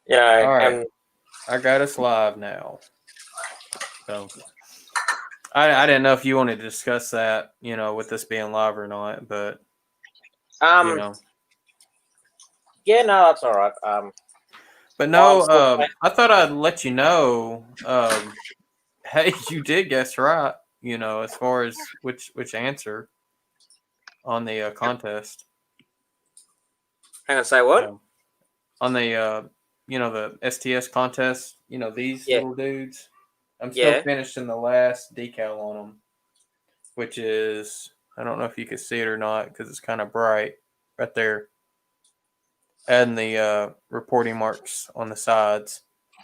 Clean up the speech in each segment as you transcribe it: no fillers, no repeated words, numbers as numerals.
You know, All right. and I got us live now. So I didn't know if you wanted to discuss that, with this being live or not, but yeah, no, that's all right. But I'm no, still I thought I'd let you know. Hey, you did guess right. As far as which answer on the contest. hang on, say what? So, on the the STS contest. These Yeah. little dudes. I'm still Yeah. finishing the last decal on them, which is, I don't know if you can see it or not because it's kind of bright right there, and the reporting marks on the sides.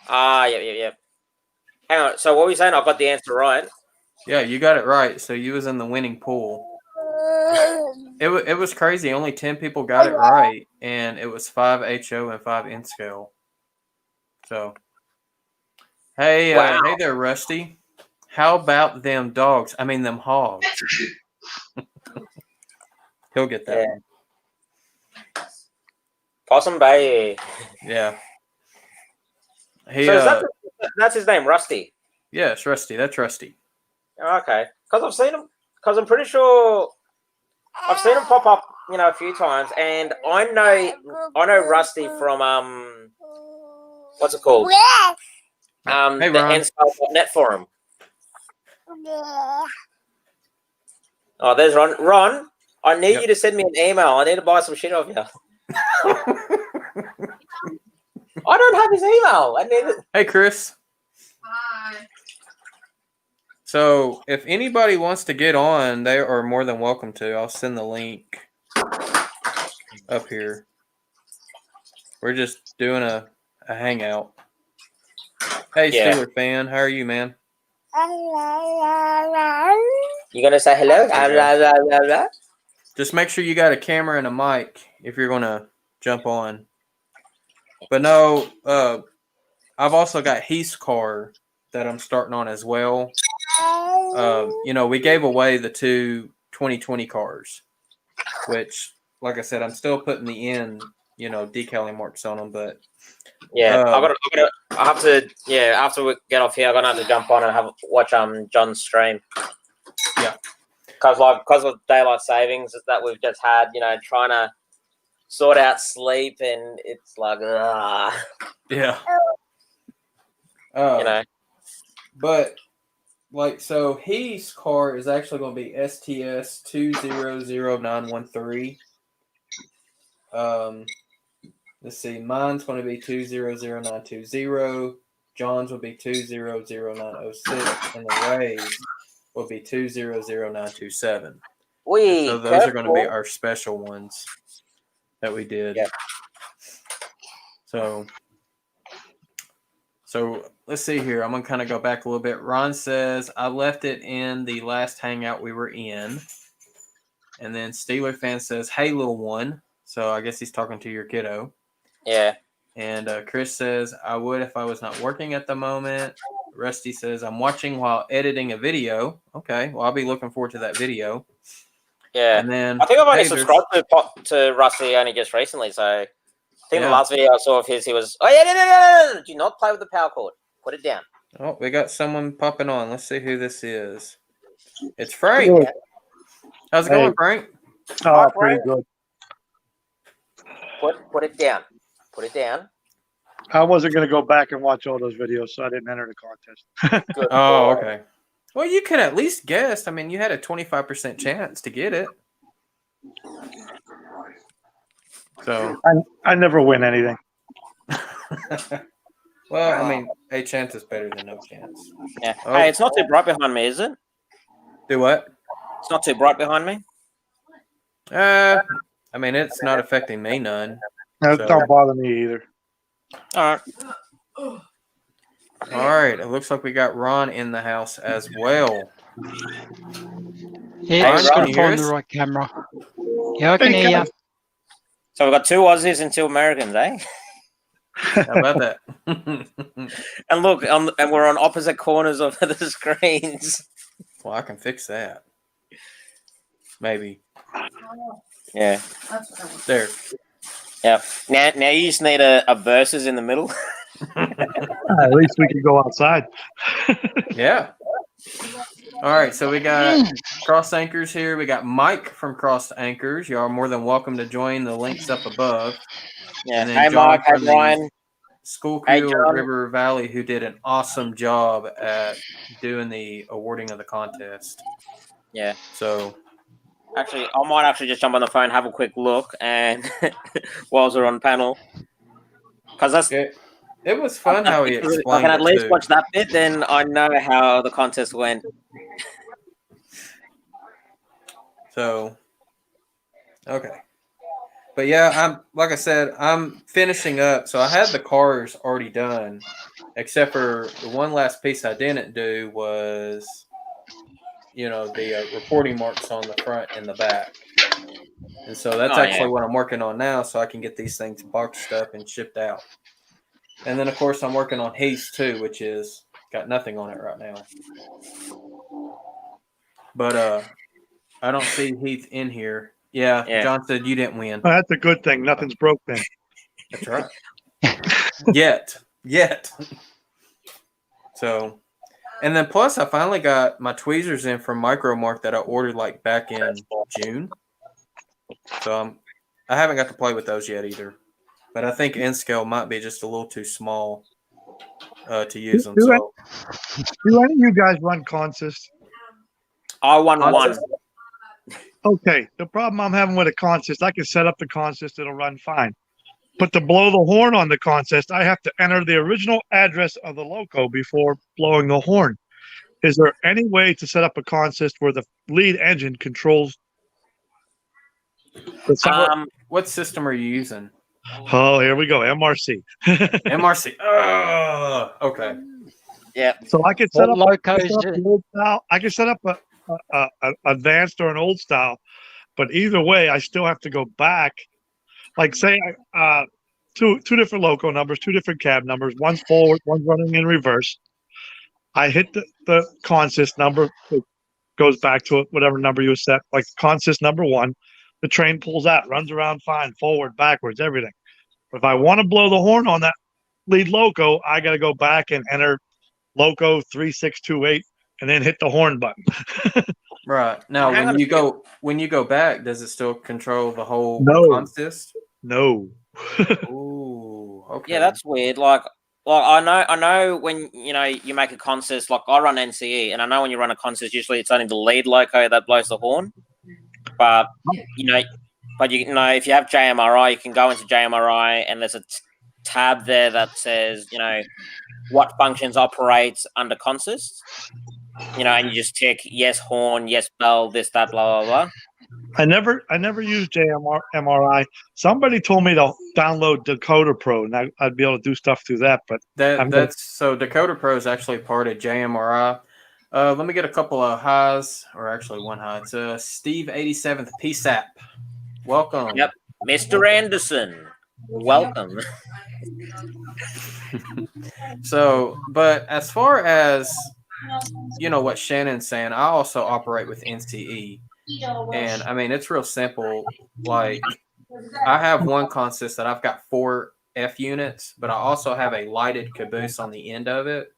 Yeah. Hang on. So what were you saying? I got the answer right. Yeah, you got it right. So you was in the winning pool. It was crazy. Only 10 people got it right, and it was 5 HO and 5 N scale. So, hey, Wow. hey there, Rusty. How about them dogs? I mean, them hogs. He'll get that one. Possum Bay. Yeah. He, So that's his name, Rusty. yes, Rusty. That's Rusty. Okay, because I've seen him. Because I'm pretty sure I've seen him pop up, a few times, and I know Rusty from what's it called? Hey, The Ron. nscale.net forum. Oh, there's Ron. Ron, I need you to send me an email. I need to buy some shit off you. I don't have his email. I need it. Hey, Chris. Hi. So, if anybody wants to get on, they are more than welcome to. I'll send the link up here. We're just doing a hangout. Hey, Yeah. Steeler fan. How are you, man? You gonna say hello? Just make sure you got a camera and a mic if you're gonna jump on. But no, I've also got Heath's car that I'm starting on as well. We gave away the two 2020 cars, which, like I said, I'm still putting the decaling marks on them. But yeah, I have to. Yeah, after we get off here, I'm gonna have to jump on and watch John's stream. Yeah, because of daylight savings that we've just had, trying to sort out sleep, and it's like, yeah, But so his car is actually going to be STS 200913. Let's see, mine's going to be 200920. John's will be 200906, and the Ray's will be 200927. So those are going to be our special ones that we did. Yeah. So let's see here. I'm going to kind of go back a little bit. Ron says, I left it in the last hangout we were in. And then Steeler fan says, hey, little one. So I guess he's talking to your kiddo. Yeah. And Chris says, I would if I was not working at the moment. Rusty says, I'm watching while editing a video. Okay, well, I'll be looking forward to that video. Yeah. And then I think I've only subscribed to Rusty only just recently. So I think the last video I saw of his, he was, no. Do not play with the power cord. Put it down. Oh, we got someone popping on. Let's see who this is. It's Frank. Good. How's it going, Frank? Oh, pretty good. Put it down. Put it down. I wasn't going to go back and watch all those videos, so I didn't enter the contest. Oh, okay. Well, you could at least guess. I mean, you had a 25% chance to get it. So I never win anything. Well, I mean, a chance is better than no chance. Yeah. Oh. Hey, it's not too bright behind me, is it? Do what? It's not too bright behind me. I mean, it's not affecting me none. No, so. Don't bother me either. All right. It looks like we got Ron in the house as well. Yeah, I just got to find the right camera. Yeah, I can hear you. So we've got two Aussies and two Americans, eh? How about that? And look, and we're on opposite corners of the screens. Well, I can fix that. Maybe. Yeah. There. Yeah. Now you just need a versus in the middle. At least we can go outside. Yeah. All right, so we got Cross Anchors here. We got Mike from Cross Anchors. You are more than welcome to join. The links up above. Yeah. And then Hey, John Mark. Hey, from the Brian. School Hey, Crew John. River Valley, who did an awesome job at doing the awarding of the contest. Yeah. So Actually, I might actually just jump on the phone, have a quick look, and whilst we're on panel, because that's it was fun how he if I explained can at it least too. watch that bit, then I know how the contest went. So okay. But yeah, I'm finishing up. So I had the cars already done, except for the one last piece I didn't do was, the reporting marks on the front and the back. And so that's actually what I'm working on now, so I can get these things boxed up and shipped out. And then, of course, I'm working on Heath too, which is got nothing on it right now. But I don't see Heath in here. Yeah, John said you didn't win. Well, that's a good thing. Nothing's broke then. That's right. Yet. So, and then plus I finally got my tweezers in from Micromark that I ordered like back in June. So I haven't got to play with those yet either. But I think N scale might be just a little too small to use them. Do any of you guys run consists? I won one. Okay, the problem I'm having with a consist, I can set up the consist, it'll run fine. But to blow the horn on the consist, I have to enter the original address of the loco before blowing the horn. Is there any way to set up a consist where the lead engine controls the sound? What system are you using? Oh, here we go, MRC. MRC. Oh, okay. Yeah. So I can set up locos an old style. I can set up a advanced or an old style, but either way, I still have to go back. Like say, two different loco numbers, two different cab numbers. One's forward, one's running in reverse. I hit the consist number. It goes back to whatever number you set. Like consist number 1, the train pulls out, runs around fine, forward, backwards, everything. But if I want to blow the horn on that lead loco, I got to go back and enter loco 3628 and then hit the horn button. Right. Now when you go back, does it still control the whole consist? No. Ooh, okay. Yeah, that's weird. Like I know when you make a consist, like I run NCE, and I know when you run a consist, usually it's only the lead loco that blows the horn. But if you have JMRI, you can go into JMRI, and there's a tab there that says what functions operates under consist. And you just tick yes horn, yes bell, this, that, blah, blah, blah. I never used JMRI. Somebody told me to download Decoder Pro, and I'd be able to do stuff through that. But so Decoder Pro is actually part of JMRI. Let me get a couple of highs, or actually one high. It's Steve 87th PSAP. Welcome. Yep, Mr. Anderson. Welcome. So, but as far as what Shannon's saying, I also operate with NCE. And I mean, it's real simple. Like, I have one consist that I've got 4 F units, but I also have a lighted caboose on the end of it.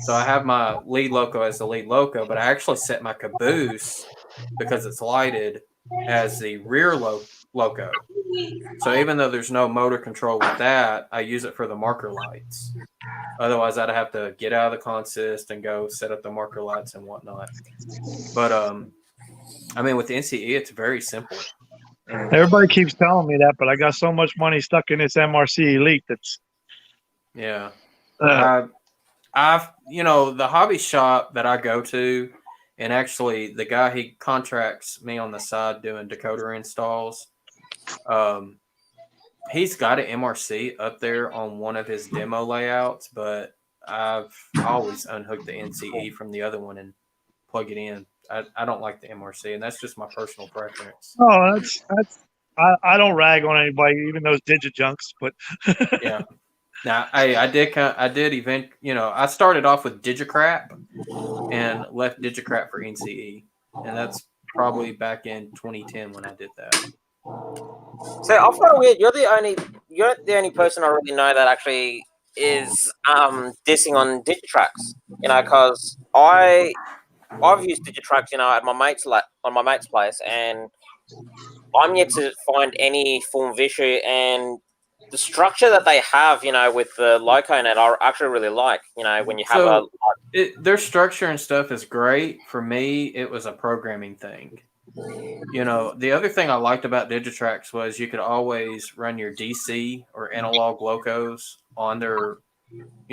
So I have my lead loco as the lead loco, but I actually set my caboose, because it's lighted, as the rear loco. So even though there's no motor control with that, I use it for the marker lights. Otherwise, I'd have to get out of the consist and go set up the marker lights and whatnot. But I mean, with the NCE, it's very simple. Everybody keeps telling me that, but I got so much money stuck in this MRC Elite that's. Yeah. I've the hobby shop that I go to, and actually the guy, he contracts me on the side doing decoder installs. He's got an MRC up there on one of his demo layouts, but I've always unhooked the NCE from the other one and plug it in. I don't like the MRC, and that's just my personal preference. Oh, that's I don't rag on anybody, even those digijunks, but yeah. Now I started off with Digicrap and left Digicrap for NCE, and that's probably back in 2010 when I did that. So I find it weird. You're the only person I really know that actually is dissing on Digitrax. Because I've used Digitrax, at my mate's place, and I'm yet to find any form of issue. And the structure that they have, with the LocoNet, I actually really like. When you have So their structure and stuff is great. For me, it was a programming thing. The other thing I liked about Digitrax was you could always run your DC or analog locos on their,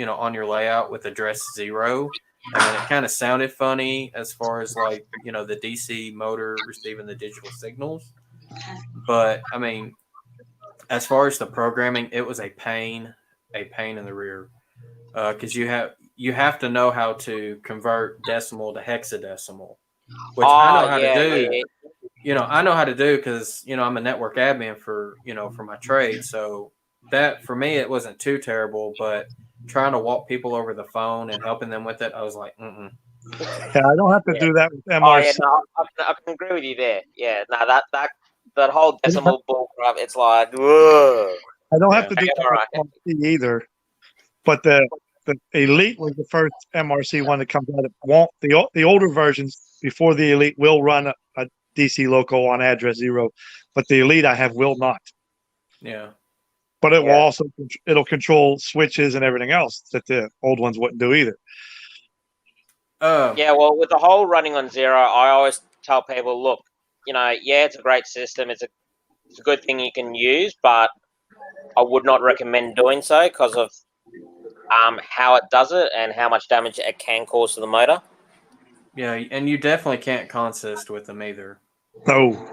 on your layout with address 0. And then it kind of sounded funny as far as like, the DC motor receiving the digital signals. But I mean, as far as the programming, it was a pain in the rear. Because you have to know how to convert decimal to hexadecimal, which I know how to do. Yeah. I know how to do because, I'm a network admin for my trade. So that for me, it wasn't too terrible, but trying to walk people over the phone and helping them with it, I was like, Yeah, I don't have to do that with MRC. Oh, yeah, no, I can agree with you there. Yeah, no, that whole decimal ball crap, it's like, whoa. I don't have to do Yeah, that alright. with MRC either. But the Elite was the first MRC one that comes out. It won't the older versions before the Elite will run a DC loco on address 0, but the Elite I have will not. yeah. But it will also it'll control switches and everything else that the old ones wouldn't do either. Yeah, well, with the whole running on 0, I always tell people, look, it's a great system. It's a good thing you can use, but I would not recommend doing so because of how it does it and how much damage it can cause to the motor. Yeah, and you definitely can't consist with them either. No.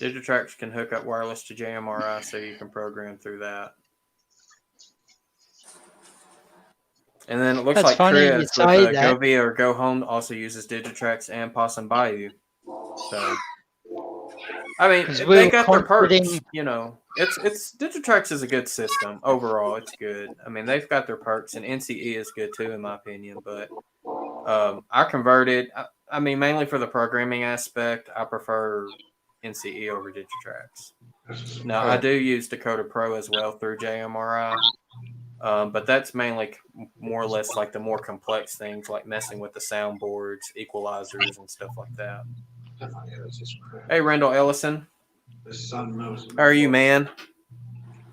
Digitrax can hook up wireless to JMRI, so you can program through that. And then it looks That's like funny you Chris say with that. Go Via or Go Home also uses Digitrax and Possum Bayou. So, I mean, 'Cause they we're got their perks. confident- It's Digitrax is a good system overall. It's good. I mean, they've got their perks, and NCE is good too, in my opinion. But I converted. I mean, mainly for the programming aspect, I prefer NCE over Digitrax. Now, I do use Dakota Pro as well through JMRI. But that's mainly more or less like the more complex things, like messing with the soundboards, equalizers, and stuff like that. Hey, Randall Ellison. How are you, man?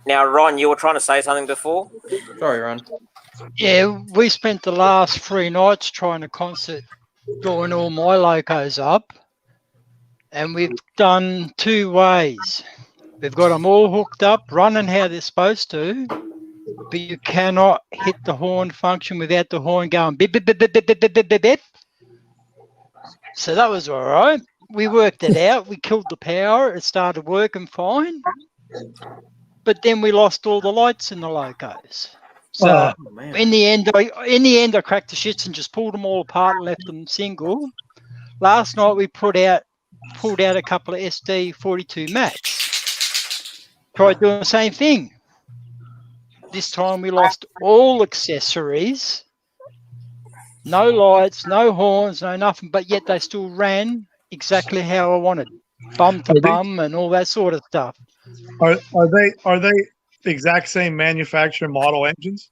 Now, Ron, you were trying to say something before? Sorry, Ron. Yeah, we spent the last 3 nights trying to concert drawing all my locos up. And we've done 2 ways. We've got them all hooked up, running how they're supposed to. But you cannot hit the horn function without the horn going beep, beep, beep, beep, beep, beep, beep, beep, beep, beep. So that was all right. We worked it out. We killed the power. It started working fine. But then we lost all the lights in the locos. So in the end, I cracked the shits and just pulled them all apart and left them single. Last night we pulled out a couple of SD42 Max. Tried doing the same thing. This time we lost all accessories, no lights, no horns, no nothing, but yet they still ran exactly how I wanted, bum to bum and all that sort of stuff. Are they the exact same manufacturer model engines?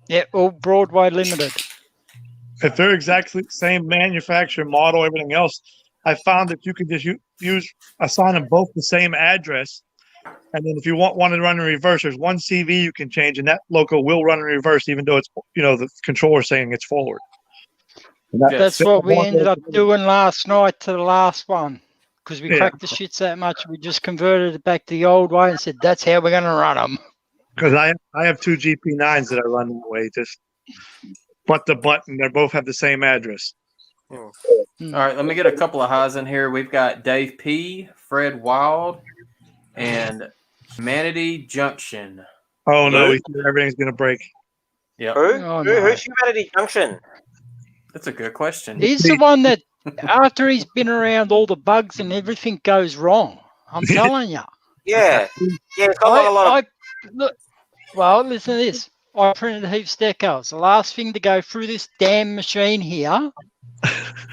Yeah, all Broadway Limited. If they're exactly the same manufacturer model, everything else, I found that you could just assign them both the same address. And then if you want to run in reverse, there's one CV you can change, and that loco will run in reverse, even though it's the controller saying it's forward. That's what we ended up doing last night to the last one, because we cracked the shits that much. We just converted it back to the old way and said that's how we're going to run them. Because I have 2 GP9s that I run that way, just butt to button. They both have the same address. All right, let me get a couple of highs in here. We've got Dave P, Fred Wild, and Humanity Junction. Oh no, everything's gonna break. Yeah. Who's Humanity Junction? That's a good question. He's the one that after he's been around, all the bugs and everything goes wrong. I'm telling you. Yeah. It's got a lot of. Look, well, listen to this. I printed heaps of decals. The last thing to go through this damn machine here.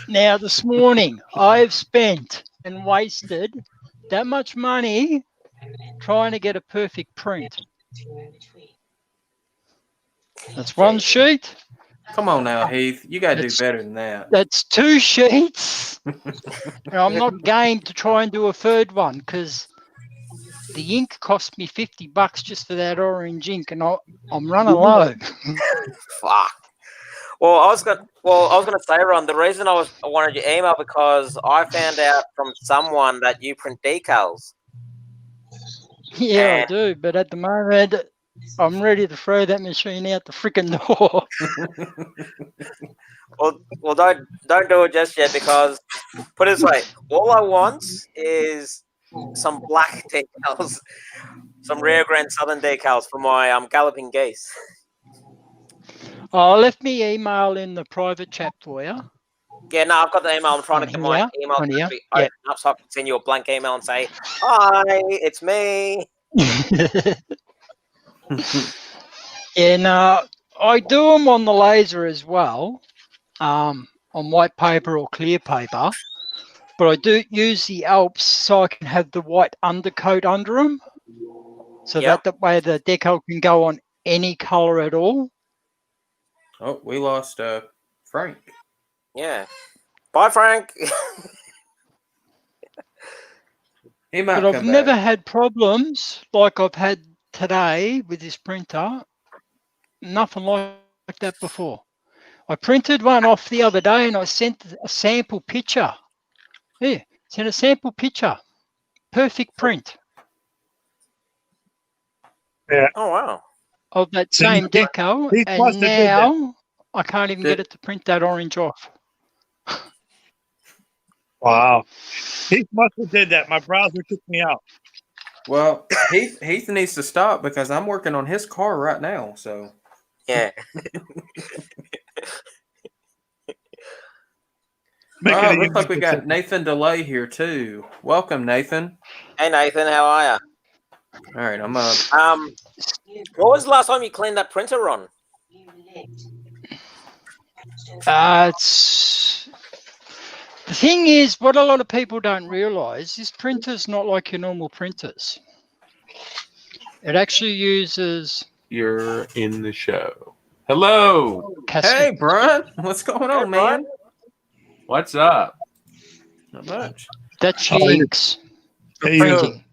Now, this morning, I've spent and wasted that much money trying to get a perfect print. That's one sheet. Come on now, Heath. You got to do It's- better than that. That's 2 sheets. And I'm not game to try and do a third one because the ink cost me $50 just for that orange ink, and I'm running low. Fuck. Well, I was gonna say, Ron, the reason I wanted your email because I found out from someone that you print decals. Yeah, I And- do, but at the moment, I'm ready to throw that machine out the freaking door. Well, don't do it just yet because put it this way, all I want is some black decals, some Rio Grande Southern decals for my galloping geese. I left me email in the private chat for you. Yeah, no, I've got the email. I'm trying to get my email On to here? actually Yeah. open up so I can send you a blank email and say, "Hi, it's me." And I do them on the laser as well, on white paper or clear paper. But I do use the Alps so I can have the white undercoat under them. So Yep. that way the decal can go on any color at all. Oh, we lost Frank. Yeah. Bye, Frank. He might But I've come never back. had problems like I've had today with this printer. Nothing like that before. I printed one off the other day and I sent a sample picture. Yeah, sent a sample picture. Perfect print Oh wow. of that So same you- decal, he must and have did that. now I can't even get Did- it to print that orange off. Wow. He must have did that. My browser kicked me out. Well, Heath needs to stop because I'm working on his car right now. So Yeah. Make it oh, a looks like we unique got exception. Nathan Delay here too. Welcome, Nathan. Hey Nathan, how are All right, I'm you? What was the last time you cleaned that printer on? It's the thing is, what a lot of people don't realize, this printer's not like your normal printers. It actually uses You're in the show. Hello. Hey, Brian, what's going on, Brian. man? What's up? Not much. That's Oh, your it is. inks for Hey, you go. printing.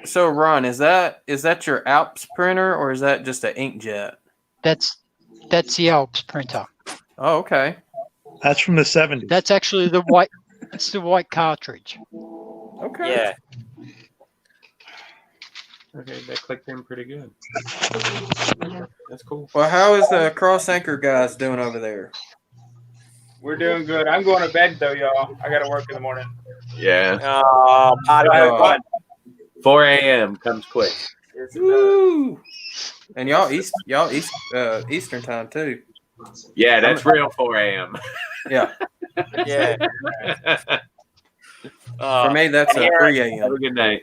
So, Ron, is that your Alps printer or is that just an inkjet? That's the Alps printer. Oh, okay. That's from the 70s. That's actually the white. It's the white cartridge. Okay. Yeah. Okay, that clicked in pretty good. That's cool. Well, how is the cross anchor guys doing over there? We're doing good. I'm going to bed though, y'all. I gotta work in the morning. Yeah. Oh, party I had Oh. fun. 4 a.m. comes quick. Woo! And y'all Eastern time too. Yeah, that's real 4 a.m. Yeah. Yeah. For me, that's and here- 3 Have a.m. a good night.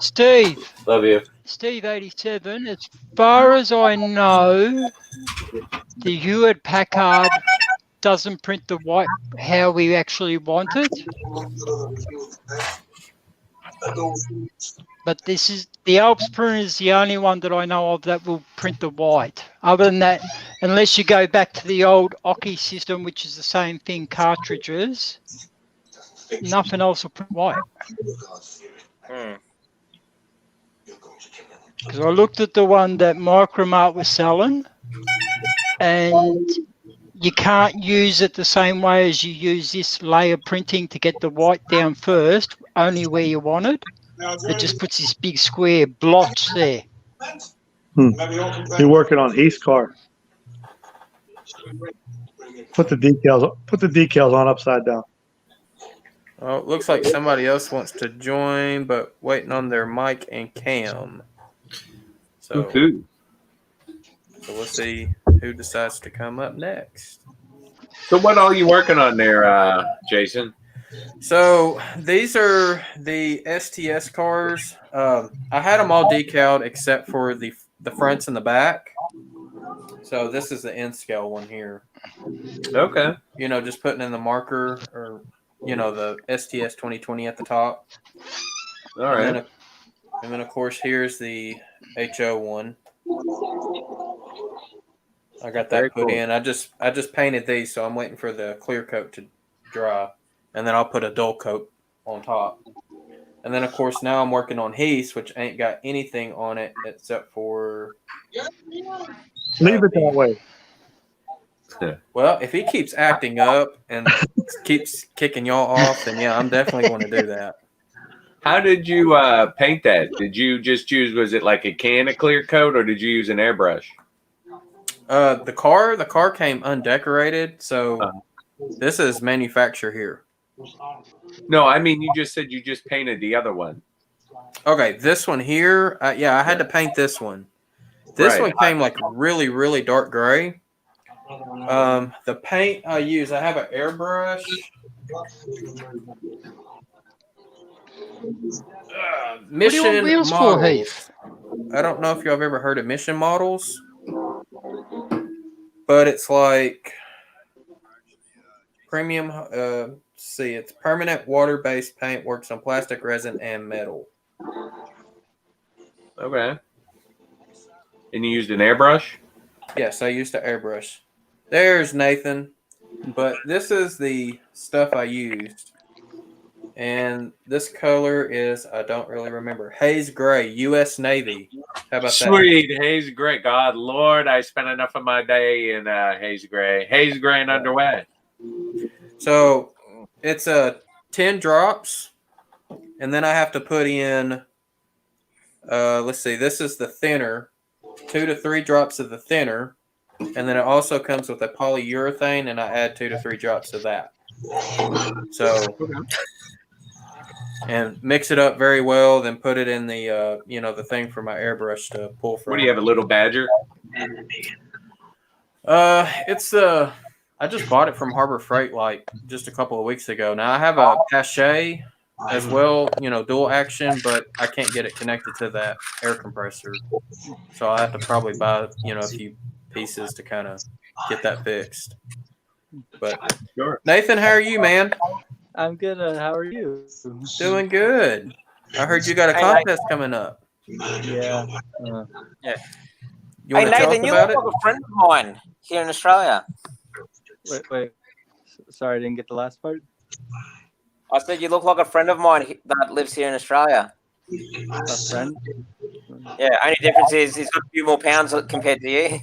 Steve, Love you. Steve 87. As far as I know, the Hewlett Packard doesn't print the white how we actually want it. But this is the Alps printer is the only one that I know of that will print the white. Other than that, unless you go back to the old Oki system, which is the same thing, cartridges, nothing else will print white. Hmm. Because I looked at the one that Micromart was selling, and you can't use it the same way as you use this layer printing to get the white down first, only where you want it. It just puts this big square blotch there. You're working on Heath's car. Put the decals on upside down. Oh, it looks like somebody else wants to join, but waiting on their mic and cam. So Woohoo. we'll see who decides to come up next. So what all you working on there, Jason? So these are the STS cars. I had them all decaled except for the fronts and the back. So this is the N scale one here. Okay. You know, just putting in the marker or the STS 2020 at the top. All right. And then of course here's the HO one. I got that Very put cool. in. I just painted these, so I'm waiting for the clear coat to dry, and then I'll put a dull coat on top. And then of course now I'm working on Heath, which ain't got anything on it except for Leave it that way. Well, if he keeps acting up and keeps kicking y'all off, then yeah, I'm definitely going to do that. How did you paint that? Did you just use, was it like a can of clear coat, or did you use an airbrush? The car came undecorated, so this is manufacture here. No, I mean, you just said you just painted the other one. Okay, this one here, yeah, I had to paint this one. This Right. one came like really, really dark gray. The paint I use, I have an airbrush. What do you Mission want wheels for, Models. Heath? I don't know if y'all have ever heard of Mission Models, but it's like premium. See, it's permanent water-based paint, works on plastic, resin, and metal. Okay. And you used an airbrush? Yes, I used an airbrush. There's Nathan, but this is the stuff I used. And this color is, I don't really remember, haze gray, U.S. Navy. How about that? Sweet. Haze gray. God, Lord, I spent enough of my day in haze gray. Haze gray and underway. So it's 10 drops, and then I have to put in, let's see, this is the thinner, 2 to 3 drops of the thinner, and then it also comes with a polyurethane, and I add 2 to 3 drops of that. So, and mix it up very well, then put it in the, the thing for my airbrush to pull from. What do you have, a little Badger? It's I just bought it from Harbor Freight like just a couple of weeks ago. Now I have a Pache as well, dual action, but I can't get it connected to that air compressor. So I have to probably buy, a few pieces to kind of get that fixed. But Sure. Nathan, how are you, man? I'm good. How are you? Doing good. I heard you got a contest coming up. Yeah. You want to talk Nathan, you about look it? like a friend of mine here in Australia. Wait. Sorry, I didn't get the last part. I said you look like a friend of mine that lives here in Australia. A friend? Yeah, only difference is he's got a few more pounds compared to you.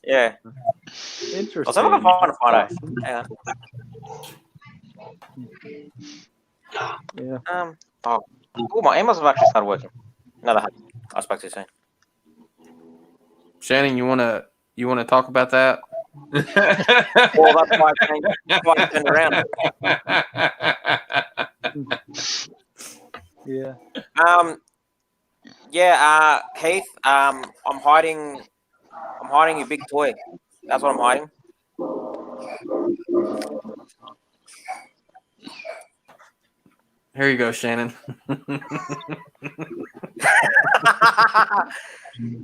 Yeah. Interesting. I was going to find a photo. Hang on. Yeah. Oh, my emails have actually started working. No, they haven't. I'll speak to you soon. Shannon, you wanna talk about that? Well, that's why I turned around. Yeah. Heath, I'm hiding your big toy. That's what I'm hiding. Here you go, Shannon.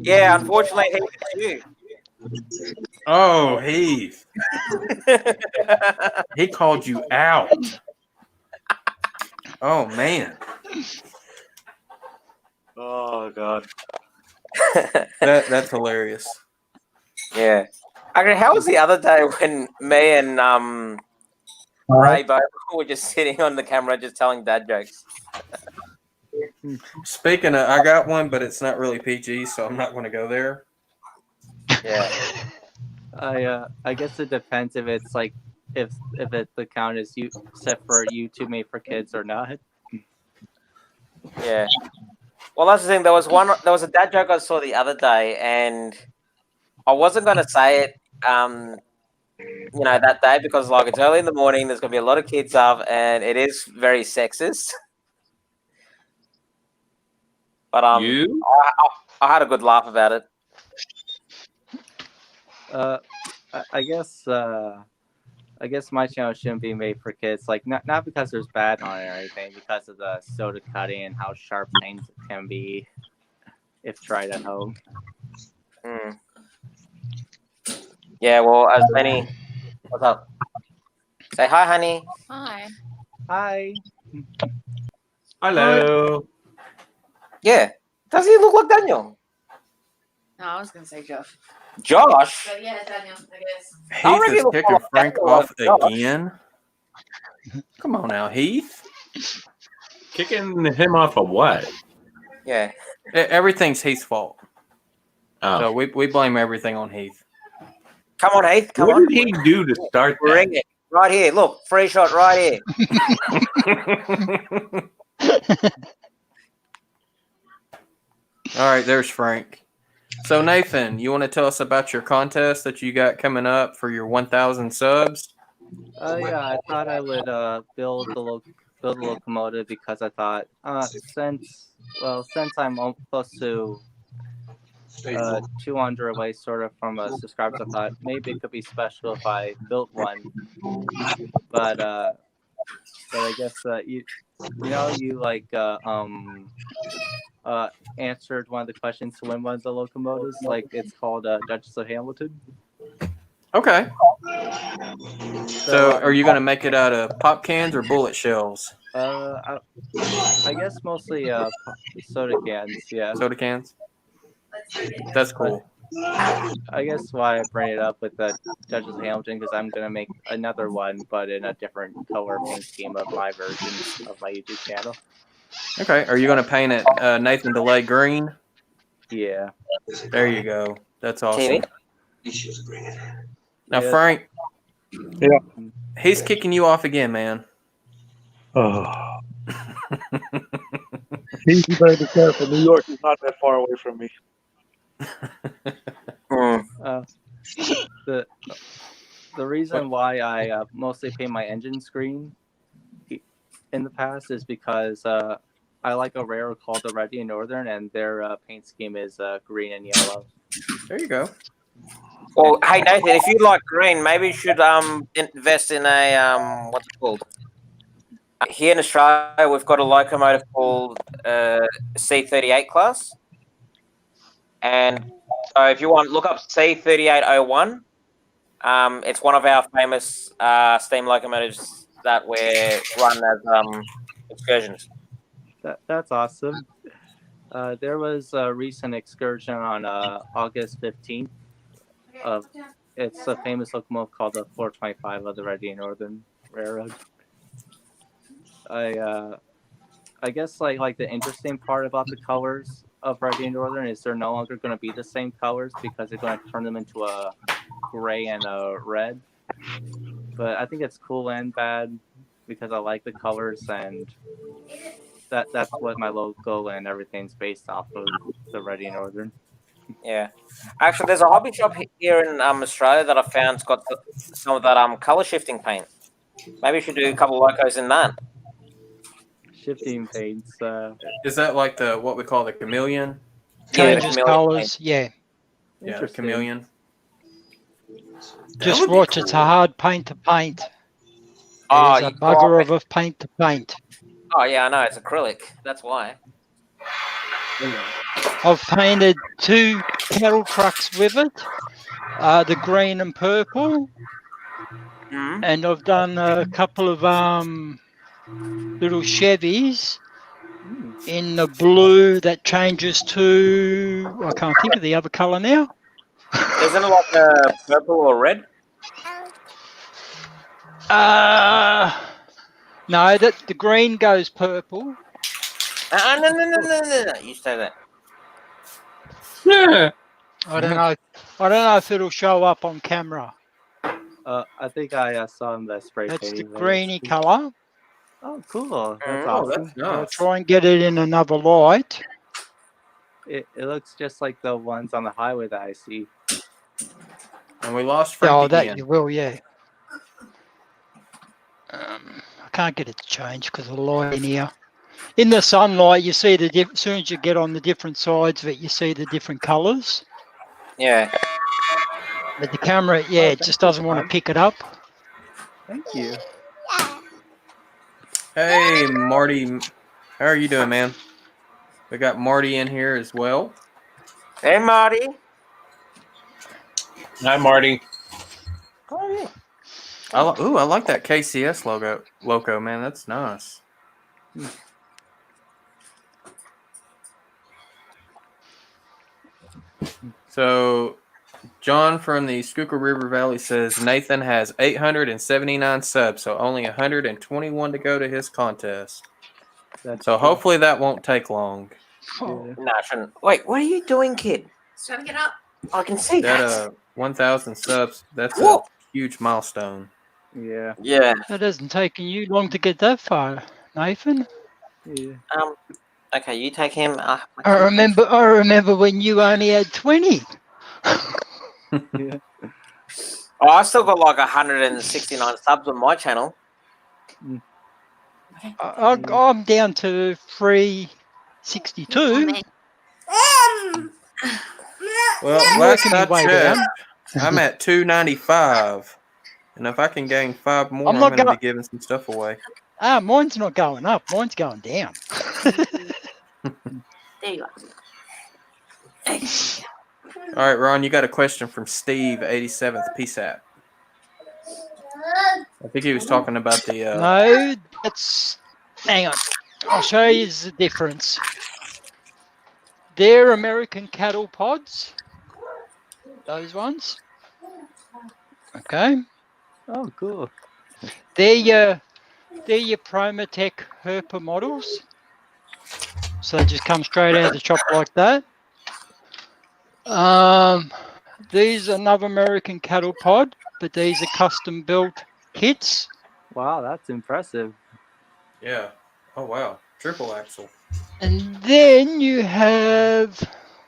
Yeah, unfortunately, it's you. Oh, Heath. He called you out. Oh, man. Oh, God. That's hilarious. Yeah. Actually, how was the other day when me and Ray both were just sitting on the camera just telling dad jokes? Speaking of, I got one, but it's not really PG, so I'm not going to go there. Yeah. I guess it depends if it's like if the account is set for YouTube made for kids or not. Yeah. Well, that's the thing. There was a dad joke I saw the other day, and I wasn't going to say it, that day because like it's early in the morning. There's going to be a lot of kids up, and it is very sexist. But I had a good laugh about it. I guess my channel shouldn't be made for kids. Like not because there's bad on it or anything, because of the soda cutting and how sharp things can be if tried at home. Yeah, well, as many. What's up? Say hi, honey. Hi. Hi. Hello. Yeah. Does he look like Daniel? No, I was gonna say Josh. Josh? But yeah, Daniel, I guess. I Heath reckon is he looks kicking like Frank Daniel, off like Josh. again. Come on now, Heath. Kicking him off of what? Yeah. Everything's Heath's fault. Oh. So we blame everything on Heath. Come on, Heath. Come What on. did he do to start Bring it. Right here. Look, free shot right here. All right, there's Frank. So Nathan, you want to tell us about your contest that you got coming up for your 1,000 subs? Yeah, I thought I would build the locomotive because I thought since I'm close to 200 away sort of from subscribers, I thought maybe it could be special if I built one. But I guess you answered one of the questions to win one of the locomotives. Like it's called Duchess of Hamilton. Okay. So are you going to make it out of pop cans or bullet shells? I guess mostly soda cans. Yeah. Soda cans? That's cool. I guess why I bring it up with the Duchess of Hamilton because I'm gonna make another one, but in a different color paint scheme of my version of my YouTube channel. Okay. Are you going to paint it Nathan DeLay green? Yeah. There you go. That's awesome. TV? Now, Yeah. Frank. Yeah. He's kicking you off again, man. Oh. You better be careful. New York is not that far away from me. The reason why I mostly paint my engine screen in the past is because I like a railroad called the Reading Northern, and their paint scheme is green and yellow. There you go. Well, hey Nathan, if you like green, maybe you should invest in a what's it called? Here in Australia, we've got a locomotive called C38 class, and so if you want, look up C3801. It's one of our famous steam locomotives that we run as excursions. That's awesome. There was a recent excursion on August 15th. It's a famous locomotive called the 425 of the Reading Northern Railroad. I guess like the interesting part about the colors of Reading Northern is they're no longer going to be the same colors because they're going to turn them into a gray and a red. But I think it's cool and bad because I like the colors, and that's what my logo and everything's based off of, the Reading Northern. Yeah, actually, there's a hobby shop here in Australia that I found's got some of that color shifting paint. Maybe you should do a couple of locos in that. Shifting paints. Is that like what we call the chameleon? Yeah, the Changes chameleon colours. paint. Yeah. Yeah, the Interesting. chameleon. Just would be watch. It's a cool. hard paint to paint. Oh, It's a bugger of a paint to paint. Oh yeah, I know it's acrylic. That's why. I've painted 2 cattle trucks with it, the green and purple, Mm-hmm. and I've done a couple of little Chevys in the blue that changes to, I can't think of the other colour now. Isn't it like purple or red? No, the green goes purple. No. You say that. Yeah. I don't know if it'll show up on camera. I think I saw him that spray That's the painting. greeny colour. Oh, cool. That's Oh, awesome. That's I'll nice. try and get it in another light. It looks just like the ones on the highway that I see. And we lost Frank Oh, again. that you will, yeah. I can't get it to change because of the light in here. In the sunlight, you see as soon as you get on the different sides of it, you see the different colours. Yeah. But the camera, yeah, it just doesn't want to pick it up. Thank you. Hey, Marty. How are you doing, man? We got Marty in here as well. Hey, Marty. Hi, Marty. Oh yeah. I like that KCS logo, man. That's nice. So, John from the Schuylkill River Valley says Nathan has 879 subs, so only 121 to go to his contest. That's So cool. hopefully that won't take long. Yeah. No, I shouldn't. Wait, what are you doing, kid? Just trying to get up. I can see That that. 1,000 subs, that's a Whoa. huge milestone. Yeah. Yeah. That hasn't taken you long to get that far, Nathan. Yeah. Okay, you take him. I remember when you only had 20. Yeah. Oh, I still got like 169 subs on my channel. I'm down to 362. Well, I'm last working I my way checked, down. I'm at 295. And if I can gain 5 more, I'm I'm not going to gonna- be giving some stuff away. Mine's not going up. Mine's going down. There you are. All right, Ron, you got a question from Steve, 87th PSAP. I think he was talking about the. No, that's. Hang on. I'll show you the difference. They're American cattle pods. Those ones. Okay. Oh, cool. They're your Promatech Herpa models. So they just come straight out of the shop like that. These are another American cattle pod, but these are custom built kits. Wow, that's impressive. Yeah. Oh, wow. Triple axle. And then you have,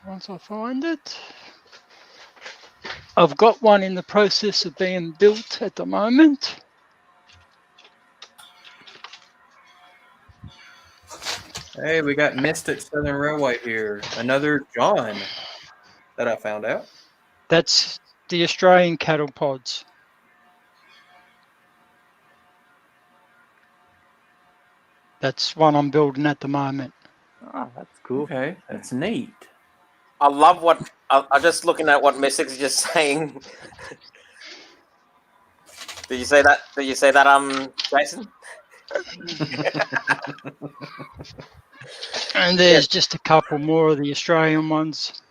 once I find it, I've got one in the process of being built at the moment. Hey, we got Mystic Southern Railway here. Another John that I found out. That's the Australian cattle pods. That's one I'm building at the moment. Oh, that's cool. Okay, that's neat. I love what I'm just looking at what Mystics is just saying. Did you say that? Did you say that, Jason? And there's just a couple more of the Australian ones.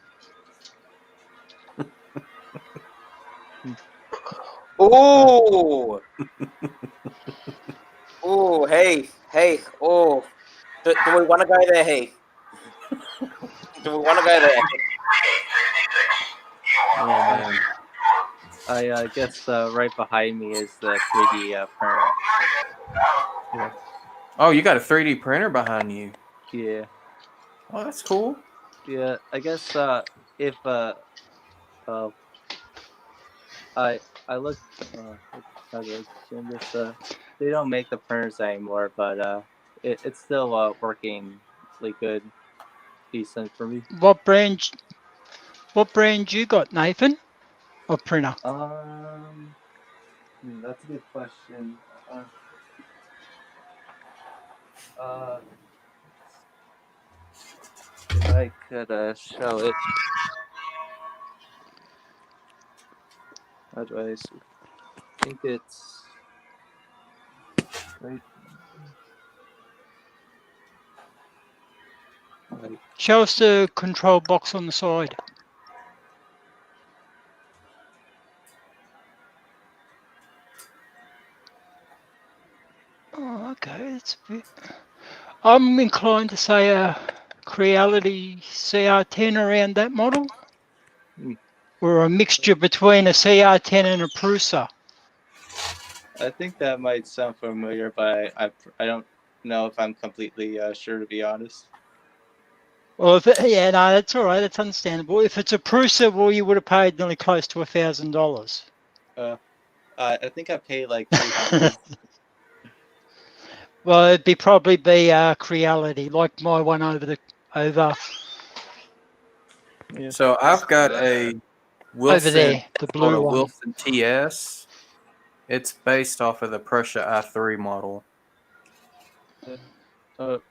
Ooh. Ooh, hey, oh. Do we want to go there, hey? Do we want to go there? Oh, man. I guess right behind me is the 3D printer. Oh, you got a 3D printer behind you. Yeah. Oh, that's cool. Yeah. I guess if I looked how do I explain this? They don't make the printers anymore, but it's still working really good, decent for me. What brand you got, Nathan? Of printer? That's a good question. If I could show it. How do I think it's right? Show us the control box on the side. Oh, okay. I'm inclined to say a Creality CR10 around that model. Or a mixture between a CR10 and a Prusa. I think that might sound familiar, but I don't know if I'm completely sure, to be honest. Well, yeah, no, that's all right. That's understandable. If it's a Prusa, well, you would have paid nearly close to $1,000. I think I paid like $300. Well, it'd probably be Creality, like my one over. Yeah. So I've got a Wilson, Over there, the it's called blue a one. Wilson TS. It's based off of the Prussia i3 model,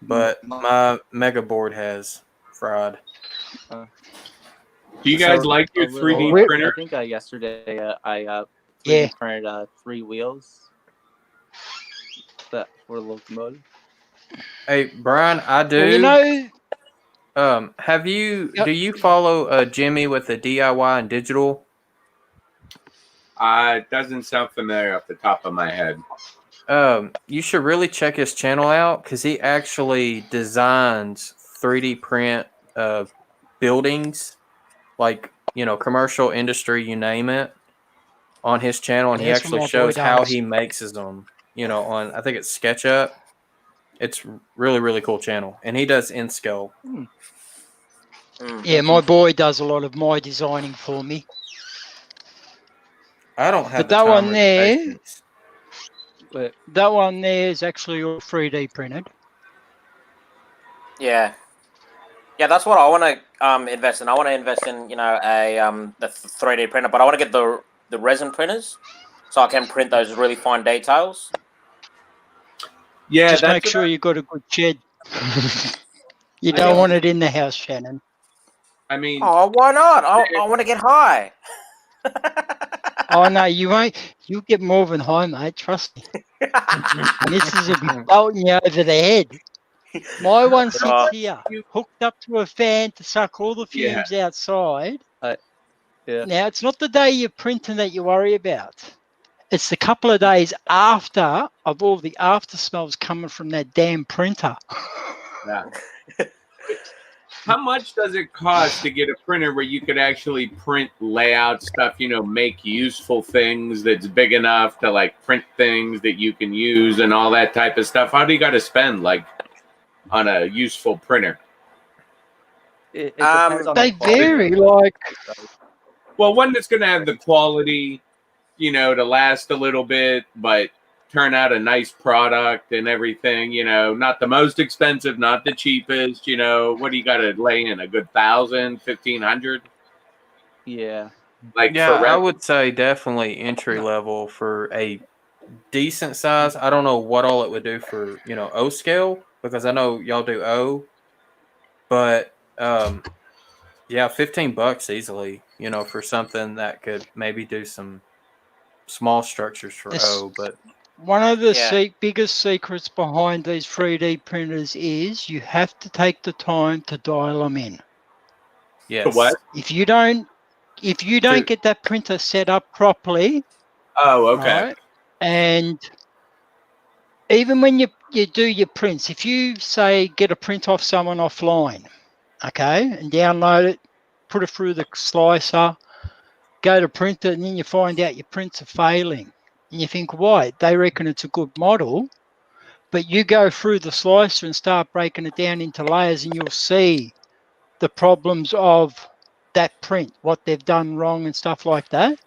but my Mega Board has fried. Do you guys like your 3D I printer? think yesterday I Yeah. printed 3 wheels that for the locomotive. Hey, Brian, I do. Well, you know, Have you? Yep. Do you follow Jimmy with the DIY and digital? It doesn't sound familiar off the top of my head. You should really check his channel out because he actually designs 3D print buildings, like commercial industry, you name it, on his channel, and he that's what actually my boy shows how does. he makes them. On I think it's SketchUp. It's really really cool channel, and he does in scale. Yeah, my boy does a lot of my designing for me. I don't have But the that time one or the there, patience. that one there is actually all 3D printed. Yeah. Yeah, that's what I want to invest in. I want to invest in the 3D printer, but I want to get the resin printers so I can print those really fine details. Yeah, Just that's make what sure you got a good shed. You don't want it in the house, Shannon. I mean, Oh, why not? I want to get high. Oh no, you won't. You'll get more than high, mate. Trust me. Missus will be bolting you over the head. My one sits here, hooked up to a fan to suck all the Yeah. fumes outside. Yeah. Now, it's not the day you're printing that you worry about. It's the couple of days after of all the after smells coming from that damn printer. Yeah. How much does it cost to get a printer where you could actually print layout stuff, make useful things that's big enough to like print things that you can use and all that type of stuff? How do you got to spend like on a useful printer? It depends on They the quality. vary, like Well, one that's going to have the quality, to last a little bit, but turn out a nice product and everything, not the most expensive, not the cheapest, what do you got to lay in? A good 1,000, 1,500? Yeah. Like Yeah, for I would say definitely entry level for a decent size. I don't know what all it would do for O scale because I know y'all do O, but yeah, $15 easily. For something that could maybe do some small structures for this. O, but One of the Yeah. biggest secrets behind these 3D printers is you have to take the time to dial them in. yes. what? If you don't get that printer set up properly, Oh, okay. right, and even when you do your prints, if you say get a print off someone offline, okay, and download it, put it through the slicer, go to print it, and then you find out your prints are failing. And you think, why? They reckon it's a good model, but you go through the slicer and start breaking it down into layers, and you'll see the problems of that print, what they've done wrong and stuff like that.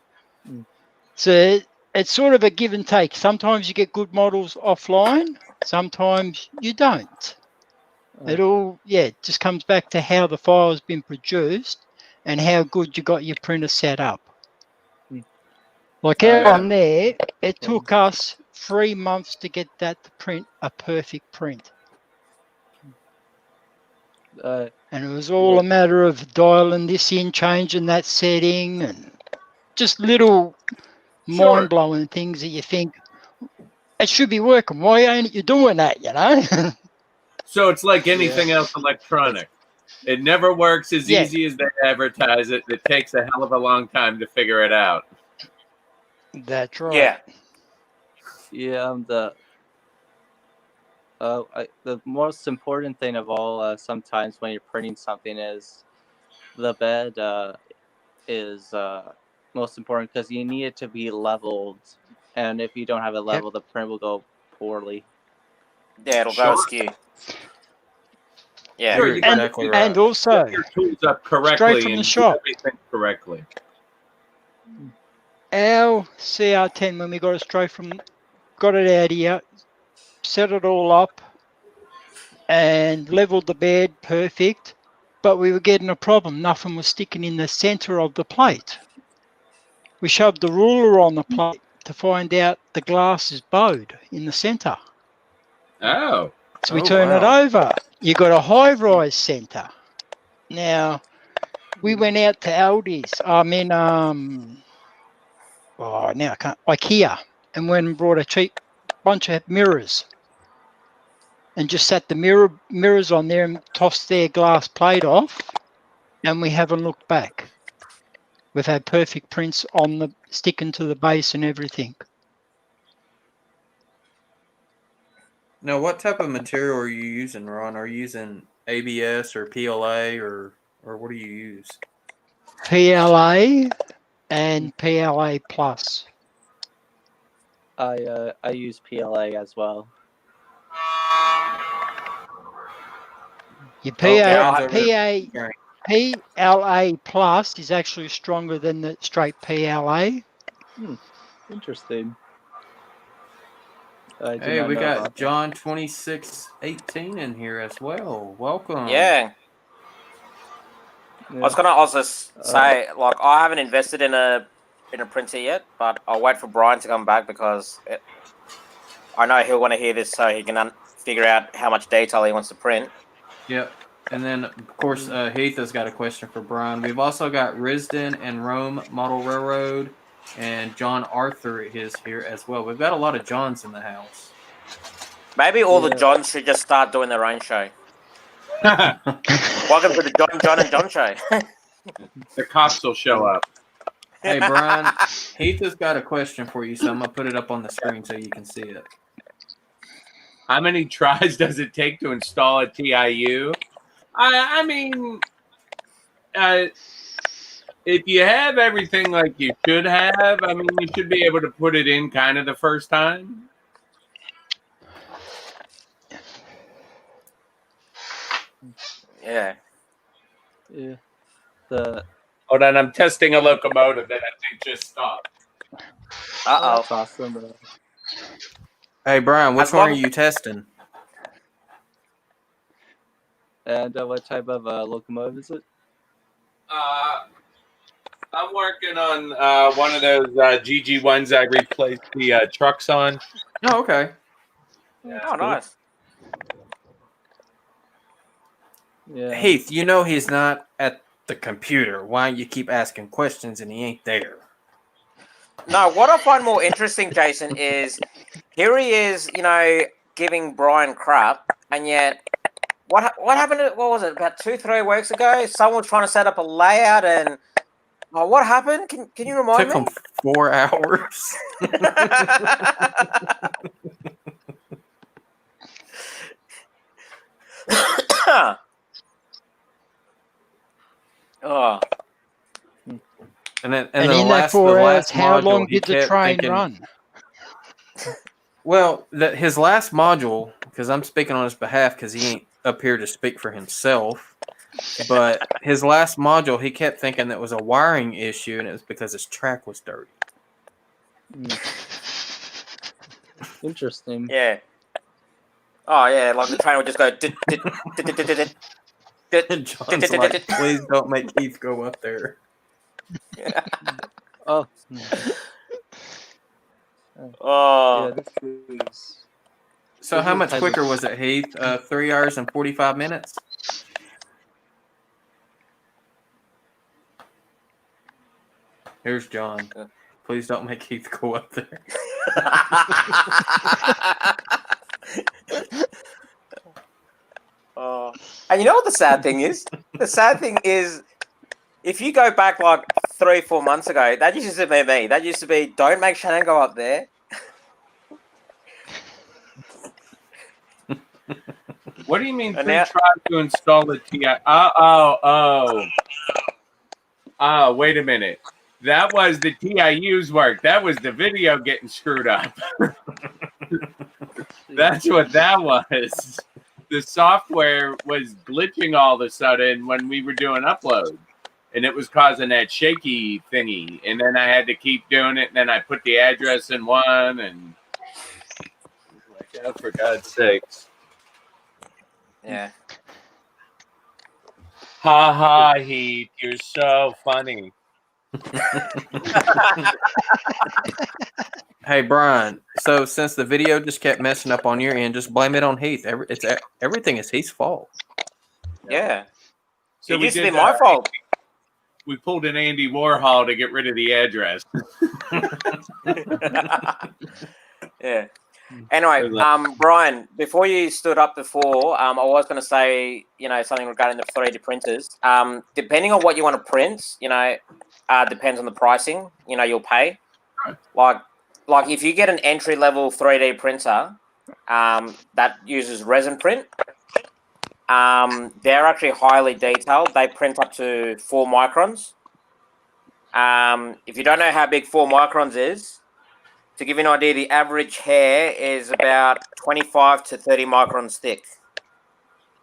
So it's sort of a give and take. Sometimes you get good models offline, sometimes you don't. It just comes back to how the file has been produced and how good you got your printer set up. Like our one there, it took us 3 months to get that to print a perfect print. And it was all a matter of dialing this in, changing that setting, and just little mind-blowing things that you think, it should be working. Why ain't you doing that, So it's like anything else electronic. It never works as Yeah. easy as they advertise it. It takes a hell of a long time to figure it out. That's right. Yeah. Yeah, the most important thing of all, sometimes when you're printing something, is the bed is most important because you need it to be leveled, and if you don't have it leveled, the print will go poorly. Yeah, it'll go askew. Yeah. Sure, You're you got exactly to right. And also, set your tools up correctly straight from the and do shop. everything correctly. our CR10, when we got it out here, set it all up and leveled the bed perfect, but we were getting a problem. Nothing was sticking in the center of the plate. We shoved the ruler on the plate to find out the glass is bowed in the center. Oh. So we turn it over. You got a high-rise center. Now, we went out to Aldi's. now I can't, IKEA, and went and brought a cheap bunch of mirrors and just sat the mirrors on there and tossed their glass plate off, and we haven't looked back. We've had perfect prints on the sticking to the base and everything. Now, what type of material are you using, Ron? Are you using ABS or PLA or what do you use? PLA and PLA plus. I use PLA as well. Your Okay, PLA plus is actually stronger than the straight PLA. Interesting. I did Hey, not we know got about that. John 2618 in here as well. Welcome. Yeah. I was gonna also say, like, I haven't invested in a printer yet, but I'll wait for Brian to come back because I know he'll want to hear this so he can figure out how much detail he wants to print. Yep. And then, of course, Heath has got a question for Brian. We've also got Risden and Rome Model Railroad, and John Arthur is here as well. We've got a lot of Johns in the house. Maybe all the Johns should just start doing their own show. Welcome to the John and John show. The cops will show up. Hey, Brian, Heath has got a question for you, so I'm going to put it up on the screen so you can see it. How many tries does it take to install a TIU? I mean, if you have everything like you should have, I mean, you should be able to put it in kind of the first time. Yeah. Yeah. Hold on, I'm testing a locomotive that I think just stopped. Uh-oh. That's awesome. Hey, Brian, which one are you testing? And what type of locomotive is it? I'm working on one of those GG1s I replaced the trucks on. Oh, okay. Oh, nice. Yeah. Heath, you know he's not at the computer. Why you keep asking questions and he ain't there? No, what I find more interesting, Jason, is here he is, giving Brian crap, and yet what happened? What was it? About 2-3 weeks ago, someone was trying to set up a layout, and what happened? Can you remind Took me? him 4 hours. Oh. And then And the in last, that 4 the hours, last how module, long he did the kept train thinking- run? Well, his last module, because I'm speaking on his behalf because he ain't up here to speak for himself, but his last module, he kept thinking that was a wiring issue, and it was because his track was dirty. Interesting. Yeah. Oh, yeah, like the train would just go... And John's like, please don't make Heath go up there. Oh. Oh. Yeah, this is... So how much quicker was it, Heath? 3 hours and 45 minutes? Here's John. Please don't make Heath go up there. And you know what the sad thing is? The sad thing is, if you go back like 3-4 months ago, that used to be me. That used to be, don't make Shannon go up there. What do you mean? And Three now- tries to install a TI? Oh, wait a minute. That was the TIU's work. That was the video getting screwed up. That's what that was. The software was glitching all of a sudden when we were doing upload, and it was causing that shaky thingy. And then I had to keep doing it, and then I put the address in one, and like, oh, for God's sakes. Yeah. Ha ha, Heath, you're so funny. Hey, Brian, so since the video just kept messing up on your end, just blame it on Heath. Everything is Heath's fault. Yeah. So it we used to be did my fault. We pulled an Andy Warhol to get rid of the address. Yeah. Anyway, Brian, before you stood up before, I was going to say, something regarding the 3D printers. Depending on what you want to print, depends on the pricing. You'll pay. Like if you get an entry level 3D printer, that uses resin print. They're actually highly detailed. They print up to 4 microns. If you don't know how big 4 microns is, to give you an idea, the average hair is about 25 to 30 microns thick.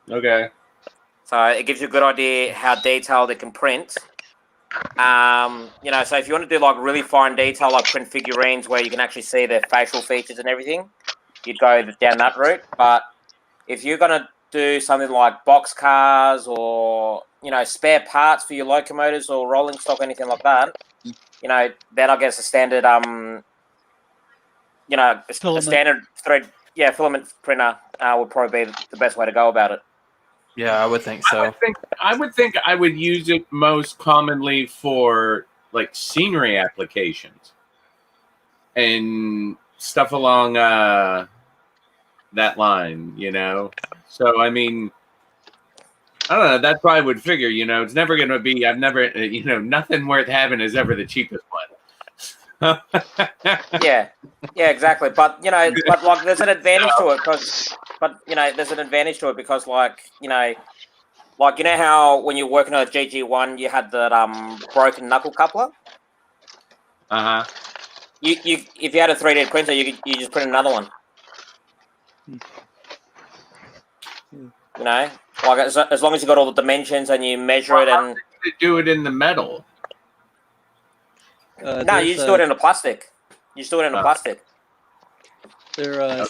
Okay. So it gives you a good idea how detailed it can print. So if you want to do like really fine detail, like print figurines where you can actually see their facial features and everything, you'd go down that route. But if you're going to do something like box cars or, spare parts for your locomotives or rolling stock, anything like that, then I guess a standard, a standard thread, filament printer would probably be the best way to go about it. Yeah, I would think so. I would think I would use it most commonly for like scenery applications and stuff along that line, So I mean, I don't know. That's what I would figure. It's never going to be. I've never, nothing worth having is ever the cheapest one. Yeah, exactly. But but like, there's an advantage to it because, like how when you're working on a GG1, you had that broken knuckle coupler. You if you had a 3D printer, you just print another one. Like as long as you got all the dimensions and you measure it and do it in the metal. No, you just do it in a plastic. You just do it in a plastic. They're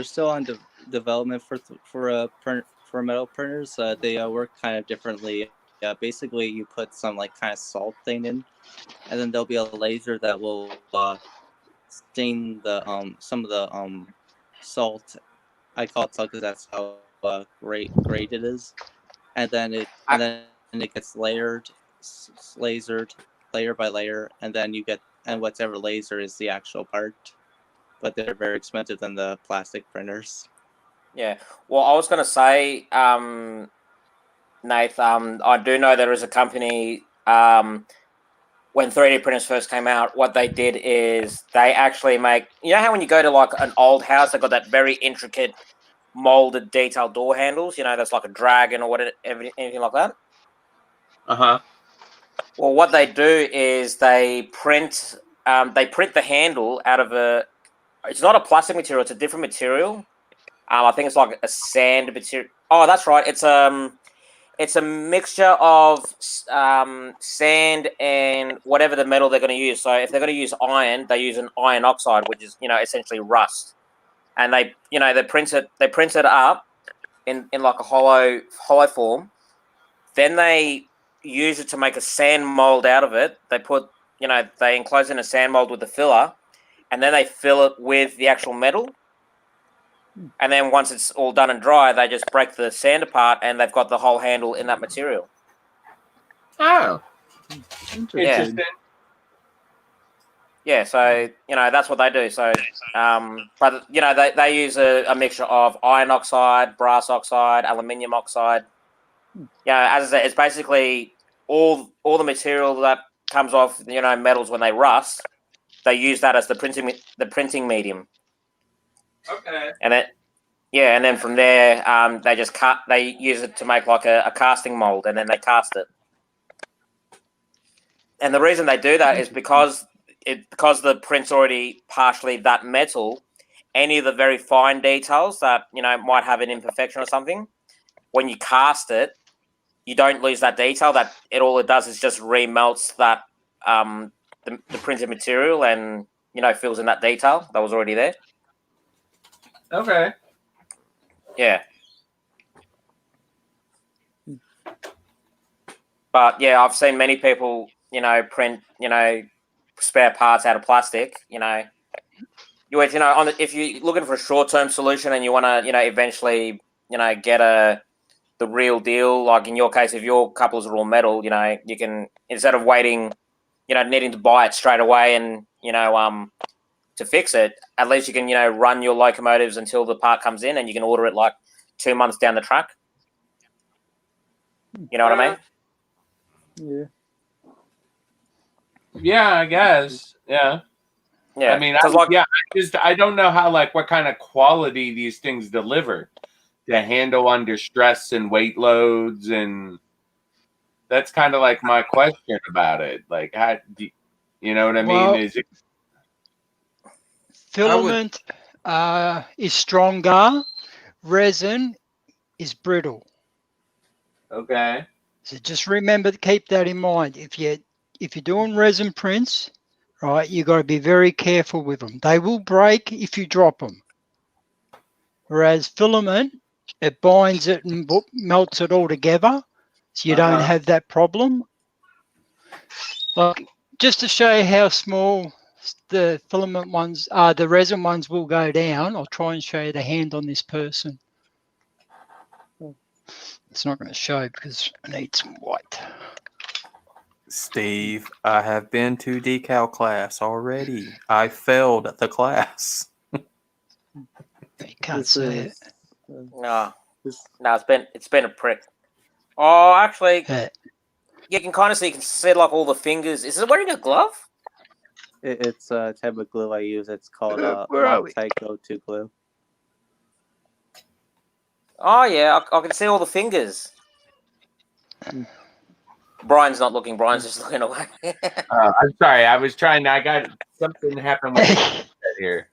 still on development for metal printers. They work kind of differently. Basically, you put some like kind of salt thing in, and then there'll be a laser that will stain the some of the salt. I call it salt because that's how great it is, and then it gets lasered layer by layer, and then you get, and whatever laser is the actual part, but they're very expensive than the plastic printers. Yeah, well, I was going to say, Nath, I do know there is a company, when 3D printers first came out, what they did is they actually make, how when you go to like an old house, they've got that very intricate molded detailed door handles, that's like a dragon or whatever, anything like that? Well, what they do is they print the handle out of it's not a plastic material, it's a different material. I think it's like a sand material. Oh, that's right. It's a mixture of sand and whatever the metal they're going to use. So if they're going to use iron, they use an iron oxide, which is, essentially rust. And they print it up in like a hollow form. Then they use it to make a sand mold out of it. They put, they enclose in a sand mold with the filler, and then they fill it with the actual metal. And then once it's all done and dry, they just break the sand apart, and they've got the whole handle in that material. Oh, interesting. Yeah, so that's what they do. So, but they use a mixture of iron oxide, brass oxide, aluminium oxide. As I said, it's basically all the material that comes off metals when they rust. They use that as the printing medium. Okay. And then from there, they just they use it to make like a casting mold, and then they cast it. And the reason they do that is because the print's already partially that metal. Any of the very fine details that might have an imperfection or something, when you cast it, you don't lose that detail. That all it does is just remelts that the printed material and fills in that detail that was already there. Okay. Yeah. But yeah, I've seen many people, print, spare parts out of plastic. If you're looking for a short-term solution and you want to, eventually, get a the real deal. Like in your case, if your couplers are all metal, you know, you can, instead of waiting, you know, needing to buy it straight away and, you know, to fix it, at least you can, you know, run your locomotives until the part comes in and you can order it like 2 months down the track. You know what I mean? Yeah. Yeah, I guess. Yeah. Yeah. I mean, Because like, I don't know how, like, what kind of quality these things deliver to handle under stress and weight loads, and that's kind of like my question about it. Like, how do you know what I Well, mean? Is it Filament is stronger. Resin is brittle. okay? So just remember to keep that in mind. If you're doing resin prints, right, you got to be very careful with them. They will break if you drop them. Whereas filament, it binds it and melts it all together, so you don't have that problem. Like, just to show you how small the filament ones are, the resin ones will go down. I'll try and show you the hand on this person. It's not going to show because I need some white. Steve, I have been to decal class already. I failed the class. You can't see it. no, it's been a prick. Oh, actually, you can kind of see, you can see like all the fingers. Is it wearing a glove? It's a type of glue I use. It's called Where are we? Loctite Go-To glue. Oh yeah, I can see all the fingers. Brian's not looking. Brian's just looking away. I'm sorry. I was trying. I got something happened with the here.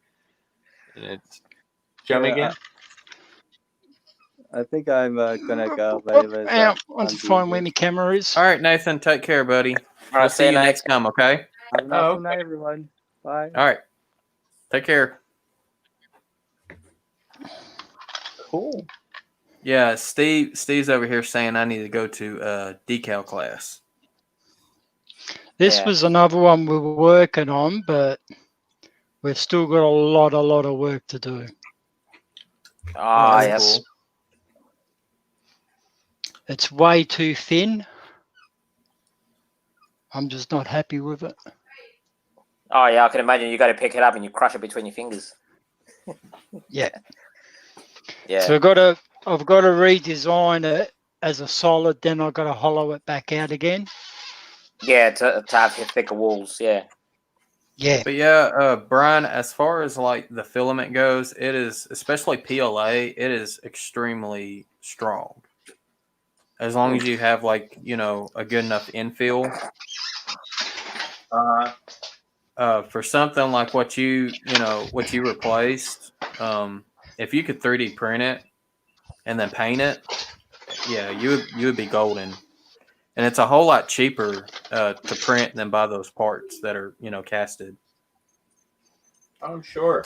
And it's show me again. I think I'm gonna go. But it was, I want to find where my camera is. All right, Nathan, take care, buddy. All right, We'll see you Nate. next time, okay? Have an awesome night, everyone. Bye. All right. Take care. Cool. Yeah, Steve's over here saying I need to go to decal class. This Yeah. was another one we were working on, but we've still got a lot of work to do. Ah, That's yes. cool. It's way too thin. I'm just not happy with it. Oh yeah, I can imagine you got to pick it up and you crush it between your fingers. Yeah. Yeah. So I've got to redesign it as a solid. Then I've got to hollow it back out again. Yeah, to have thicker walls. Yeah. Yeah. But yeah, Brian, as far as like the filament goes, it is, especially PLA, it is extremely strong. As long as you have like, you know, a good enough infill. For something like what you replaced, if you could 3D print it and then paint it, yeah, you would be golden. And it's a whole lot cheaper to print than buy those parts that are, you know, casted. Oh, sure.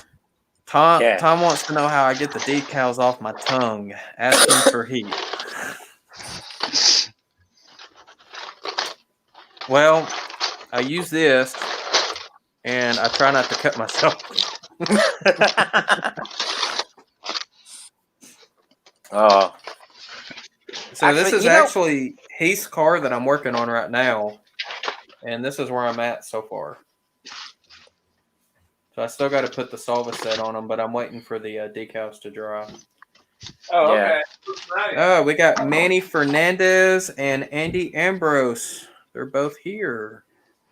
Tom wants to know how I get the decals off my tongue. Asking for heat. Well, I use this, and I try not to cut myself. Oh. So this is actually Heath's car that I'm working on right now, and this is where I'm at so far. So I still got to put the Solva set on them, but I'm waiting for the decals to dry. Oh, Yeah. okay. Nice. Oh, we got Manny Fernandez and Andy Ambrose. They're both here.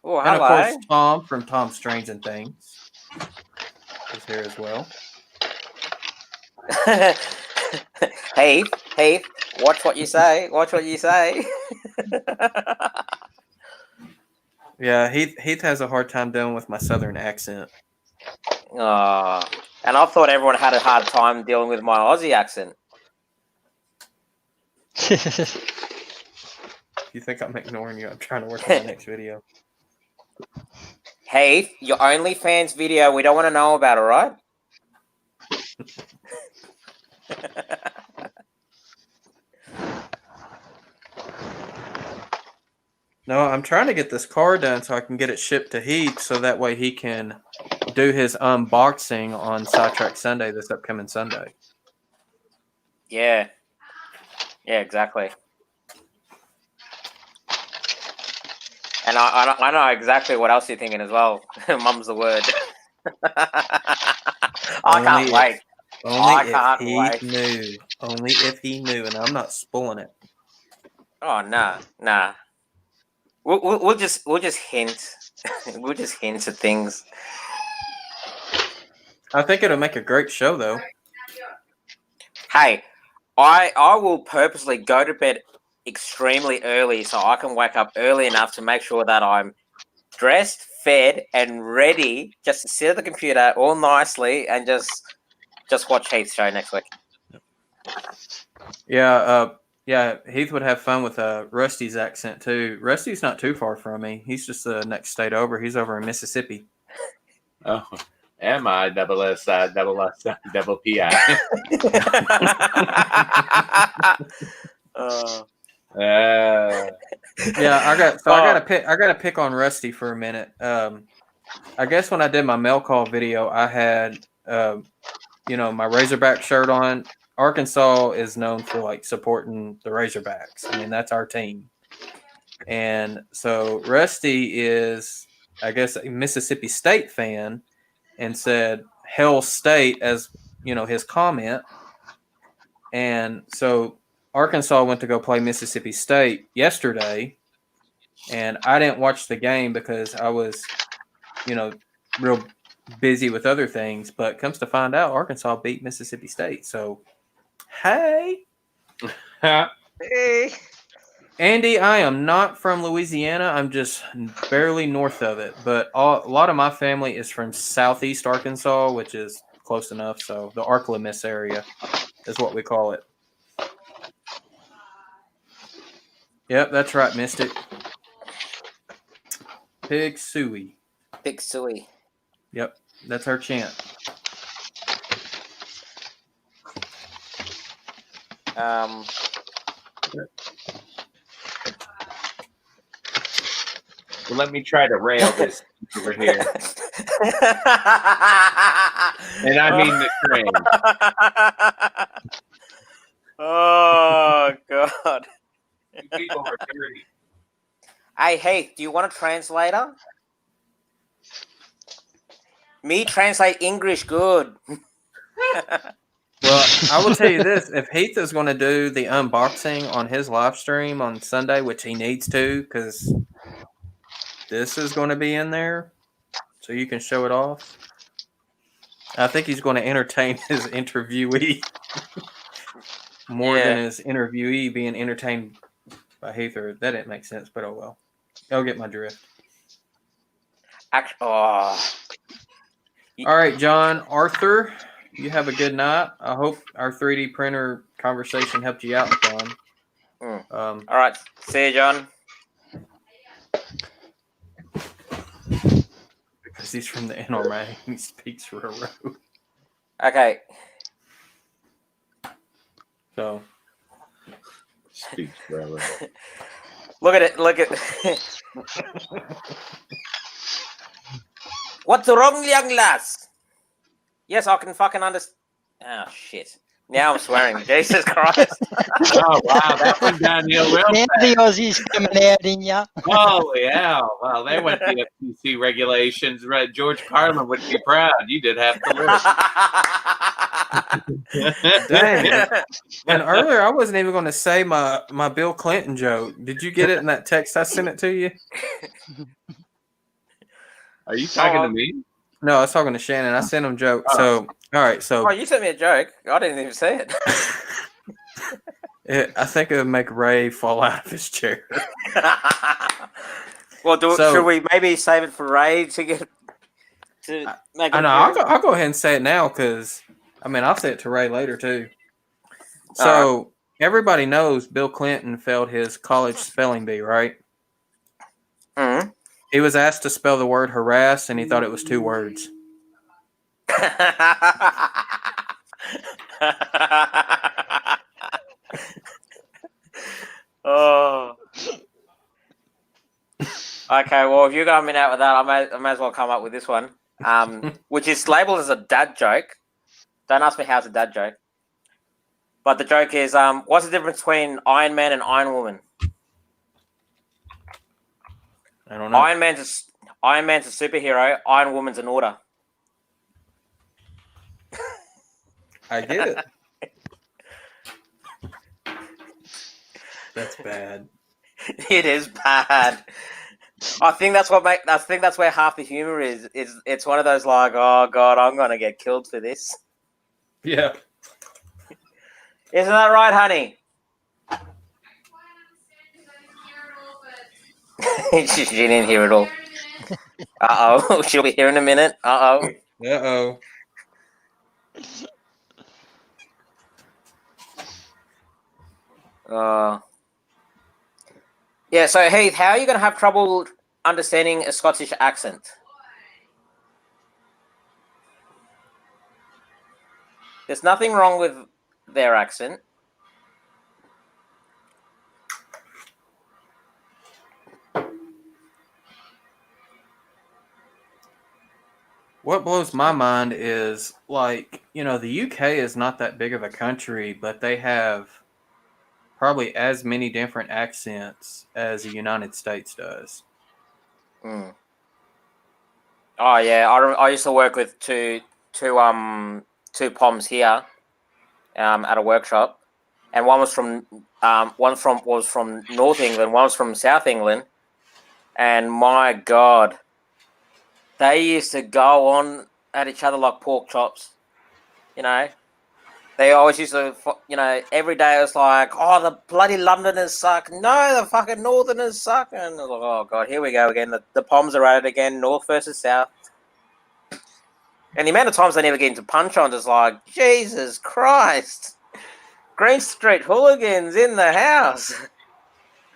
Oh, And of hello. course, Tom from Tom Strange and Things is here as well. Heath, watch what you say. Watch what you say. Yeah, Heath has a hard time dealing with my southern accent. Oh, and I thought everyone had a hard time dealing with my Aussie accent. You think I'm ignoring you? I'm trying to work on the next video. Heath, your OnlyFans video, we don't want to know about, all right? No, I'm trying to get this car done so I can get it shipped to Heath so that way he can do his unboxing on Sidetrack Sunday this upcoming Sunday. Yeah. Yeah, exactly. And I know exactly what else you're thinking as well. Mum's the word. I can't wait. Only I if can't he wait. knew. Only if he knew, and I'm not spoiling it. Oh nah. We'll just hint. We'll just hint at things. I think it'll make a great show, though. Hey, I will purposely go to bed extremely early so I can wake up early enough to make sure that I'm dressed, fed, and ready just to sit at the computer all nicely and just watch Heath's show next week. Yeah, Heath would have fun with Rusty's accent too. Rusty's not too far from me. He's just the next state over. He's over in Mississippi. Oh, MI double PI. Yeah, I gotta pick on Rusty for a minute. I guess when I did my mail call video, I had my Razorback shirt on. Arkansas is known for like supporting the Razorbacks. I mean, that's our team. And so Rusty is, I guess, a Mississippi State fan and said Hell State as, his comment. And so Arkansas went to go play Mississippi State yesterday. And I didn't watch the game because I was, real busy with other things. But comes to find out, Arkansas beat Mississippi State. So, hey. Hey. Andy, I am not from Louisiana. I'm just barely north of it. But a lot of my family is from southeast Arkansas, which is close enough. So the Arklamis area is what we call it. Yep, that's right, Mystic. Pig Suey. Big Suey. Yep, that's our chant. Well, let me try to rail this over here. And I mean the train. Oh, God. You people are dirty. Hey, Heath, do you want a translator? Me translate English good. Well, I will tell you this. If Heath is going to do the unboxing on his live stream on Sunday, which he needs to because this is going to be in there so you can show it off, I think he's going to entertain his interviewee more than his interviewee being entertained by Heath. Or that didn't make sense, but oh well. I'll get my drift. All right, John, Arthur, you have a good night. I hope our 3D printer conversation helped you out, John. All right. See you, John. Because he's from the NRA and he speaks railroad. Okay. So. Speaks railroad. Look at it. What's wrong, young lass? Yes, I can fucking understand. Oh, shit. Now I'm swearing. Jesus Christ. Oh, wow. That went downhill real Now fast. the Aussies coming out in ya. Oh, yeah. Well, they went the FCC regulations. Right. George Carlin would be proud. You did have to live. Dang. And earlier, I wasn't even going to say my Bill Clinton joke. Did you get it in that text I sent it to you? Are you talking to me? No, I was talking to Shannon. I sent him jokes. So, all right. So, Oh, you sent me a joke. I didn't even say it. I think it would make Ray fall out of his chair. Well, should we maybe save it for Ray to make it? I know. I'll go ahead and say it now because, I'll say it to Ray later too. So, everybody knows Bill Clinton failed his college spelling bee, right? Mm-hmm. He was asked to spell the word harass, and he thought it was 2 words. Oh. Okay, well, if you're coming out with that, I may as well come up with this one, which is labeled as a dad joke. Don't ask me how it's a dad joke. But the joke is, what's the difference between Iron Man and Iron Woman? I don't know. Iron Man's a superhero. Iron Woman's an order. I get it. That's bad. It is bad. I think that's where half the humor is. It's one of those like, oh god, I'm gonna get killed for this. Yeah. Isn't that right, honey? She didn't hear it all. Uh-oh. She'll be here in a minute. Uh-oh. Uh-oh. Yeah, so Heath, how are you going to have trouble understanding a Scottish accent? There's nothing wrong with their accent. What blows my mind is, like, you know, the UK is not that big of a country, but they have probably as many different accents as the United States does. Mm. Oh yeah, I used to work with two poms here, at a workshop, and one was from North England, one was from South England, and my God, they used to go on at each other like pork chops, you know. They always used to, you know, every day it was like, oh, the bloody Londoners suck. No, the fucking Northerners suck. And I was like, oh, God, here we go again. The Poms are at it again, North versus South. And the amount of times they never get into punch-ons is like, Jesus Christ. Green Street hooligans in the house.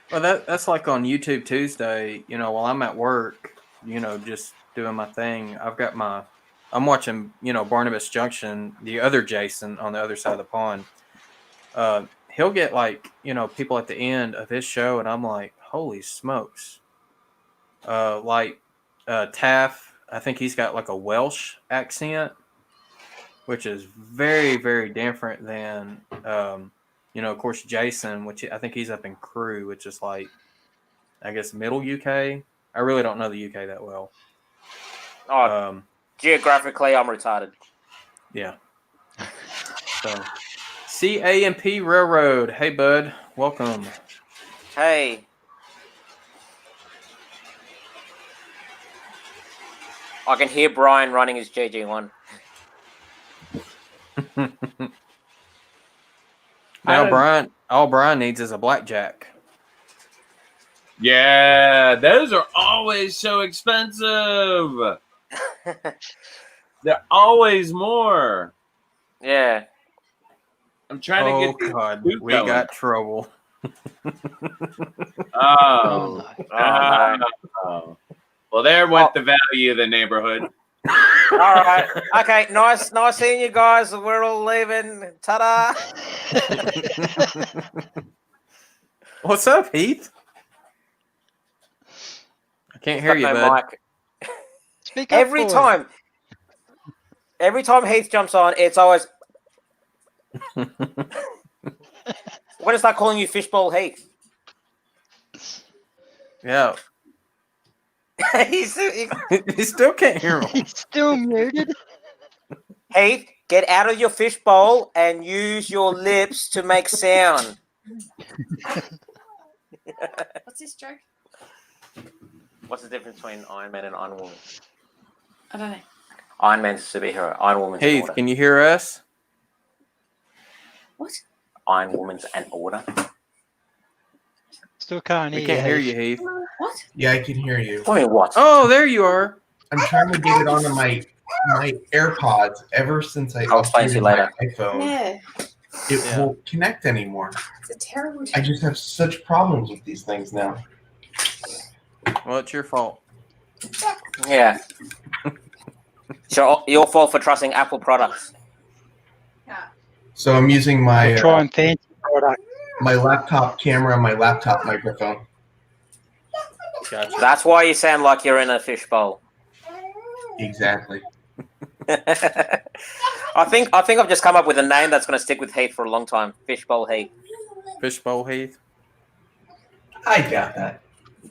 Well, that's like on YouTube Tuesday, you know, while I'm at work, you know, just doing my thing. I'm watching, you know, Barnabas Junction, the other Jason on the other side of the pond. He'll get, like, you know, people at the end of his show, and I'm like, holy smokes. Taff, I think he's got like a Welsh accent, which is very, very different than, you know, of course, Jason, which I think he's up in Crewe, which is like, I guess, middle UK. I really don't know the UK that well. Geographically, I'm retarded. Yeah. So, CAMP Railroad. Hey, bud. Welcome. Hey. I can hear Brian running his GG1. Now, all Brian needs is a blackjack. Yeah, those are always so expensive. They're always more. Yeah. I'm trying to get. Oh God, we got trouble. Oh. No. Well, there went the value of the neighborhood. All right. Okay. Nice seeing you guys. We're all leaving. Ta-da. What's up, Heath? I can't hear you, bud. Speak up Every for time Heath jumps on, it's always. When I start calling you Fishbowl Heath? Yeah. He still can't hear him. He's still muted. Heath, get out of your fishbowl and use your lips to make sound. What's this joke? What's the difference between Iron Man and Iron Woman? I don't know. Iron Man's a superhero. Iron Woman's an Heath, order. can you hear us? What? Iron Woman's an order. Still can't We hear can't you. hear you, Heath. What? Yeah, I can hear you. I mean, what? Oh, there you are. I'm trying to get it onto my AirPods ever since I I'll explain to you updated my later. iPhone. Yeah. It won't connect anymore. It's a terrible I joke. just have such problems with these things now. Well, it's your fault. Yeah. So your fault for trusting Apple products. So I'm using my Try and fancy product. my laptop camera, my laptop microphone. Gotcha. That's why you sound like you're in a fishbowl. Exactly. I think I've just come up with a name that's going to stick with Heath for a long time. Fishbowl Heath. Fishbowl Heath. I doubt that.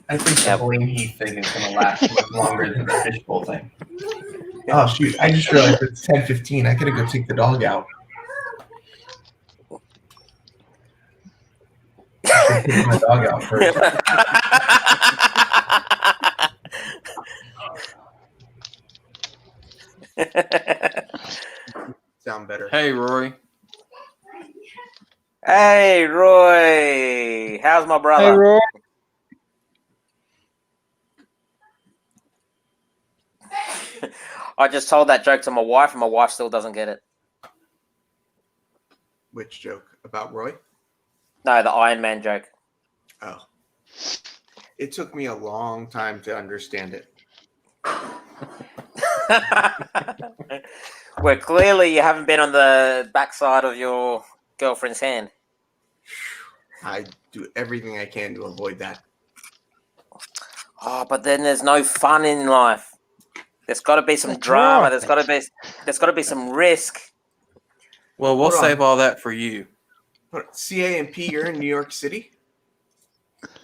I think the Blaine Heath thing is going to last much longer than the fishbowl thing. Oh shoot! I just realized it's 10:15. I gotta go take the dog out. I should take my dog out first. Sound better. Hey, Rory. Hey, Roy. How's my brother? Hey, Roy. I just told that joke to my wife, and my wife still doesn't get it. Which joke? About Roy? No, the Iron Man joke. Oh. It took me a long time to understand it. Well, clearly you haven't been on the backside of your girlfriend's hand. I do everything I can to avoid that. Oh, but then there's no fun in life. There's got to be some That's drama. right. There's got to be some risk. Well, we'll Hold on. save all that for you. CAMP, you're in New York City?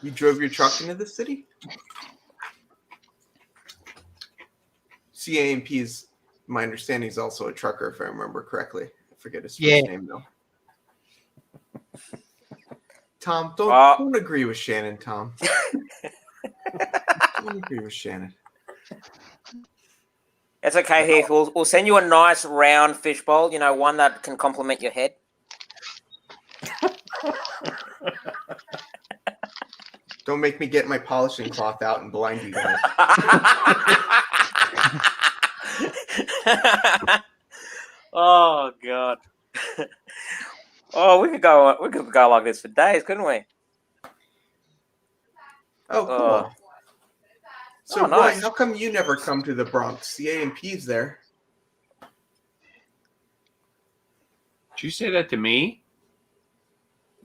You drove your truck into the city? CAMP is, my understanding, is also a trucker, if I remember correctly. I forget his first name, though. Tom, don't agree with Shannon, Tom. Don't agree with Shannon. It's okay, Heath. We'll send you a nice round fishbowl. You know, one that can complement your head. Don't make me get my polishing cloth out and blind you guys. Oh God. Oh, we could go like this for days, couldn't we? Oh, cool. Oh. So, Oh, Roy, nice. how come you never come to the Bronx? CAMP's there. Did you say that to me?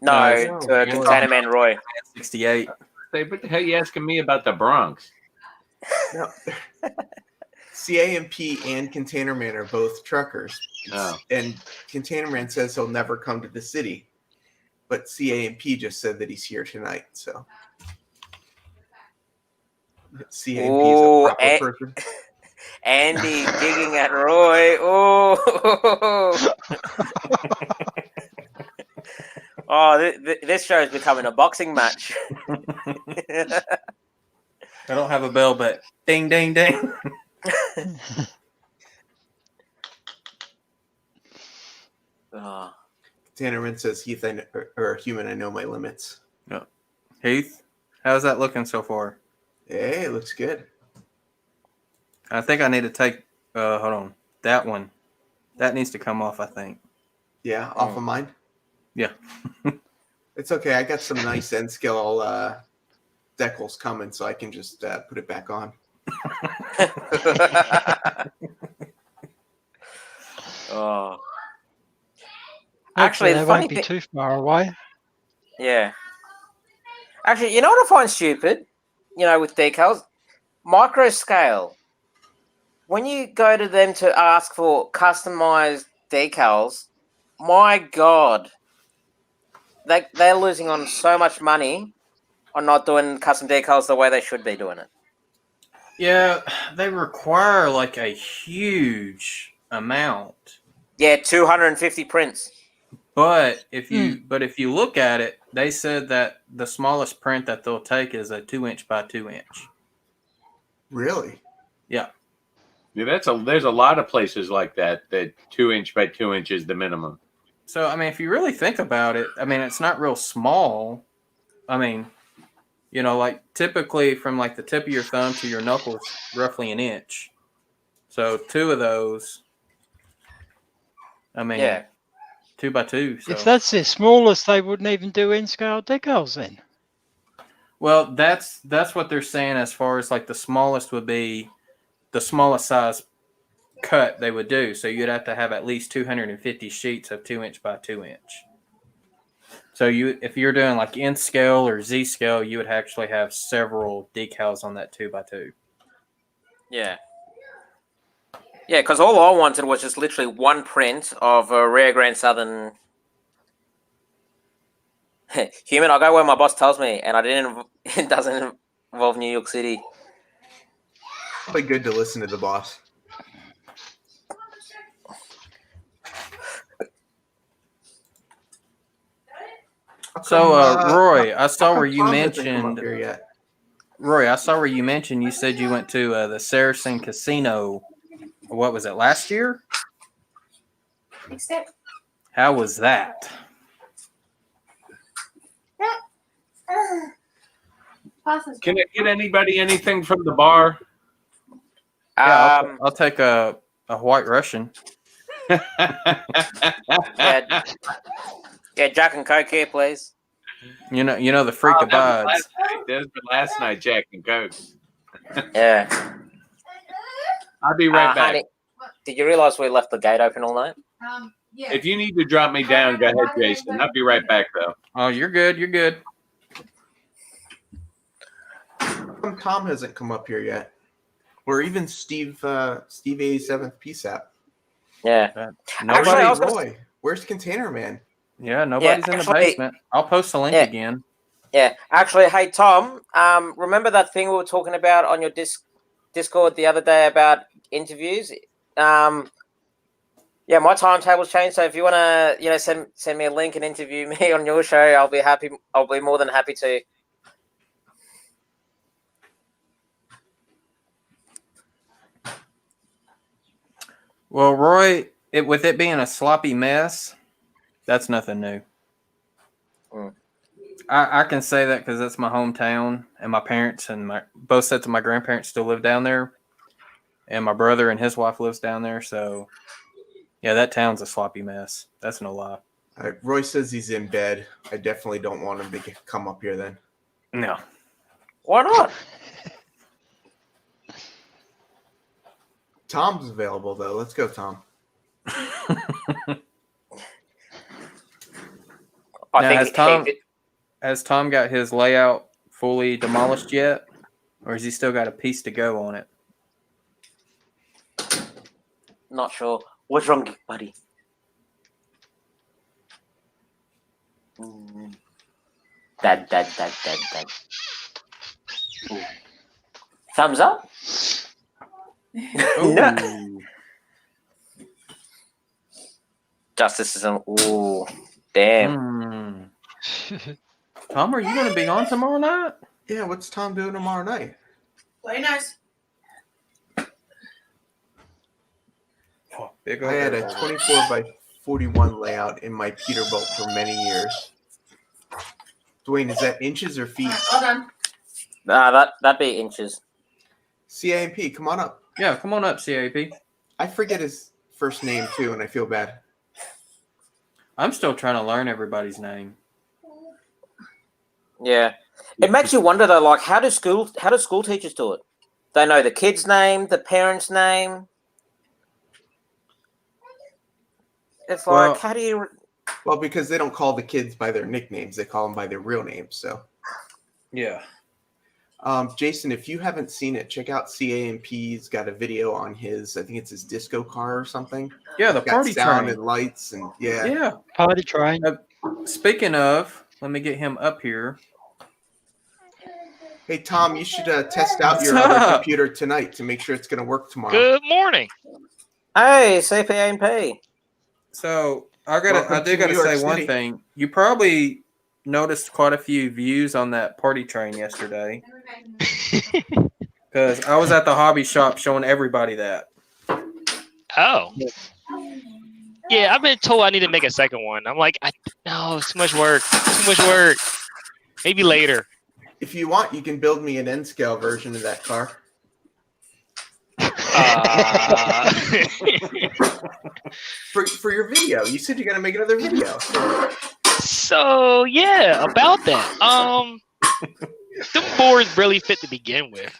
No, No, to Container Man Roy. 68. Say, what the hell are you asking me about the Bronx? No. CAMP and Container Man are both truckers. Oh. And Container Man says he'll never come to the city. But CAMP just said that he's here tonight, so. CAMP Ooh, is a proper person. Andy digging at Roy. Oh, this show is becoming a boxing match. I don't have a bell, but ding, ding, ding. Oh. Container Man says, Heath, or Human, I know my limits. No. Heath, how's that looking so far? Hey, it looks good. I think I need to take, hold on, that one. That needs to come off, I think. Yeah, off of mine? Yeah. It's okay. I got some nice end scale decals coming, so I can just put it back on. Oh. Actually, Actually, the they funny won't be thing, too far away. yeah. Actually, you know what I find stupid? You know, with decals, micro scale. When you go to them to ask for customized decals, my God, they're losing on so much money on not doing custom decals the way they should be doing it. Yeah, they require like a huge amount. Yeah, 250 prints. But if you look at it, they said that the smallest print that they'll take is a 2-inch by 2-inch. Really? Yeah. Yeah, there's a lot of places like that 2-inch by 2-inch is the minimum. So I mean, if you really think about it, I mean, it's not real small. I mean, you know, like typically from like the tip of your thumb to your knuckles, roughly an inch. So 2 of those. I mean, Yeah. 2 by 2. So. If that's their smallest, they wouldn't even do in-scale decals then. Well, that's what they're saying as far as like the smallest would be the smallest size cut they would do. So you'd have to have at least 250 sheets of 2-inch by 2-inch. So if you're doing like N scale or Z scale, you would actually have several decals on that 2 by 2. Yeah. Yeah, because all I wanted was just literally one print of a Rare Grand Southern human. I go where my boss tells me, and it doesn't involve New York City. Probably good to listen to the boss. So, Roy, I saw where you Tom hasn't come mentioned. up here yet. Roy, I saw where you mentioned you said you went to the Saracen Casino. What was it, last year? Except. How was that? Can I get anybody anything from the bar? Yeah, I'll take a White Russian. Yeah, Jack and Coke here, please. You know the freak Oh, that was abides. last night. That was the last night, Jack and Coke. Yeah. I'll be right back. Honey, did you realize we left the gate open all night? Yeah. If you need to drop me down, go ahead, Jason. I'll be right back, though. Oh, you're good. You're good. Tom hasn't come up here yet, or even Steve. Steve 87th PSAP. Yeah. Nobody. Actually, I was gonna- Roy, where's Container Man? Yeah, nobody's in the actually- basement. I'll post the link Yeah. again. Yeah, actually, hey Tom, remember that thing we were talking about on your Discord the other day about interviews? Yeah, my timetable's changed. So if you want to, send me a link and interview me on your show, I'll be happy. I'll be more than happy to. Well, Roy, with it being a sloppy mess, that's nothing new. Mm. I can say that because that's my hometown, and my parents and both sets of my grandparents still live down there, and my brother and his wife lives down there. So, yeah, that town's a sloppy mess. That's no lie. Roy says he's in bed. I definitely don't want him to come up here then. No. Why not? Tom's available though. Let's go, Tom. Has Tom got his layout fully demolished yet, or has he still got a piece to go on it? Not sure. What's wrong, buddy? Dad. Ooh. Thumbs up? No. Justice isn't. Ooh, damn. Tom, are you going to be on tomorrow night? Yeah, what's Tom doing tomorrow night? Play nice. Oh, big I had a 24 by 41 layout in my Peterbilt for many years. Dwayne, is that inches or feet? Well done. Nah, that'd be inches. CAMP, come on up. Yeah, come on up, CAP. I forget his first name too, and I feel bad. I'm still trying to learn everybody's name. Yeah, it makes you wonder though. Like, how do school teachers do it? They know the kid's name, the parent's name. It's like, Well- how do you? Well, because they don't call the kids by their nicknames; they call them by their real names. So, Yeah. Jason, if you haven't seen it, check out CAMP's got a video on his. I think it's his disco car or something. Yeah, the It's got party sound train. and lights, and yeah. Yeah. Party train. Speaking of, let me get him up here. Hey Tom, you should test out your What's other up? computer tonight to make sure it's going to work tomorrow. Good morning. Hey, CPAMP. So I Welcome do to gotta New York say one City. thing. You probably noticed quite a few views on that party train yesterday. Because I was at the hobby shop showing everybody that. Oh. Yeah, I've been told I need to make a second one. I'm like, no, it's too much work. Too much work. Maybe later. If you want, you can build me an N-scale version of that car. For your video, you said you're gonna make another video. So yeah, about that. Them boards really fit to begin with.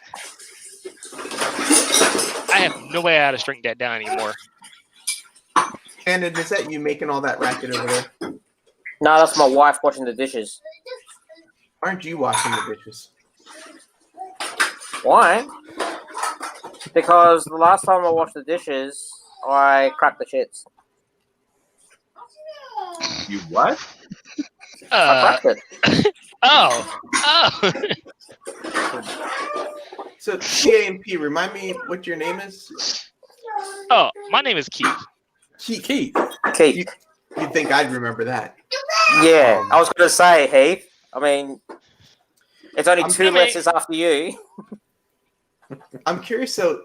I have no way how to shrink that down anymore. And is that you making all that racket over there? No, that's my wife washing the dishes. Aren't you washing the dishes? Why? Because the last time I washed the dishes, I cracked the shits. You what? I cracked it. Oh. So CAMP, remind me what your name is. Oh, my name is Keith. Keith. Keith. You'd think I'd remember that. Yeah, I was going to say, Heath. I mean, it's only I'm 2 letters after you. I'm curious. So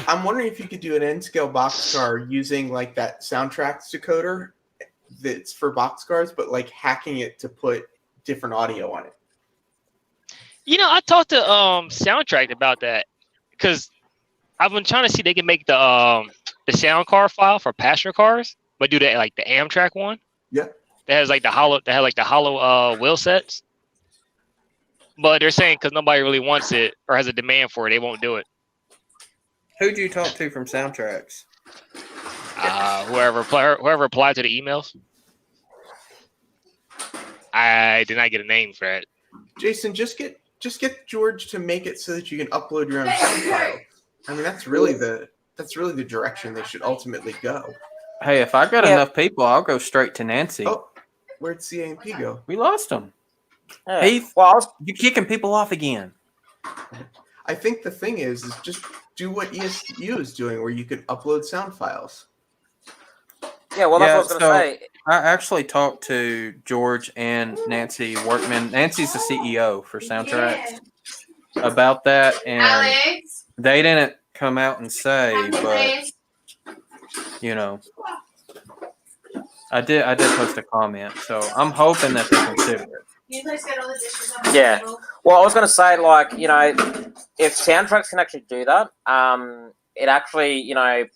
I'm wondering if you could do an N-scale boxcar using like that Soundtracks decoder that's for boxcars, but like hacking it to put different audio on it. You know, I talked to Soundtrack about that because I've been trying to see if they can make the sound card file for passenger cars, but do that like the Amtrak one. Yeah. That has like the hollow wheel sets. But they're saying because nobody really wants it or has a demand for it, they won't do it. Who'd you talk to from Soundtracks? Whoever replied to the emails. I did not get a name for that. Jason, just get George to make it so that you can upload your own sound file. I mean, that's really the direction they should ultimately go. Hey, if I got enough people, I'll go straight to Nancy. Oh, where'd CAMP go? We lost him. Yeah. Heath, well, you're kicking people off again. I think the thing is just do what ESU is doing, where you can upload sound files. Yeah, well, that's what I was going to say. I actually talked to George and Nancy Workman. Nancy's the CEO for Soundtracks about that, and they didn't come out and say, but you know, I did post a comment, so I'm hoping that they consider it. Yeah. Well, I was going to say, like, you know, if Soundtracks can actually do that, it actually, you know,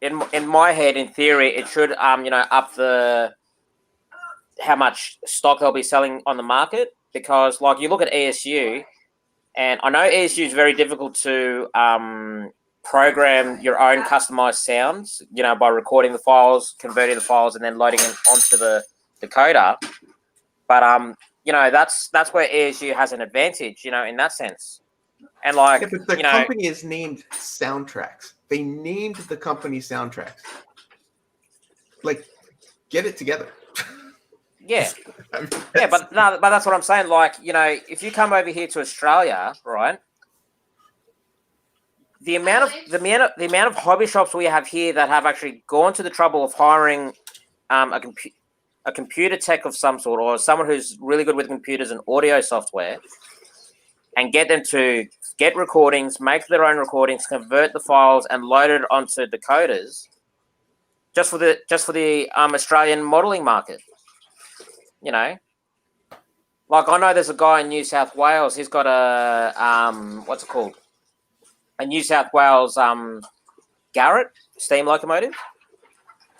in my head, in theory, it should, you know, up the how much stock they'll be selling on the market. Because, like, you look at ESU, and I know ESU is very difficult to program your own customized sounds, you know, by recording the files, converting the files, and then loading it onto the decoder. But you know, that's where ESU has an advantage, you know, in that sense. And like, yeah, but the you know, company is named Soundtracks. They named the company Soundtracks. Like, get it together. Yeah. Yeah, but that's what I'm saying. Like, you know, if you come over here to Australia, right? The amount of hobby shops we have here that have actually gone to the trouble of hiring a computer tech of some sort, or someone who's really good with computers and audio software, and get them to get recordings, make their own recordings, convert the files, and load it onto decoders, just for the Australian modelling market. You know, like I know there's a guy in New South Wales. He's got a what's it called? A New South Wales Garrett steam locomotive,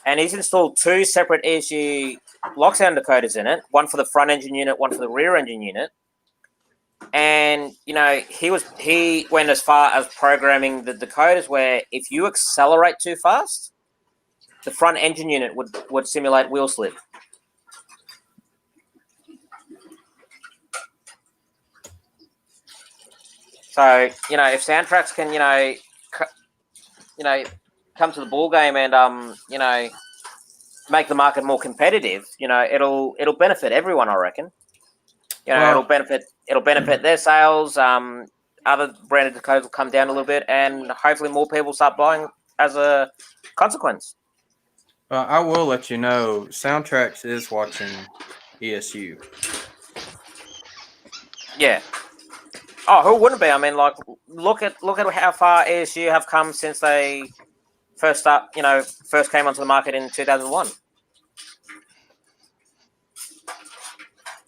and he's installed 2 separate ESU lock sound decoders in it. One for the front engine unit, one for the rear engine unit. And you know, he went as far as programming the decoders where if you accelerate too fast, the front engine unit would simulate wheel slip. So, you know, if Soundtracks can, you know, come to the ball game and, you know, make the market more competitive, you know, it'll benefit everyone, I reckon. You know, Well, it'll benefit their sales. Other branded decoders will come down a little bit, and hopefully more people start buying as a consequence. I will let you know, Soundtracks is watching ESU. Yeah. Oh, who wouldn't be? I mean, like, look at how far ESU have come since they first came onto the market in 2001.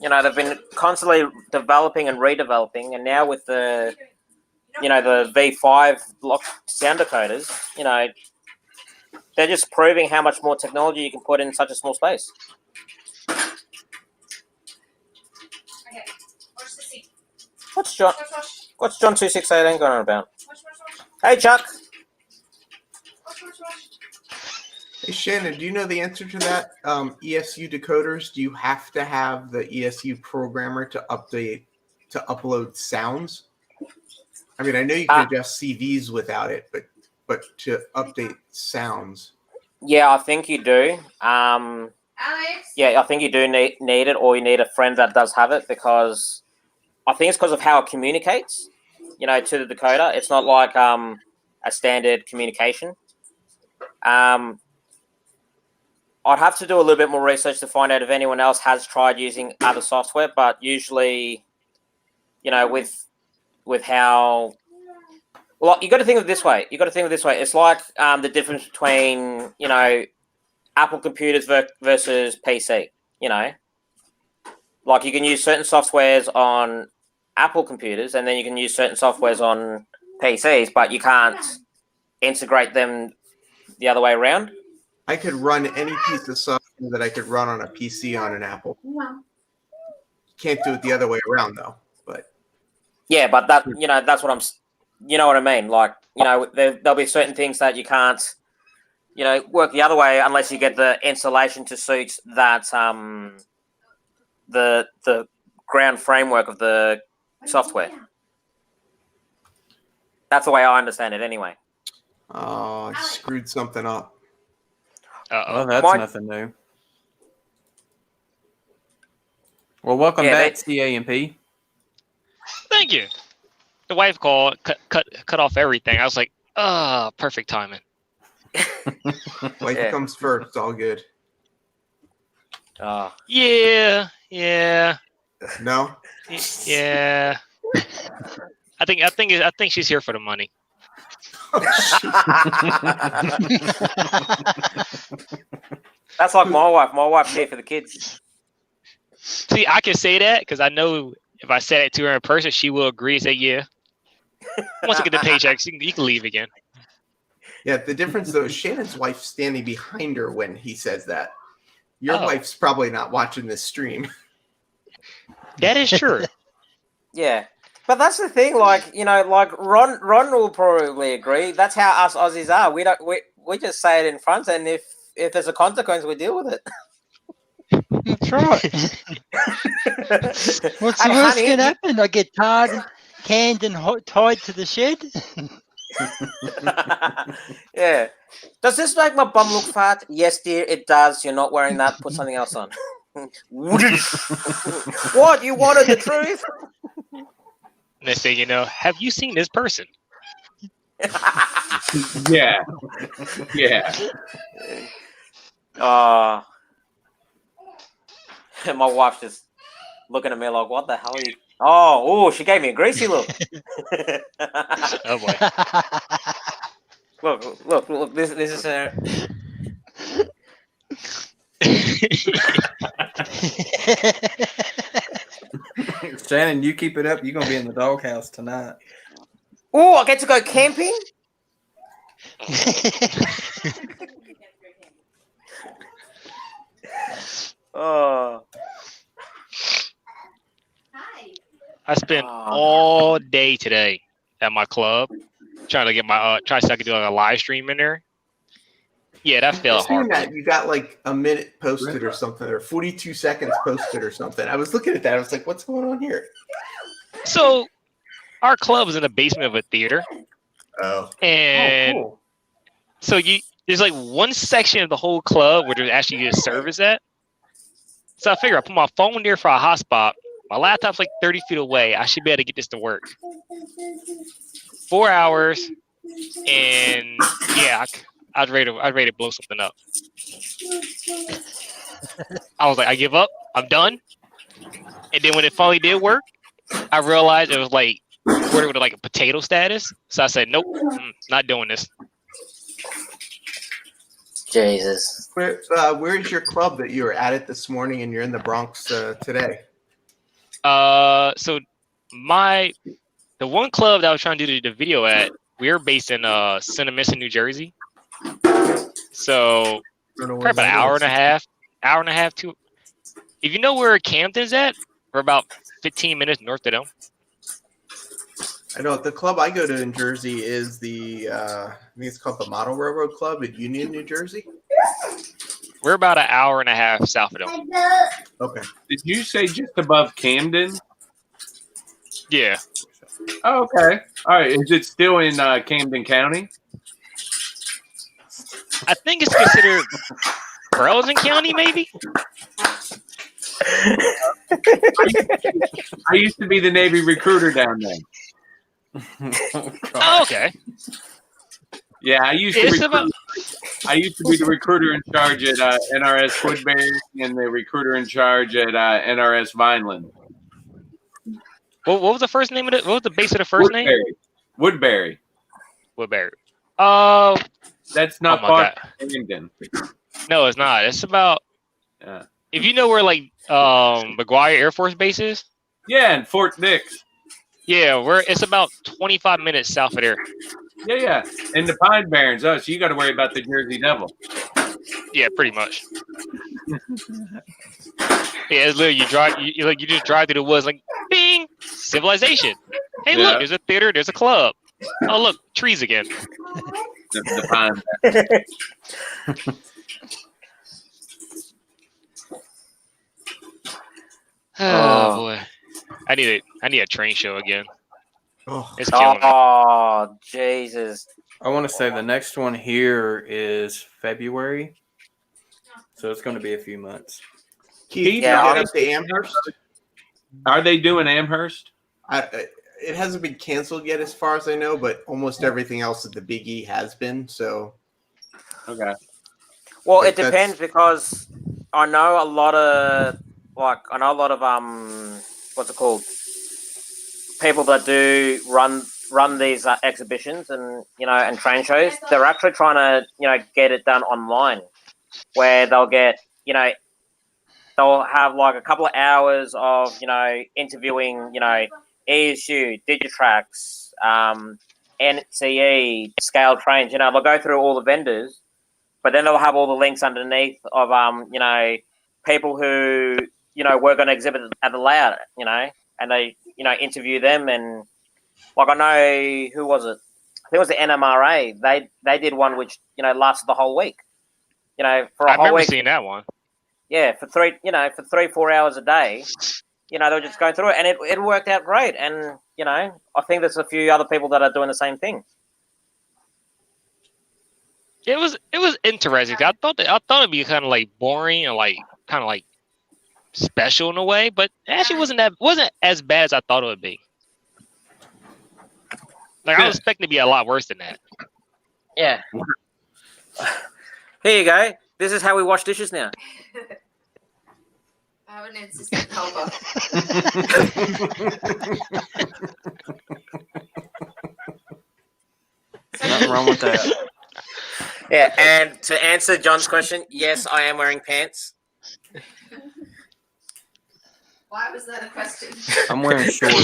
You know, they've been constantly developing and redeveloping, and now with the V5 lock sound decoders, you know, they're just proving how much more technology you can put in such a small space. What's John 2618 going on about? Hey, Chuck. Hey, Shannon, do you know the answer to that? ESU decoders, do you have to have the ESU programmer to upload sounds? I mean, I know you can adjust CVs without it, but to update sounds. Yeah, I think you do. Alex. Yeah, I think you do need it, or you need a friend that does have it, because I think it's because of how it communicates, to the decoder. It's not like a standard communication. I'd have to do a little bit more research to find out if anyone else has tried using other software, but usually, with how... Well, you got to think of it this way. It's like the difference between, Apple computers versus PC, Like you can use certain softwares on Apple computers, and then you can use certain softwares on PCs, but you can't integrate them the other way around. I could run any piece of software that I could run on a PC on an Apple. Can't do it the other way around, though. But yeah, but that that's what I'm. You know what I mean? Like there'll be certain things that you can't, work the other way unless you get the installation to suit that the ground framework of the software. That's the way I understand it, anyway. Oh, I screwed something up. Well, that's nothing new. Well, welcome back, CAMP. Thank you. The wife called, cut off everything. I was like, perfect timing. Wife comes first. It's all good. Yeah. No. Yeah. I think she's here for the money. That's like my wife. My wife's here for the kids. See, I can say that because I know if I said it to her in person, she will agree. Say, yeah. Once you get the paychecks, you can leave again. Yeah, the difference though is Shannon's wife's standing behind her when he says that. Your wife's probably not watching this stream. That is true. Yeah. But that's the thing, like Ron will probably agree. That's how us Aussies are. We just say it in front, and if there's a consequence, we deal with it. That's right. What's the worst can happen? I get tarred, canned, and tied to the shed. Yeah. Does this make my bum look fat? Yes, dear, it does. You're not wearing that. Put something else on. What? You wanted the truth? And they say, have you seen this person? Yeah. My wife's just looking at me like, what the hell are you? Oh, she gave me a greasy look. Oh boy. Look, this is her. Shannon, you keep it up. You're going to be in the doghouse tonight. Oh, I get to go camping? I spent all day today at my club trying to get my trying to see if I could do like a live stream in there. Yeah, that felt hard. That you got like a minute posted or something, or 42 seconds posted or something. I was looking at that. I was like, what's going on here? So our club is in the basement of a theater. Oh. And cool. So there's like one section of the whole club where there's actually a service at. So I figure I put my phone there for a hotspot. My laptop's like 30 feet away. I should be able to get this to work. 4 hours, and yeah, I was ready to blow something up. I was like, I give up. I'm done. And then when it finally did work, I realized it was like worded with like a potato status. So I said, nope, not doing this. Jesus. Where is your club that you were at it this morning and you're in the Bronx today? So the one club that I was trying to do the video at, we're based in Cinnaminson, New Jersey. So probably about an hour and a half to. If you know where Camden's at, we're about 15 minutes north of them. I know the club I go to in Jersey is I think it's called the Model Railroad Club in Union, New Jersey. We're about an hour and a half south of them. Okay. Did you say just above Camden? Yeah. Oh, okay. All right. Is it still in Camden County? I think it's considered Burleson County, maybe. I used to be the Navy recruiter down there. Oh, okay. Yeah, I used to. I used to be the recruiter in charge at NRS Woodbury and the recruiter in charge at NRS Vineland. What was the first name of it? What was the base of the first name? Woodbury. Oh, that's not far from Camden. No, it's not. It's about. If you know where like McGuire Air Force Base is. Yeah, and Fort Dix. Yeah, it's about 25 minutes south of there. Yeah. And the Pine Barrens. Oh, so you got to worry about the Jersey Devil. Yeah, pretty much. Yeah, it's literally you just drive through the woods like bing, civilization. Hey, look, there's a theater, there's a club. Oh, look, trees again. The Pine Barrens. Oh boy, I need a train show again. Oh, it's killing me. Oh Jesus! I want to say the next one here is February, so it's going to be a few months. Keith, Yeah, get up to Amherst. Are they doing Amherst? It hasn't been canceled yet, as far as I know, but almost everything else at the Big E has been. So, okay. Well, Like, it depends because I know a lot of what's it called? People that do run these exhibitions and and train shows. They're actually trying to get it done online, where they'll get they'll have like a couple of hours of interviewing ESU, Digitrax, NCE, Scale Trains. They'll go through all the vendors, but then they'll have all the links underneath of people who work on exhibit at the layout, and they interview them. And like I know, who was it? I think it was the NMRA. They did one which lasted the whole week. For a I whole remember week. seeing that one. Yeah, for 3-4 hours a day. They were just going through it, and it worked out great. And I think there's a few other people that are doing the same thing. It was interesting. I thought it'd be kind of like boring and like kind of like special in a way, but it actually wasn't as bad as I thought it would be. Like I was expecting it to be a lot worse than that. Yeah. Here you go. This is how we wash dishes now. I have an insistent helper. Nothing wrong with that. Yeah, and to answer John's question, yes, I am wearing pants. Why was that a question? I'm wearing shorts.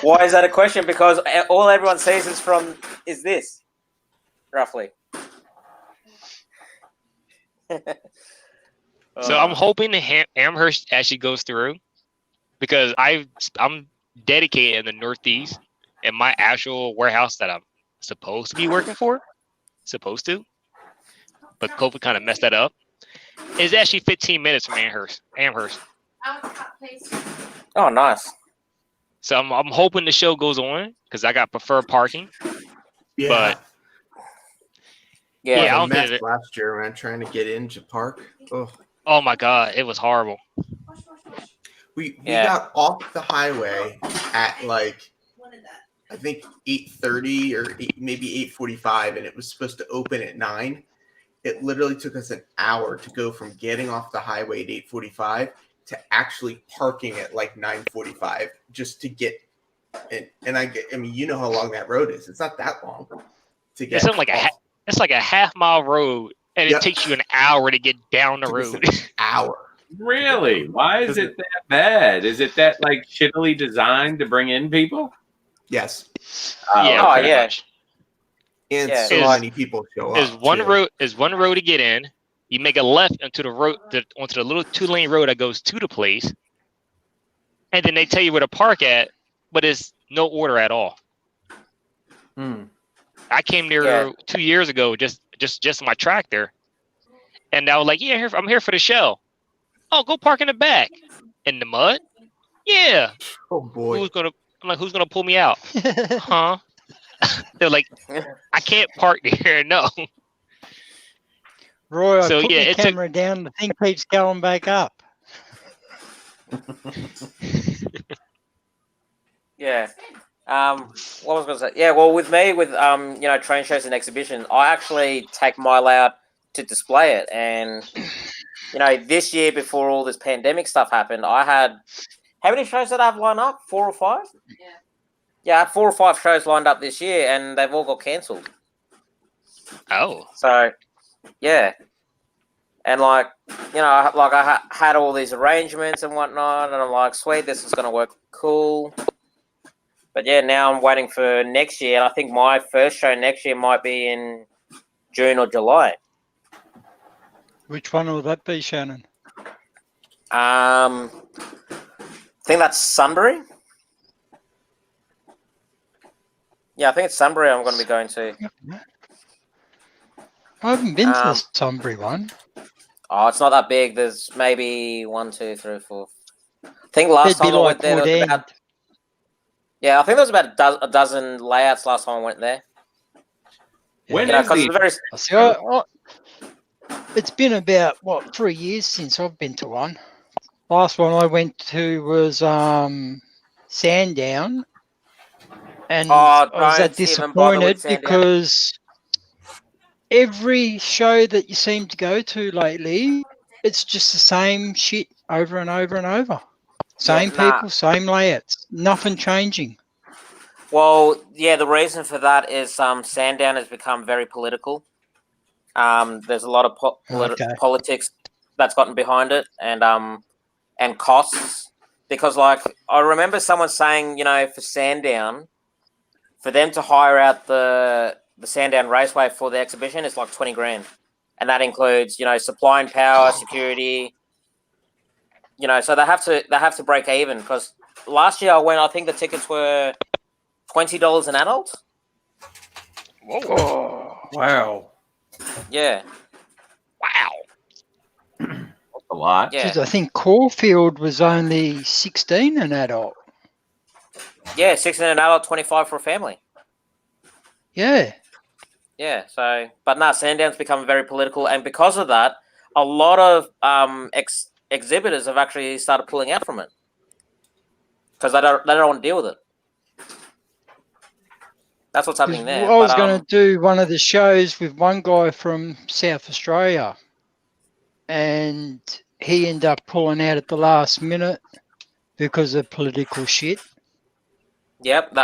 Why is that a question? Because all everyone sees is this, roughly. So I'm hoping the Amherst actually goes through because I'm dedicated in the Northeast in my actual warehouse that I'm supposed to be working for. But COVID kind of messed that up. It's actually 15 minutes from Amherst. Oh, nice. So I'm hoping the show goes on because I got preferred parking. Yeah. But yeah, I don't mess think it. last year, man, trying to get into park. Oh my God, it was horrible. We got off the highway at like I think 8:30 or maybe 8:45, and it was supposed to open at 9. It literally took us an hour to go from getting off the highway at 8:45 to actually parking at like 9:45 just to get. And I mean, you know how long that road is. It's not that long to get. It's like a half-mile road, and it takes you an hour to get down the road. An hour. Really? Why is it that bad? Is it that like shittily designed to bring in people? Yes. Yeah. Oh, yeah. And Yeah. so many people show up. There's one too. road to get in. You make a left onto the road, onto the little 2-lane road that goes to the place, and then they tell you where to park at, but it's no order at all. I came there 2 years ago, just my tractor, and I was like, "Yeah, I'm here for the show." Oh, go park in the back. In the mud? Yeah. Oh boy. Who's gonna pull me out? Huh? They're like, I can't park here. No. Roy, I So, put yeah, the it took- camera down. The thing keeps going back up. Yeah. What was I going to say? Yeah. Well, with me, with train shows and exhibitions, I actually take my layout to display it, and this year before all this pandemic stuff happened, I had how many shows did I have lined up? 4 or 5? Yeah. Yeah, I had 4 or 5 shows lined up this year, and they've all got cancelled. Oh. So, yeah. And I had all these arrangements and whatnot, and I'm like, sweet, this is gonna work cool. But yeah, now I'm waiting for next year, and I think my first show next year might be in June or July. Which one will that be, Shannon? I think that's Sunbury. Yeah, I think it's Sunbury I'm going to be going to. I haven't been to the Sunbury one. Oh, it's not that big. There's maybe 1, 2, 3, 4. I think last time I went there, there was about, I think there was about a dozen layouts last time I went there. When Yeah, is 'cause the it's very See, it's been about 3 years since I've been to one. Last one I went to was Sandown, and I was that don't even bother with disappointed Sandown. because every show that you seem to go to lately, it's just the same shit over and over and over. Same nah. people, same layouts, nothing changing. Well, yeah, the reason for that is Sandown has become very political. There's a lot of politics that's gotten behind it, and costs. Because, like, I remember someone saying, for Sandown, for them to hire out the Sandown Raceway for the exhibition, it's like 20 grand, and that includes, supply and power, security. So they have to break even, because last year I went, I think the tickets were $20 an adult. Whoa. Wow. Yeah. Wow. That's a lot. Yeah. Jeez, I think Caulfield was only 16 an adult. Yeah, 16 an adult, 25 for a family. Yeah. Yeah, so, but no, Sandown's become very political, and because of that, a lot of exhibitors have actually started pulling out from it because they don't want to deal with it. That's what's happening there. I was going to do one of the shows with one guy from South Australia, and he ended up pulling out at the last minute because of political shit. Yep,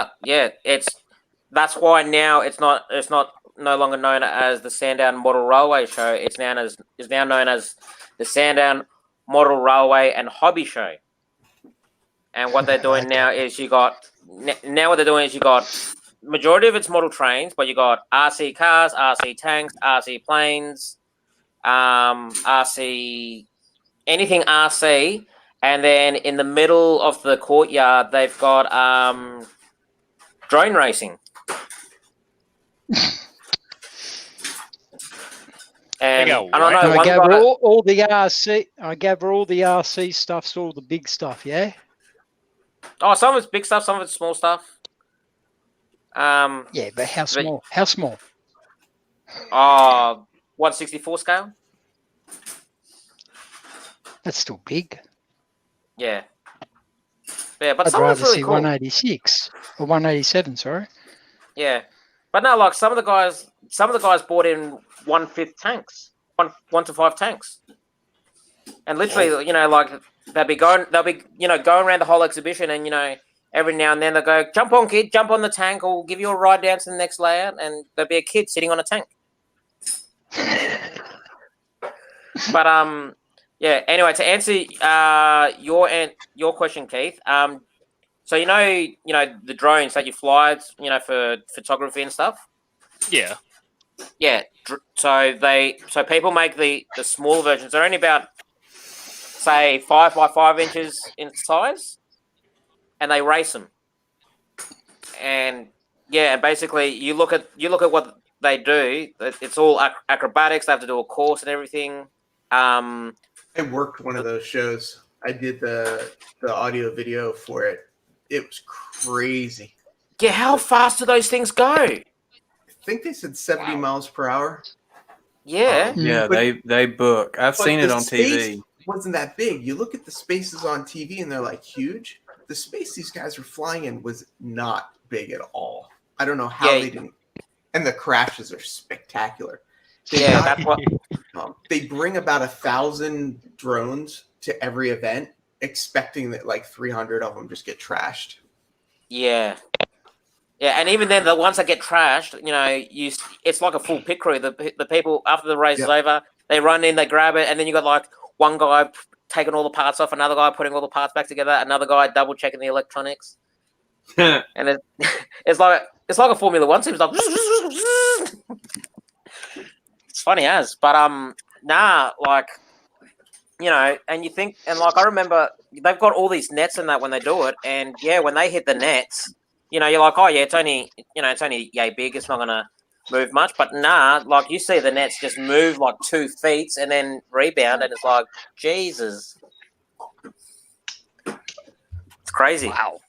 that's why now it's no longer known as the Sandown Model Railway Show. It's now known as the Sandown Model Railway and Hobby Show. And what they're doing now is you got majority of it's model trains, but you got RC cars, RC tanks, RC planes, RC, anything RC, and then in the middle of the courtyard they've got drone racing. And I don't know. I gather all the RC. I gather all the RC stuff's all the big stuff. Yeah. Oh, some of it's big stuff, some of it's small stuff. Yeah, but how small? How small? 1/64 scale. That's still big. Yeah. Yeah, but I'd some of it's rather really see cool. 186 or 187. Sorry. Yeah, but no, like some of the guys bought in 1/5 tanks, 1 to 5 tanks, and literally, like they'll be going around the whole exhibition, and every now and then they'll go, jump on, kid, jump on the tank, or we'll give you a ride down to the next layout, and there'll be a kid sitting on a tank. But yeah. Anyway, to answer your question, Keith. So the drones that you fly, for photography and stuff. Yeah. Yeah. So people make the small versions. They're only about, say, 5 by 5 inches in size, and they race them. And yeah, and basically you look at what they do. It's all acrobatics. They have to do a course and everything. I worked one of those shows. I did the audio video for it. It was crazy. Yeah, how fast do those things go? I think they said 70 miles per hour. Yeah. Yeah, But- they book. I've but seen it the on space TV. wasn't that big. You look at the spaces on TV and they're like huge. The space these guys were flying in was not big at all. I don't know how Yeah. they didn't. And the crashes are spectacular. They Yeah, got- that's what. they bring about 1,000 drones to every event, expecting that like 300 of them just get trashed. Yeah. Yeah, and even then, the ones that get trashed, it's like a full pit crew. The people, after the race is over, they run in, they grab it, and then you got like one guy taking all the parts off, another guy putting all the parts back together, another guy double checking the electronics. And it's like a Formula One team. It's like it's funny as, but and you think, and like I remember they've got all these nets and that when they do it, and yeah, when they hit the nets, you're like, oh yeah, it's only yay big, it's not gonna move much, but nah, like you see the nets just move like 2 feet and then rebound, and it's like Jesus, it's crazy. Wow.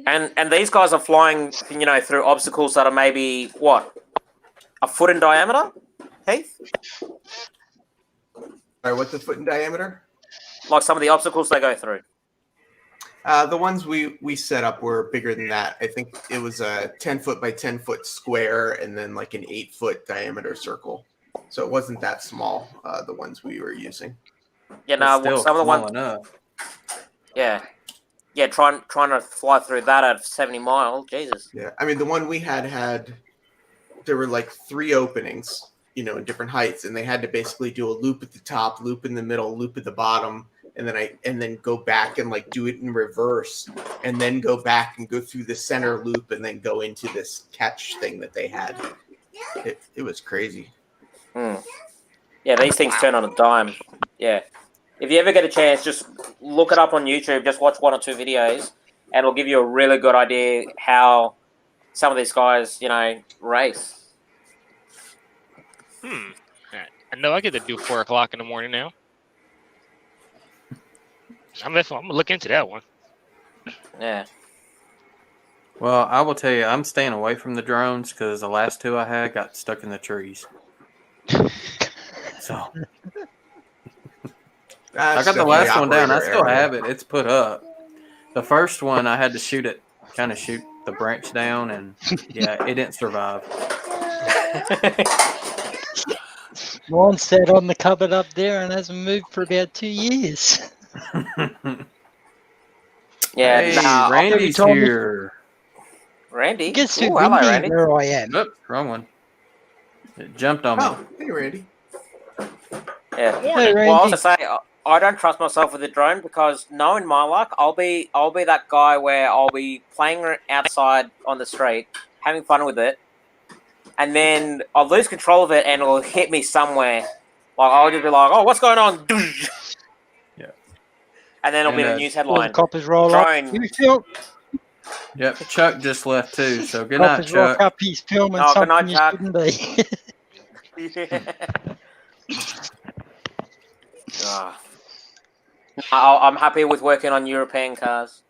And these guys are flying, through obstacles that are maybe what, a foot in diameter, Heath? All right, what's a foot in diameter? Like some of the obstacles they go through. The ones we set up were bigger than that. I think it was a 10 foot by 10 foot square and then like an 8 foot diameter circle. So it wasn't that small, the ones we were using. Yeah, But no, still some of the small ones. enough. Yeah, trying to fly through that at 70 miles. Jesus. Yeah, I mean the one we had there were like 3 openings, in different heights, and they had to basically do a loop at the top, loop in the middle, loop at the bottom, and then go back and like do it in reverse, and then go back and go through the center loop, and then go into this catch thing that they had. It was crazy. Yeah, these things turn on a dime. Yeah. If you ever get a chance, just look it up on YouTube. Just watch 1 or 2 videos, and it'll give you a really good idea how some of these guys, race. I know I get to do 4 o'clock in the morning now. I'm gonna look into that one. Yeah. Well, I will tell you, I'm staying away from the drones because the last 2 I had got stuck in the trees. So I got the last one down. I still have it. It's put up. The first one I had to shoot the branch down, and yeah, it didn't survive. Mine sat on the cupboard up there and hasn't moved for about 2 years. Yeah, Hey, nah, Randy's Tommy. here. Randy. It gets too Ooh, hello, windy Randy. where I am. Oops, wrong one. It jumped on me. Oh, hey Randy. Yeah. Hey, Well, I was Randy. gonna say I don't trust myself with the drone because knowing my luck, I'll be that guy where I'll be playing outside on the street, having fun with it, and then I'll lose control of it and it'll hit me somewhere. Like I'll just be like, "Oh, what's going on?" Yeah. And then it'll be And, the uh, news All the headline. coppers roll up. Drone. You feel Yep, Chuck just left too. So good night, coppers rock Chuck. up. He's filming Oh, good something night, you Chuck. shouldn't be. Ah. I'm happy with working on European cars.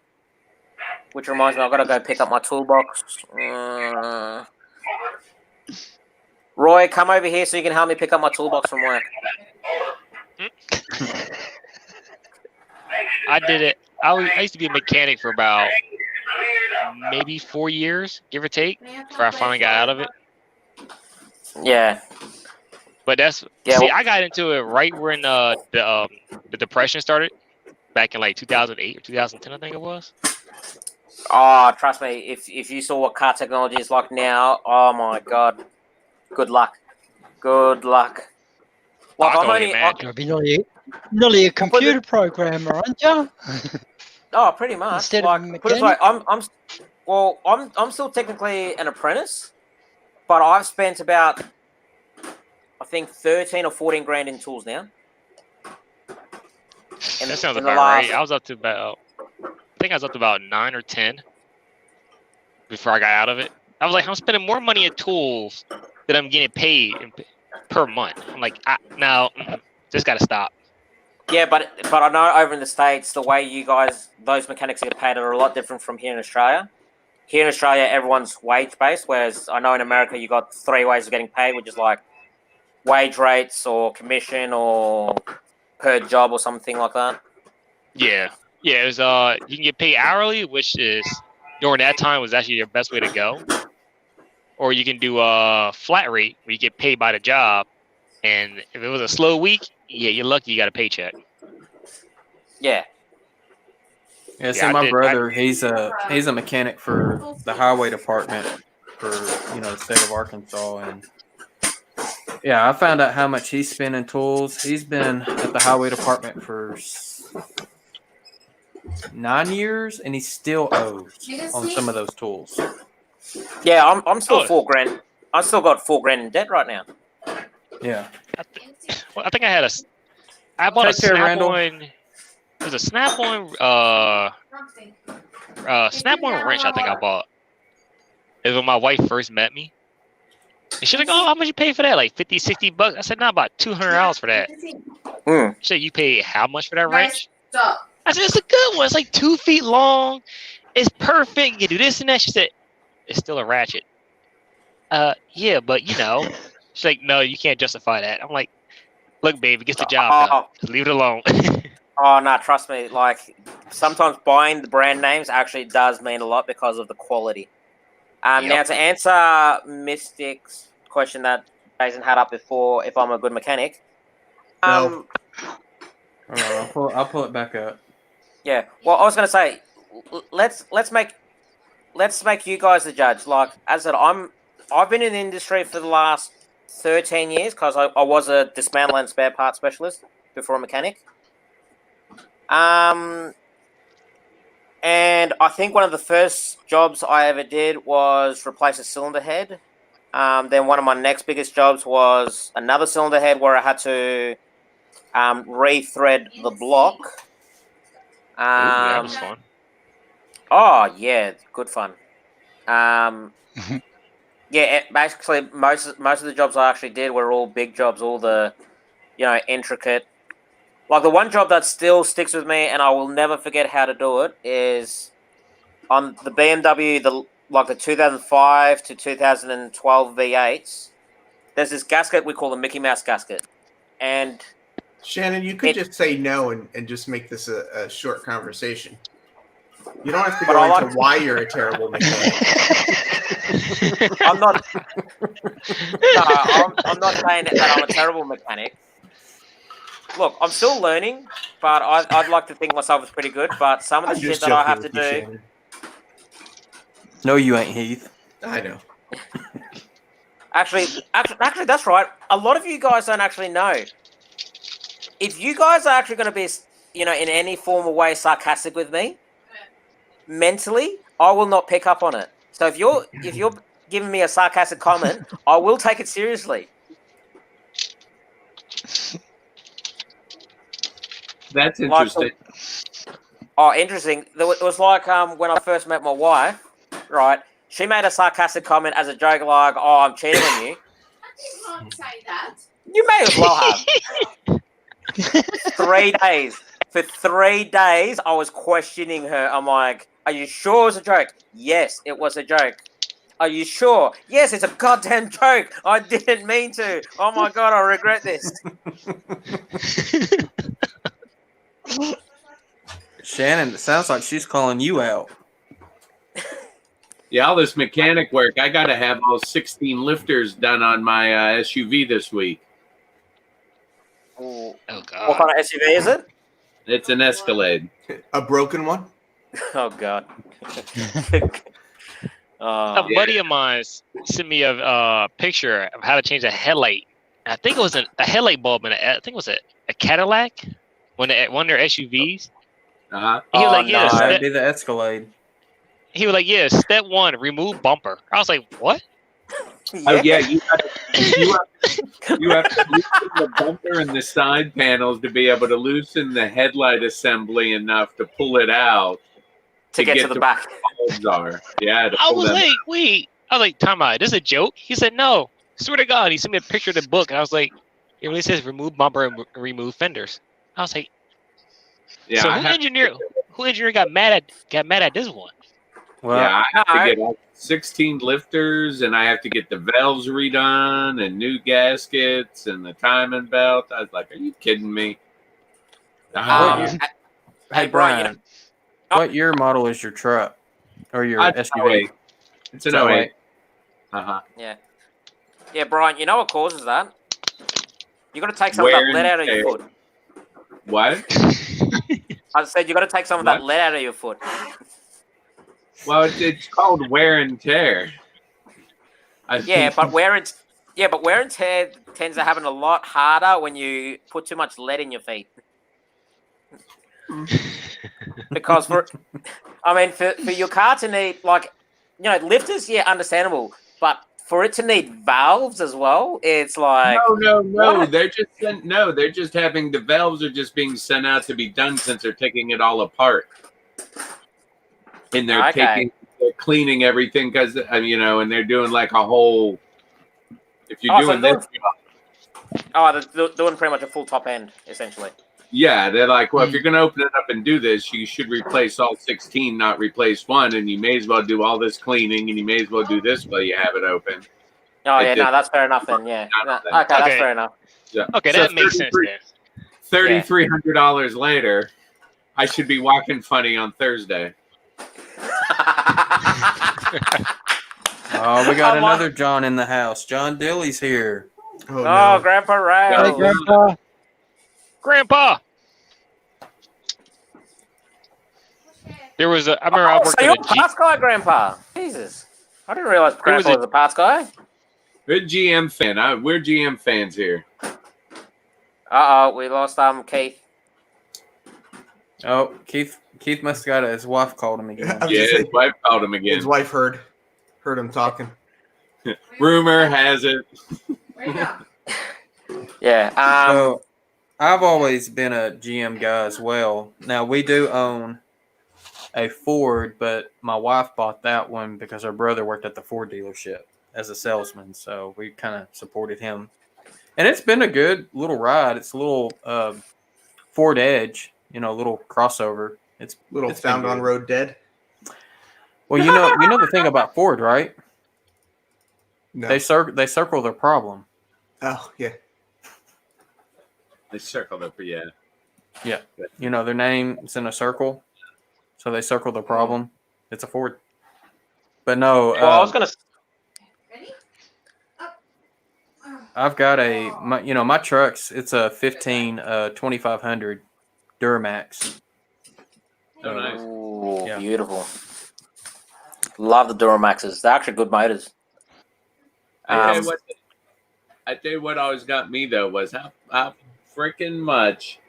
Which reminds me, I've got to go pick up my toolbox. Roy, come over here so you can help me pick up my toolbox from work. I did it. I used to be a mechanic for about maybe 4 years, give or take, before I finally got out of it. Yeah. But that's I got into it right when the depression started, back in like 2008 or 2010, I think it was. Oh, trust me, if you saw what car technology is like now, oh my god. Good luck. Good luck. Like, I I'm can only only, imagine. You'll be nearly a computer programmer, aren't you? oh, pretty much. Instead like, of a put it this way, I'm still technically an apprentice, but I've spent about, I think, 13 or 14 grand in tools now. That sounds about right. I was up to about, I think I was up to about 9 or 10 before I got out of it. I was like, I'm spending more money at tools than I'm getting paid per month. I'm like, no, just got to stop. Yeah, but I know over in the States, the way you guys, those mechanics get paid are a lot different from here in Australia. Here in Australia, everyone's wage-based, whereas I know in America you got 3 ways of getting paid, which is like wage rates or commission or per job or something like that. Yeah. Yeah, it was, you can get paid hourly, which is, during that time, was actually your best way to go. Or you can do a flat rate, where you get paid by the job. And if it was a slow week, yeah, you're lucky you got a paycheck. Yeah. Yeah, so Yeah, I my did- brother, he's a mechanic for the highway department for the state of Arkansas, and yeah, I found out how much he's spending tools. He's been at the highway department for 9 years, and he still owes on some of those tools. Yeah, I'm still Oh. $4,000. I still got $4,000 in debt right now. Yeah, Well, I think I had I bought Take care, a Randall. Snap-on. It was a Snap-on, Snap-on wrench. I think I bought. It was when my wife first met me. And she's like, "Oh, how much you pay for that? Like $50-$60?" I said, "No, about $200 for that." Mm. She said, "You pay how much for that wrench?" Stop. I said, "It's a good one. It's like 2 feet long. It's perfect. You can do this and that." She said, "It's still a ratchet." Yeah, but you know. She's like, "No, you can't justify that." I'm like, "Look, babe, it gets the job done. Just leave it alone." Oh, no, trust me. Like, sometimes buying the brand names actually does mean a lot because of the quality. Now, Yep. to answer Mystic's question that Jason had up before, if I'm a good mechanic. No. Hold on, I'll pull it back up. Yeah. Well, I was going to say, let's make you guys the judge. Like, as I said, I've been in the industry for the last 13 years because I was a dismantle and spare part specialist before a mechanic. And I think one of the first jobs I ever did was replace a cylinder head. Then one of my next biggest jobs was another cylinder head where I had to re-thread the block. Ooh, that was fun. Oh yeah, good fun. Yeah, basically most of the jobs I actually did were all big jobs, all the intricate. Like the one job that still sticks with me, and I will never forget how to do it, is on the BMW, the 2005 to 2012 V8s. There's this gasket we call the Mickey Mouse gasket, and Shannon, you could just say no and just make this a short conversation. You don't have to But go I into why you're a terrible mechanic. I'm not. No, I'm not saying that I'm a terrible mechanic. Look, I'm still learning, but I'd like to think myself as pretty good. But some of the I'm shit just that I joking have to with you, do. Shannon. No, you ain't, Heath. I know. Actually, that's right. A lot of you guys don't actually know. If you guys are actually going to be, in any form or way sarcastic with me, mentally, I will not pick up on it. So if you're giving me a sarcastic comment, I will take it seriously. That's interesting. Oh, interesting. It was like when I first met my wife, right? She made a sarcastic comment as a joke, like, "Oh, I'm cheating on you." You can't say that. You may as well have. 3 days. For 3 days, I was questioning her. I'm like, "Are you sure it was a joke?" "Yes, it was a joke." "Are you sure?" "Yes, it's a goddamn joke. I didn't mean to. Oh my god, I regret this." Shannon, it sounds like she's calling you out. Yeah, all this mechanic work. I got to have all 16 lifters done on my SUV this week. Oh God. What kind of SUV is it? It's an Escalade. A broken one? Oh god. A buddy of mine sent me a picture of how to change a headlight. I think it was a headlight bulb in I think it was a Cadillac, one of their SUVs. Uh-huh. He was like, "Yeah, no, it'd be the Escalade." He was like, "Yeah, step 1, remove bumper." I was like, "What?" Oh yeah, you have to loosen the bumper and the side panels to be able to loosen the headlight assembly enough to pull it out to get to the back. Where the bulbs are. Yeah. I was like, "Wait." I was like, "Time out. This is a joke?" He said, "No. Swear to God." He sent me a picture of the book, and I was like, "It really says remove bumper and remove fenders." I was like, Yeah, So I who engineer got mad at this one? Well, yeah, I have no. to get all 16 lifters, and I have to get the valves redone and new gaskets and the timing belt. I was like, "Are you kidding me?" Hey, hey Brian, Brian, what year model is your truck or your It's an SUV? 08. It's an It's 08. 08. Uh-huh. Yeah, Brian, you know what causes that? You got to take some of that Wear lead and out of your tear. foot. What? I said you got to take some of that What? lead out of your foot. Well, it's called wear and tear. Yeah, but wear and tear tends to happen a lot harder when you put too much lead in your feet. Because for your car to need, like, lifters, yeah, understandable, but for it to need valves as well, it's like No. what? They're just having the valves are just being sent out to be done since they're taking it all apart. And they're Okay. they're cleaning everything because and they're doing like a whole. If you're doing this, they're doing pretty much a full top end essentially. yeah, they're like, well, if you're going to open it up and do this, you should replace all 16, not replace one, and you may as well do all this cleaning, and you may as well do this while you have it open. Oh yeah, no, that's fair enough then. Yeah, okay, that's fair enough. Yeah. Okay, that makes sense then. $3,300 later, I should be walking funny on Thursday. Oh, we got another John in the house. John Dilly's here. Oh, Oh, no. Grandpa Ray. Hey, Grandpa. Grandpa. There was I remember I worked so you're at a a Jeep. parts guy, Grandpa. Jesus, I didn't realize Grandpa was a parts guy. We're GM fan. We're GM fans here. We lost Keith. Oh, Keith must have got his wife called him again. I was Yeah, just his saying, wife called him again. his wife heard him talking. Rumor has it. Yeah. So, I've always been a GM guy as well. Now, we do own a Ford, but my wife bought that one because her brother worked at the Ford dealership as a salesman, so we kind of supported him. And it's been a good little ride. It's a little Ford Edge, a little crossover. It's Little been found on good. road dead. Well, you know the thing about Ford, right? No. They circle their problem. Oh yeah. They circled up, yeah. Yeah. Their name is in a circle, so they circle the problem. It's a Ford. But no, Well, I was gonna. I've got my truck's, it's a 2500 Duramax. Oh, nice. Ooh, Yeah. beautiful. Love the Duramaxes. They're actually good motors. I tell you what always got me though was how freaking much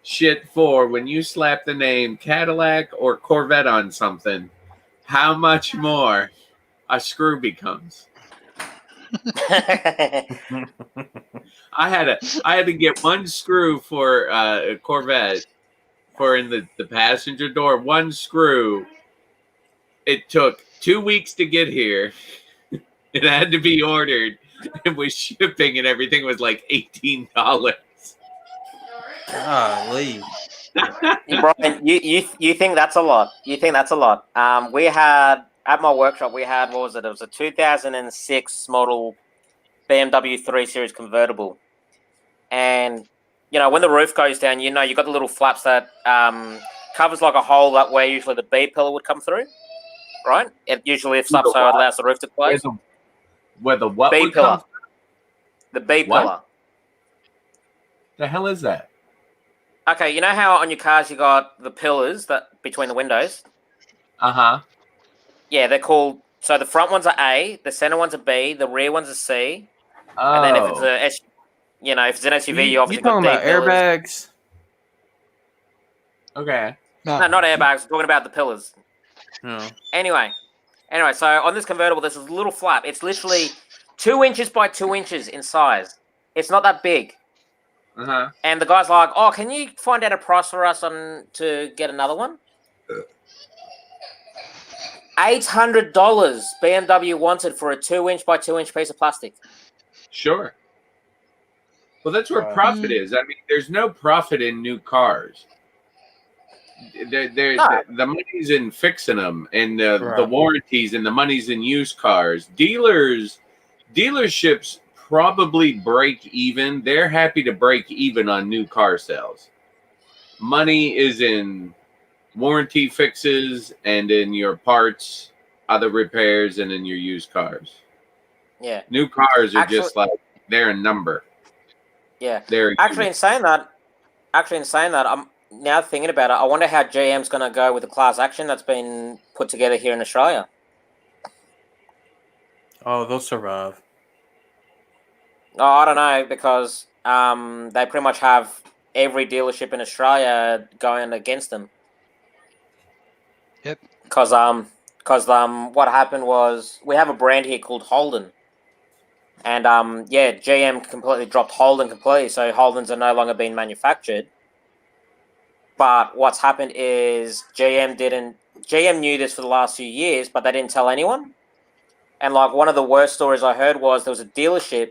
shit for when you slap the name Cadillac or Corvette on something, how much more a screw becomes. I had to get one screw for a Corvette for in the passenger door. One screw. It took 2 weeks to get here. It had to be ordered. It was shipping and everything was like $18. Golly. Brian, you think that's a lot? You think that's a lot? We had at my workshop. We had what was it? It was a 2006 model BMW 3 Series convertible, and when the roof goes down, you got the little flaps that covers like a hole that where usually the B pillar would come through, right? It usually lifts up so it allows the roof to close. Where the what B would pillar. come? The B What? pillar. The hell is that? Okay, you know how on your cars you got the pillars that between the windows? Uh-huh. Yeah, they're called. So the front ones are A, the center ones are B, the rear ones are C, Oh. and then if it's a S, if it's an SUV, you obviously You talking got about D pillars. airbags? Okay. No, not airbags. I'm talking about the pillars. No. Anyway, so on this convertible, there's this little flap. It's literally 2 inches by 2 inches in size. It's not that big. Uh-huh. And the guy's like, "Oh, can you find out a price for us to get another one?" $800 BMW wanted for a 2 inch by 2 inch piece of plastic. Sure. Well, that's where profit is. I mean, there's no profit in new cars. the money's in fixing them, and the Right. warranties, and the money's in used cars. Dealerships probably break even. They're happy to break even on new car sales. Money is in warranty fixes and in your parts, other repairs, and in your used cars. Yeah. New cars are Actually- just like they're a number. Yeah. They're Actually, in saying that, I'm now thinking about it. I wonder how GM's going to go with the class action that's been put together here in Australia. Oh, they'll survive. Oh, I don't know, because they pretty much have every dealership in Australia going against them. Yep. Because what happened was we have a brand here called Holden, and GM completely dropped Holden completely, so Holdens are no longer being manufactured. But what's happened is GM knew this for the last few years, but they didn't tell anyone. And like one of the worst stories I heard was there was a dealership,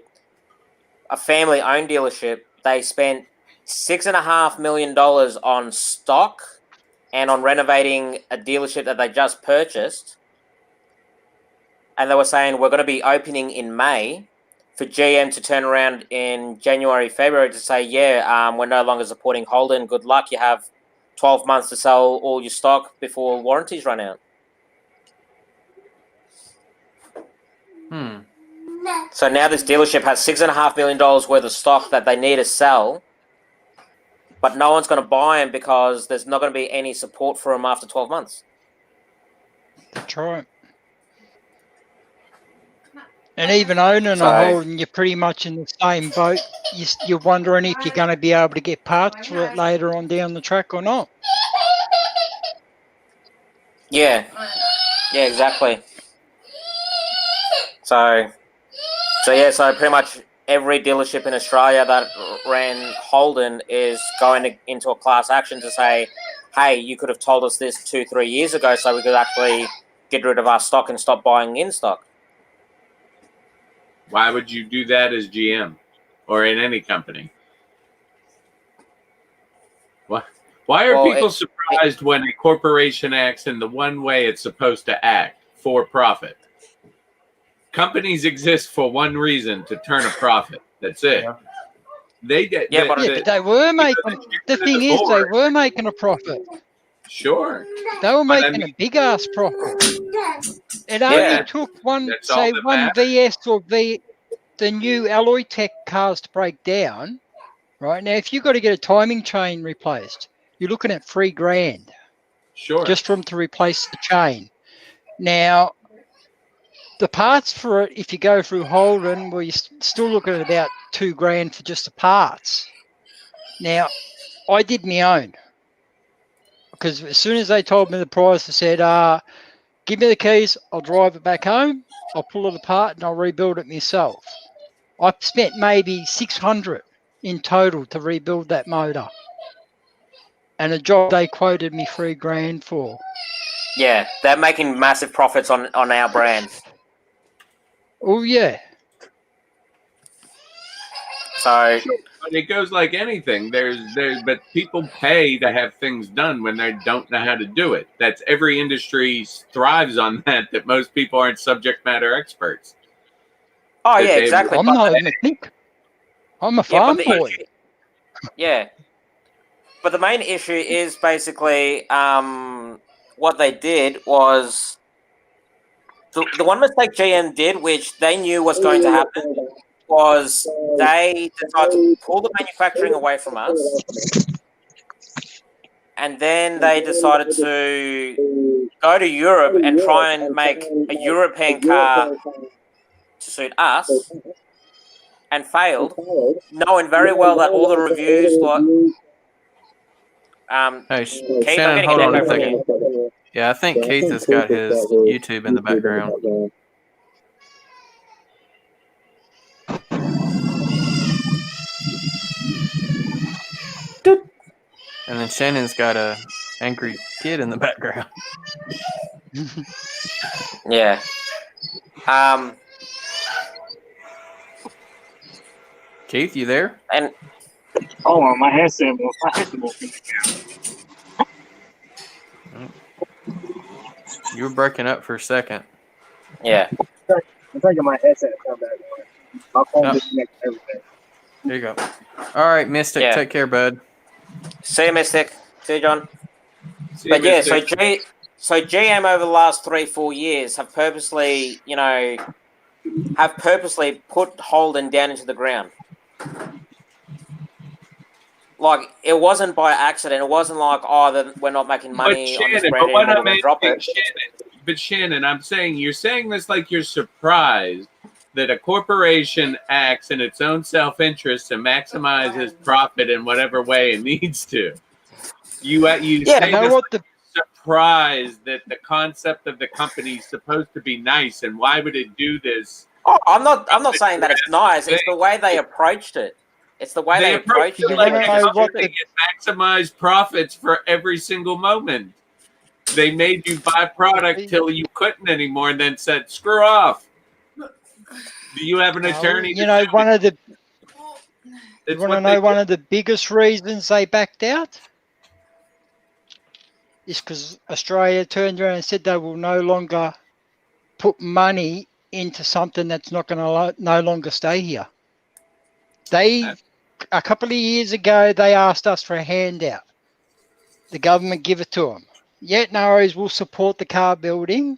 a family-owned dealership. They spent $6.5 million on stock and on renovating a dealership that they just purchased. And they were saying, we're going to be opening in May, for GM to turn around in January, February to say, we're no longer supporting Holden. Good luck. You have 12 months to sell all your stock before warranties run out. So now this dealership has $6.5 million worth of stock that they need to sell, but no one's going to buy them because there's not going to be any support for them after 12 months. That's right. And even owning So- a Holden, you're pretty much in the same boat. You're wondering if you're going to be able to get parts for it later on down the track or not. Yeah, exactly. So pretty much every dealership in Australia that ran Holden is going into a class action to say, hey, you could have told us this 2-3 years ago so we could actually get rid of our stock and stop buying in stock. Why would you do that as GM or in any company? Why are people surprised when a corporation acts in the one way it's supposed to act, for profit? Companies exist for one reason, to turn a profit. That's it. But they were making. The thing is, they were making a profit. Sure. They were making a big ass profit. It only took one VS or the new Alloy Tech cars to break down. Right now, if you've got to get a timing chain replaced, you're looking at $3,000. Sure. Just for them to replace the chain. Now, the parts for it, if you go through Holden, well, you're still looking at about $2,000 for just the parts. Now, I did my own. Because as soon as they told me the price, I said, give me the keys, I'll drive it back home, I'll pull it apart, and I'll rebuild it myself. I spent maybe $600 in total to rebuild that motor. And a job they quoted me $3,000 for. Yeah, they're making massive profits on our brand. Oh, yeah. So, but it goes like anything. But people pay to have things done when they don't know how to do it. That's every industry thrives on that. That most people aren't subject matter experts. Oh yeah, exactly. I'm not a mechanic. I'm a farm boy. Yeah, but the main issue is basically what they did was the one mistake GM did, which they knew was going to happen, was they decided to pull the manufacturing away from us, and then they decided to go to Europe and try and make a European car to suit us, and failed, knowing very well that all the reviews Hey, Keith, Shannon, I'm hold on a getting an echo from second. you. Yeah, I think Keith has got his YouTube in the background. And then Shannon's got a angry kid in the background. Yeah. Keith, you there? And oh, my headset. You were breaking up for a second. Yeah. I'm taking my headset and come back on. My phone Oh. disconnects everything. There you go. All right, Mystic. Yeah. Take care, bud. See you, Mystic. See you, John. See, But yeah, Mr. so GM over the last 3-4 years have purposely, put Holden down into the ground. Like, it wasn't by accident. It wasn't like, we're not making money on this brand anymore, we're gonna drop it. Shannon, I'm saying, you're saying this like you're surprised that a corporation acts in its own self-interest to maximize its profit in whatever way it needs to. You say know this what like you're surprised that the concept of the company is supposed to be nice, and why would it do this? Oh, I'm not saying that it's nice. It's the way they approched it. It's the way they approached it. like wanna a know company what that maximize profits for every single moment. They made you buy product till you couldn't anymore, and then said, "Screw off." Do you have an attorney? You know, one of the It's you want what to know they one do. of the biggest reasons they backed out is because Australia turned around and said they will no longer put money into something that's not going to no longer stay here. A couple of years ago, they asked us for a handout. The government give it to them. Yet Narrows will support the car building,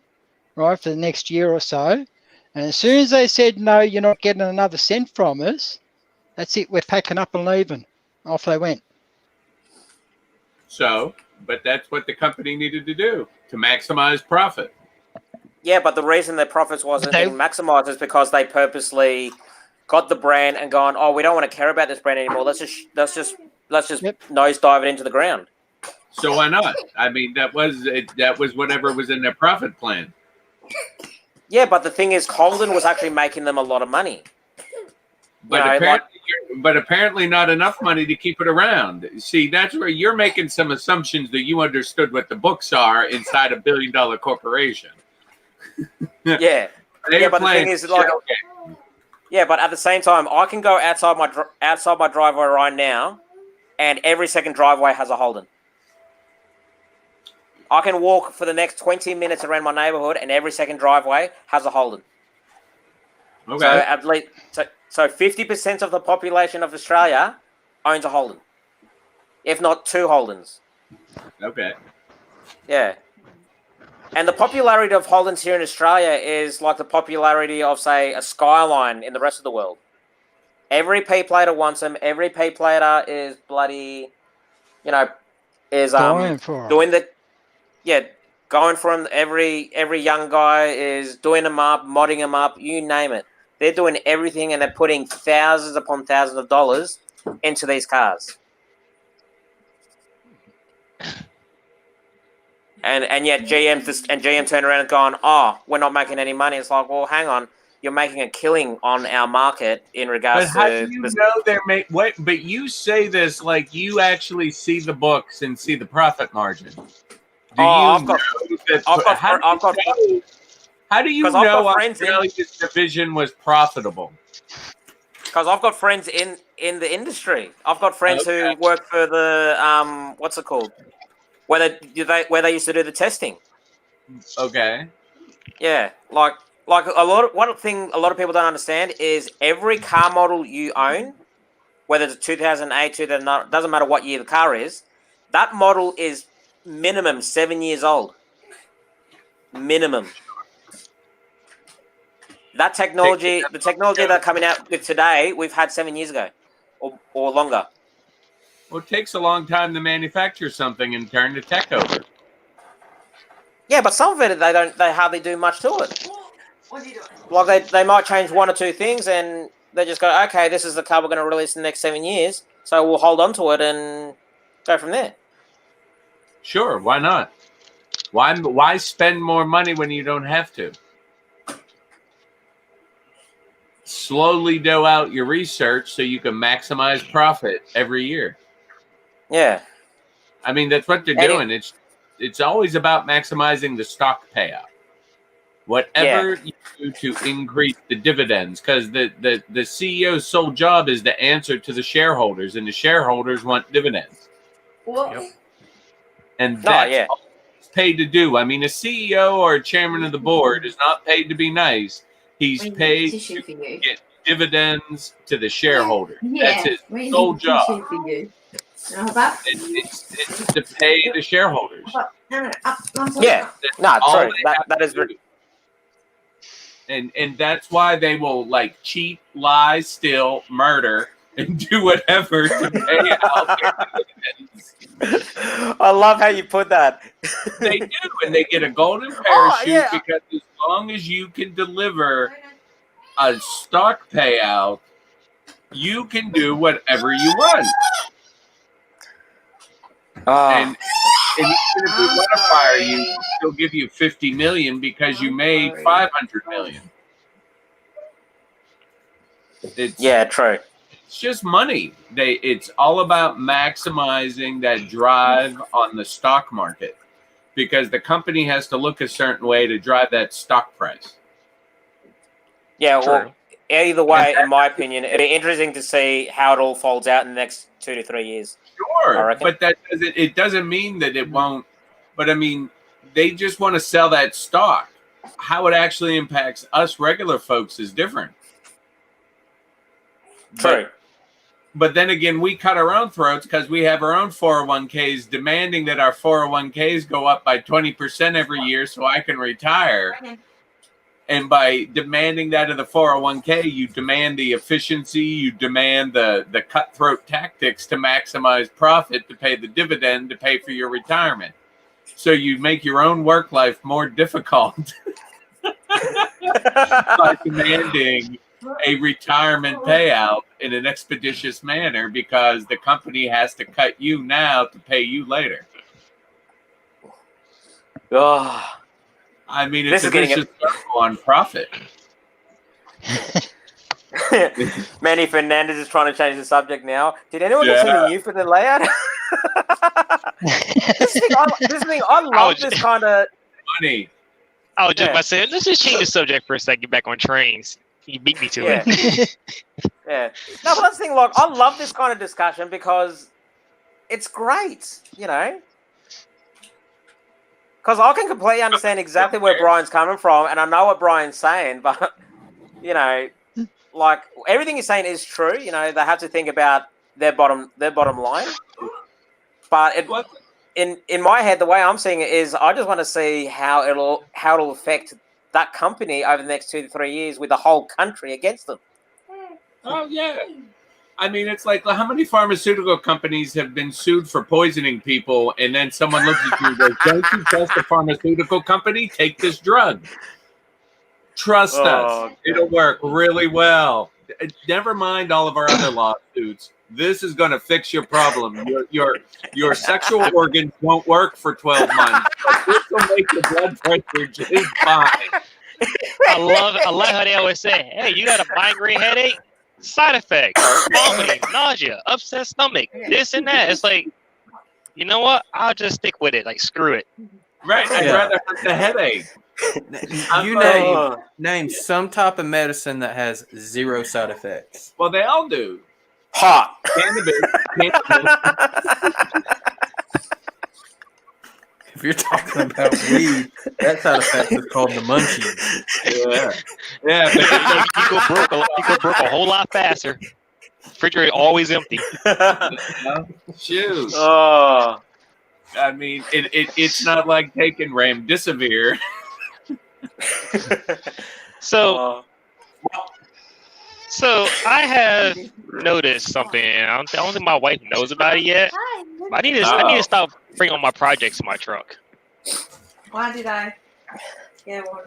right, for the next year or so. And as soon as they said, no, you're not getting another cent from us, that's it, we're packing up and leaving. Off they went. So, but that's what the company needed to do to maximize profit. Yeah, but the reason their profits wasn't They- being maximized is because they purposely got the brand and gone, oh, we don't want to care about this brand anymore. Let's just nosedive it into the ground. So why not? I mean, that was whatever was in their profit plan. Yeah, but the thing is, Holden was actually making them a lot of money. But apparently not enough money to keep it around. See, that's where you're making some assumptions that you understood what the books are inside a billion-dollar corporation. Yeah. They're But the playing thing is, shit like, game. yeah, but at the same time, I can go outside my driveway right now, and every second driveway has a Holden. I can walk for the next 20 minutes around my neighborhood, and every second driveway has a Holden. Okay. So at least, so 50% of the population of Australia owns a Holden, if not 2 Holdens. Okay. Yeah. And the popularity of Holdens here in Australia is like the popularity of, say, a Skyline in the rest of the world. Every P-plater wants them. Every P-plater is bloody, is Going for 'em. doing the, going for them. Every young guy is doing them up, modding them up, you name it. They're doing everything, and they're putting thousands upon thousands of dollars into these cars. And yet GM turned around and gone, oh, we're not making any money. It's like, well, hang on, you're making a killing on our market in regards But how to. do you know they're what? But you say this like you actually see the books and see the profit margin. How do you Because I've know got friends Australia's division was profitable? Because I've got friends in the industry. I've got friends who work for the what's it called? Where they used to do the testing. Okay. Yeah, like a lot of people don't understand is every car model you own, whether it's 2008, 2009, doesn't matter what year the car is, that model is minimum 7 years old. Minimum. That technology, the technology they're coming out with today, we've had 7 years ago, or longer. Well, it takes a long time to manufacture something and turn the tech over. Yeah, but some of it they hardly do much to it. What are you doing? Like they might change 1 or 2 things, and they just go, okay, this is the car we're going to release in the next 7 years, so we'll hold on to it and go from there. Sure, why not? Why spend more money when you don't have to? Slowly dough out your research so you can maximize profit every year. Yeah. I mean, that's what they're doing. It's always about maximizing the stock payout. Whatever you do to increase the dividends, because the CEO's sole job is to answer to the shareholders, and the shareholders want dividends. Well, And that's paid to do. I mean, a CEO or a chairman of the board is not paid to be nice. He's paid to get dividends to the shareholder. That's his sole job. It's to pay the shareholders. Yeah, no, all true. they have That to is do. And that's why they will like cheat, lie, steal, murder, and do whatever to pay out their dividends. I love how you put that. They do, and they get a golden parachute yeah. because as long as you can deliver a stock payout, you can do whatever you want. And even if we want to fire you, they'll give you $50 million because you made $500 million. Yeah, true. It's just money. It's all about maximizing that drive on the stock market because the company has to look a certain way to drive that stock price. Yeah, well, either way, in my opinion, it'd be interesting to see how it all folds out in the next 2 to 3 years. Sure, but it doesn't mean that it won't. But I mean, they just want to sell that stock. How it actually impacts us regular folks is different. True. But then again, we cut our own throats because we have our own 401ks demanding that our 401ks go up by 20% every year so I can retire. And by demanding that of the 401k, you demand the efficiency, you demand the cutthroat tactics to maximize profit, to pay the dividend, to pay for your retirement. So you make your own work life more difficult by demanding a retirement payout in an expeditious manner because the company has to cut you now to pay you later. Oh. I mean, it's a vicious circle on profit. Manny Fernandez is trying to change the subject now. Did anyone get something new for the layout? I love this kind of money. I was just about to say, let's just change the subject for a second. Get back on trains. You beat me to it. Yeah. No, but that's the thing. Like, I love this kind of discussion because it's great. You know. Because I can completely understand exactly where Brian's coming from, and I know what Brian's saying, but, you know, like, everything he's saying is true. You know, they have to think about their bottom line. But in my head, the way I'm seeing it is I just want to see how it'll affect that company over the next 2 to 3 years with the whole country against them. Oh, yeah. I mean, it's like how many pharmaceutical companies have been sued for poisoning people, and then someone looks at you and goes, "Don't you trust the pharmaceutical company? Take this drug. Trust us. It'll work really well. Never mind all of our other lawsuits. This is going to fix your problem. Your sexual organs won't work for 12 months. But this will make your blood pressure just fine." I love how they always say, "Hey, you got a migraine headache? Side effects, vomiting, nausea, upset stomach, this and that." It's like, you know what? I'll just stick with it. Like, screw it. Right. I'd rather have the headache. You name some type of medicine that has 0 side effects. Well, they all do. Hot. Cannabis. If you're talking about weed, that side effect is called the munchies. Yeah. But you go broke a whole lot faster. Refrigerator always empty. Shoot. Oh. I mean, it's not like taking Remdesivir. So I have noticed something, and I don't think my wife knows about it yet. But I need to stop bringing all my projects in my truck. Why did I get one?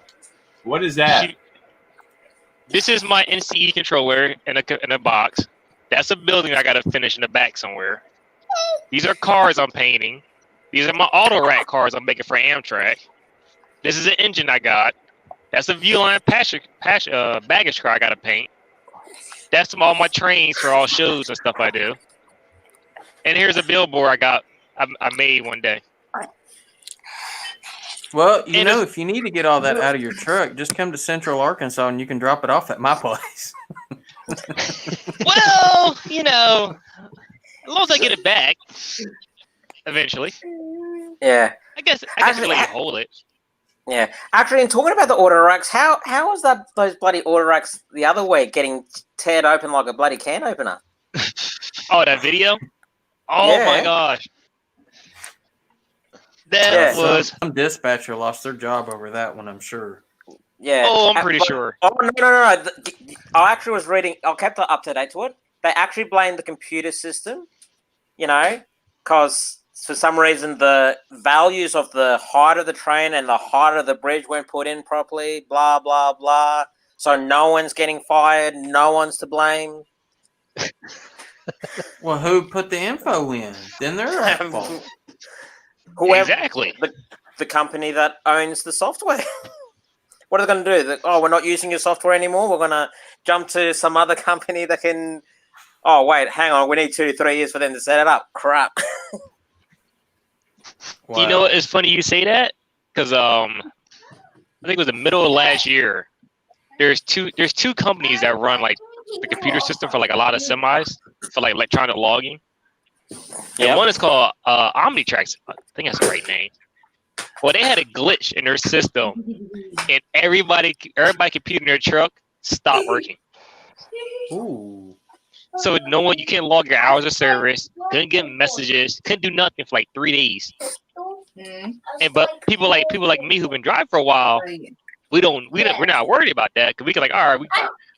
What is that? This is my NCE controller in a box. That's a building I got to finish in the back somewhere. These are cars I'm painting. These are my auto rack cars I'm making for Amtrak. This is an engine I got. That's a Viewline baggage car I got to paint. That's all my trains for all shows and stuff I do. And here's a billboard I made one day. Well, you know, if you need to get all that out of your truck, just come to Central Arkansas and you can drop it off at my place. Well, you know, as long as I get it back eventually. Yeah. I guess Actually, I can hold it. Yeah, actually, in talking about the auto racks, how was that those bloody auto racks the other week getting teared open like a bloody can opener? Oh, that video. Oh my Yeah. gosh. That Yeah. was. Some dispatcher lost their job over that one, I'm sure. Yeah. Oh, I'm pretty But- sure. Oh no! I actually was reading. I kept up to date to it. They actually blamed the computer system. You know, because for some reason the values of the height of the train and the height of the bridge weren't put in properly. Blah blah blah. So no one's getting fired. No one's to blame. Well, who put the info in? Then they're at fault. Whoever, Exactly. the company that owns the software. What are they going to do? We're not using your software anymore. We're going to jump to some other company that can. Oh wait, hang on. We need 2-3 years for them to set it up. Crap. Wow. You know what? It's funny you say that because I think it was the middle of last year. There's two companies that run like the computer system for like a lot of semis for like electronic logging. And one is called Omnitrax. I think that's the right name. Well, they had a glitch in their system, and everybody computer in their truck stopped working. Ooh. So no one, you can't log your hours of service, couldn't get messages, couldn't do nothing for like 3 days. And but people like me who've been driving for a while, we're not worried about that because we can like, all right,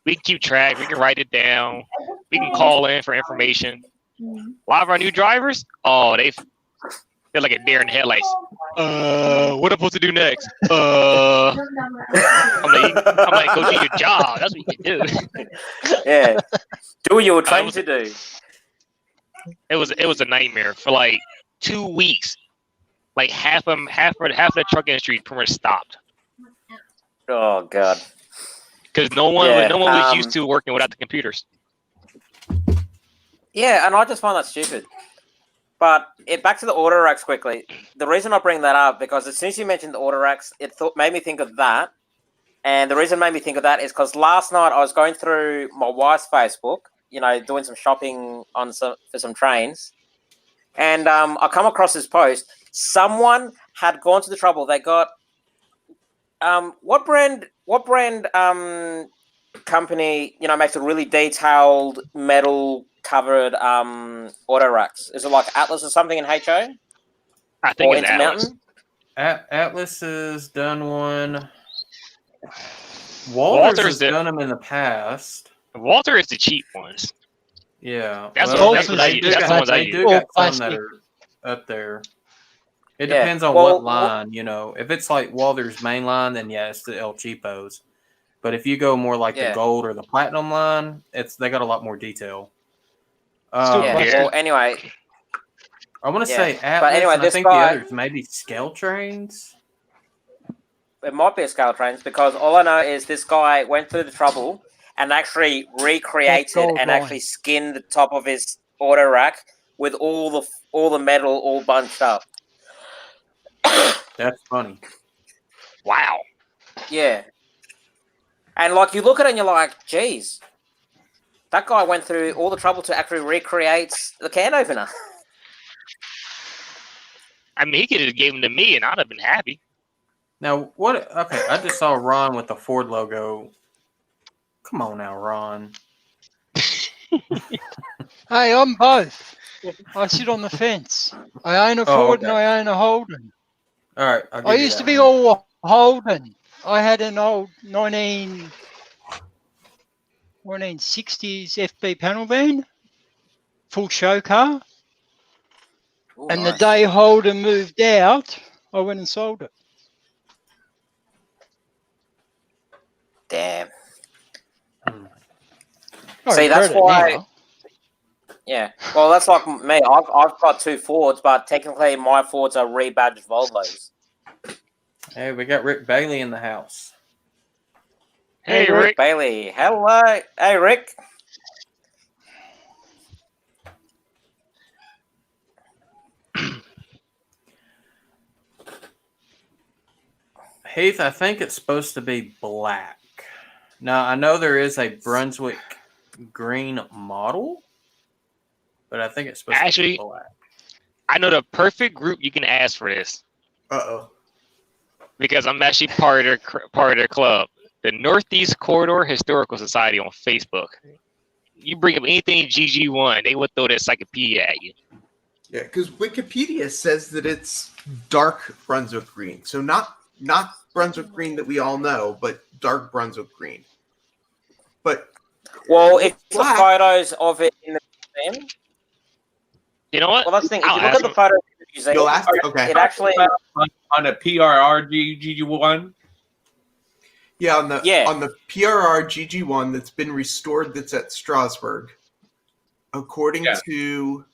we can keep track, we can write it down, we can call in for information. A lot of our new drivers, they're like a deer in the headlights. What am I supposed to do next? I'm like, go do your job. That's what you can do. Yeah. Do what you were trained to do. It was a nightmare for like 2 weeks. Like half of the truck industry pretty much stopped Oh god. because no one was used to working without the computers. Yeah, and I just find that stupid. But back to the auto racks quickly. The reason I bring that up because as soon as you mentioned the auto racks, made me think of that. And the reason it made me think of that is because last night I was going through my wife's Facebook, doing some shopping for some trains, and I come across this post. Someone had gone to the trouble. They got what brand company makes a really detailed metal covered auto racks? Is it like Atlas or something in HO? I think or it's Atlas. Atlas has done one. Walters has done them in the past. Walter is the cheap ones. Yeah, That's well, what they do got some that are up there. It depends on what line, If it's like Walters main line, then yeah, it's the El Cheapos. But if you go more like the gold or the platinum line, they got a lot more detail. Well, anyway, I want to say Atlas, but anyway, and I think the others maybe Scale Trains. It might be a Scale Trains because all I know is this guy went through the trouble and actually recreated and actually skinned the top of his auto rack with all the metal all bunched up. That's funny. Wow. Yeah. And like you look at it and you're like, geez, that guy went through all the trouble to actually recreate the can opener. I mean, he could have gave them to me and I'd have been happy. Now, what? Okay, I just saw Ron with the Ford logo. Come on now, Ron. Hey, I'm both. I sit on the fence. I own a Ford and I own a Holden. All right. I used to be all Holden. I had an old 1960s FB panel van, full show car. Ooh, and nice. the day Holden moved out, I went and sold it. Damn. I See, that's regret it why. now. Yeah. Well, that's like me. I've got 2 Fords, but technically my Fords are rebadged Volvos. Hey, we got Rick Bailey in the house. Hey, Rick. Bailey. Hello. Hey, Rick. Heath, I think it's supposed to be black. Now, I know there is a Brunswick green model, but I think it's supposed to be black. I know the perfect group you can ask for this. Uh-oh. because I'm actually part of their club, the Northeast Corridor Historical Society on Facebook. You bring up anything GG1, they will throw the encyclopedia at you. Yeah, because Wikipedia says that it's dark Brunswick green. So not Brunswick green that we all know, but dark Brunswick green. But Well, if the black. photos of it in the museum, You know what? well, that's the thing. If I'll you look ask at the them. photos in the museum, You'll ask? Okay. it actually. On a PRR GG1. Yeah, on the Yeah. on the PRR GG1 that's been restored, that's at Strasbourg. According Yeah. to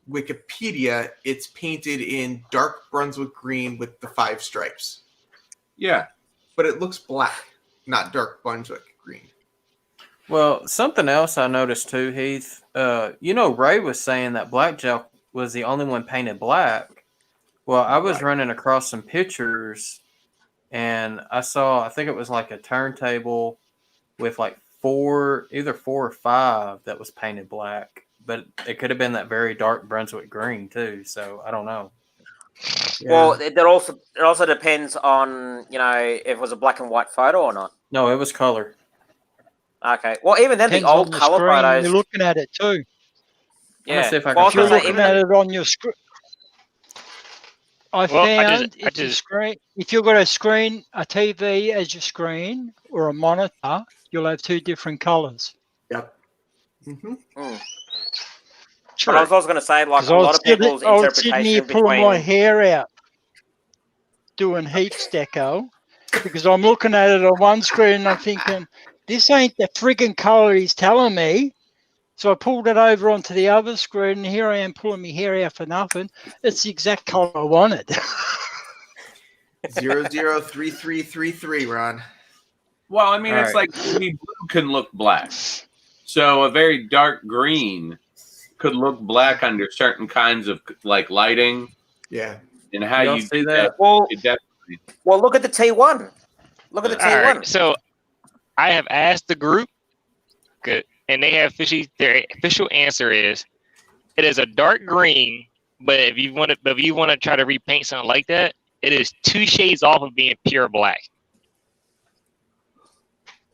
Wikipedia, it's painted in dark Brunswick green with the 5 stripes, Yeah. but it looks black, not dark Brunswick green. Well, something else I noticed too, Heath. Ray was saying that Blackjack was the only one painted black. Well, I was running across some pictures, and I think it was like a turntable with like either 4 or 5 that was painted black. But it could have been that very dark Brunswick green too. So I don't know. Yeah. Well, it also depends on if it was a black and white photo or not. No, it was color. Okay. Well, even then, Depends the old on the color screen photos. you're looking at it too. Yeah. see if I Well, can I If was you're gonna say, looking even at it on your screen, I Well, I found just- I if, just- if you've got a TV as your screen or a monitor, you'll have 2 different colors. Yep. Mm-hmm. But I was also going to say, like, Because a lot of people's I was sitting here interpretation pulling my between. hair out, doing heaps deco, because I'm looking at it on one screen and I'm thinking, this ain't the friggin' color he's telling me. So I pulled it over onto the other screen, and here I am pulling my hair out for nothing. It's the exact color I wanted. 003333, Ron. Well, I mean, All it's right. like maybe blue can look black. So a very dark green could look black under certain kinds of like lighting Yeah. and how Y'all you see do that? Well, It definitely. well, look at the T1. Look at the All T1. right, so I have asked the group, good, and they have their official answer is it is a dark green, but if you want to try to repaint something like that, it is 2 shades off of being pure black.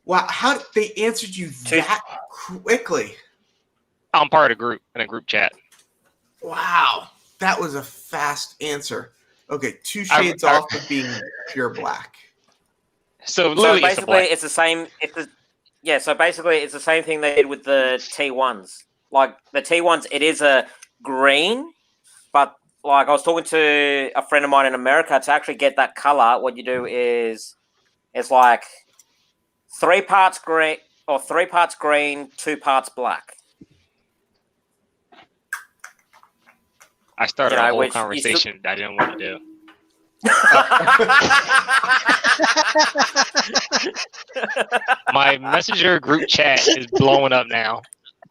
Wow, how they answered you that quickly? I'm part of the group in a group chat. Wow, that was a fast answer. Okay, 2 I- shades I- off of being pure black. So So literally, it's a basically, black. it's the same. So basically, it's the same thing they did with the T1s. Like the T1s, it is a green, but like I was talking to a friend of mine in America, to actually get that color, what you do is it's like 3 parts green or 3 parts green, 2 parts black. I started you know, a whole which you conversation that I didn't want to do. My messenger group chat is blowing up now.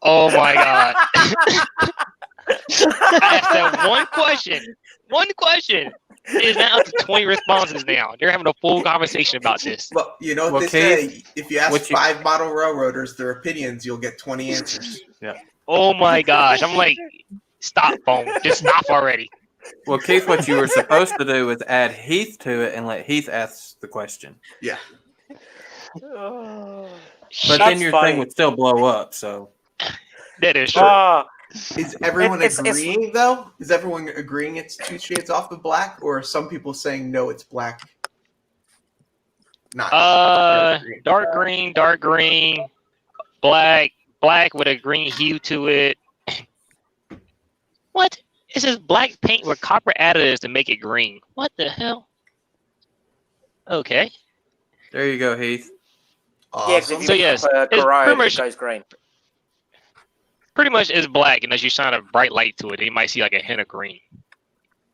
Oh my god. I asked that one question. One question. It is now up to 20 responses now. They're having a full conversation about this. Well, you know what Well, they say? If you ask 5 model railroaders their opinions, you'll get 20 answers. Yeah. Oh my gosh. I'm like, stop, phone. Just stop already. Well, Keith, what you were supposed to do was add Heath to it and let Heath ask the question. Yeah. But then your thing would still blow up. So that is true. Is everyone It's- agreeing though? Is everyone agreeing it's 2 shades off of black, or are some people saying no, it's black? Not Dark green, black with a green hue to it. What? It says black paint with copper additives to make it green. What the hell? Okay. there you go, Heath. Yeah, 'cause if you So yes, put it's corrode, pretty much- it goes green. Pretty much it's black unless you shine a bright light to it. You might see like a hint of green.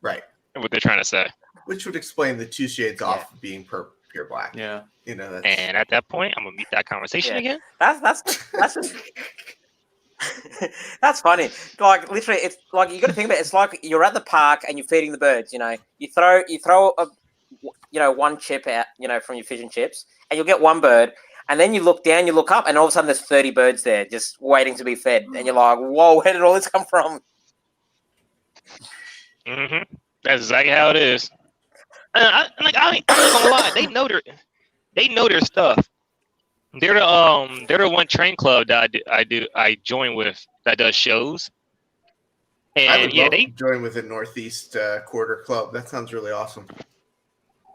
Right. What they're trying to say. Which would explain the 2 shades off of being pure black. Yeah. You know, that's And at that point, I'm gonna mute that conversation Yeah. again. That's just that's funny. Like literally, it's like you got to think about it. It's like you're at the park and you're feeding the birds. You know, you throw a one chip out, from your fish and chips, and you'll get one bird. And then you look down, you look up, and all of a sudden there's 30 birds there just waiting to be fed. And you're like, whoa, where did all this come from? Mm-hmm. That's exactly how it is. I'm not gonna lie. They know their stuff. They're the one train club that I join with that does shows. I And would yeah, love to join with the Northeast Quarter Club. That sounds really awesome.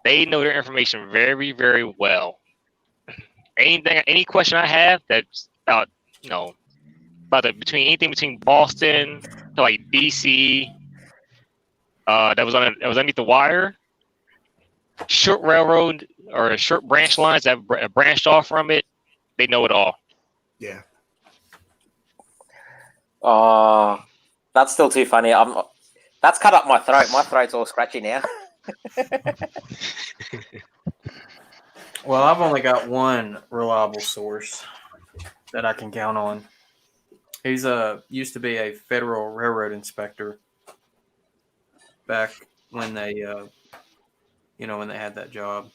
they know their information very, very well. Any question I have that's about anything between Boston to like DC, that was underneath the wire, short railroad or short branch lines that branched off from it, they know it all. Yeah. Oh, that's still too funny. That's cut up my throat. My throat's all scratchy now. Well, I've only got one reliable source that I can count on. He's used to be a federal railroad inspector back when they when they had that job.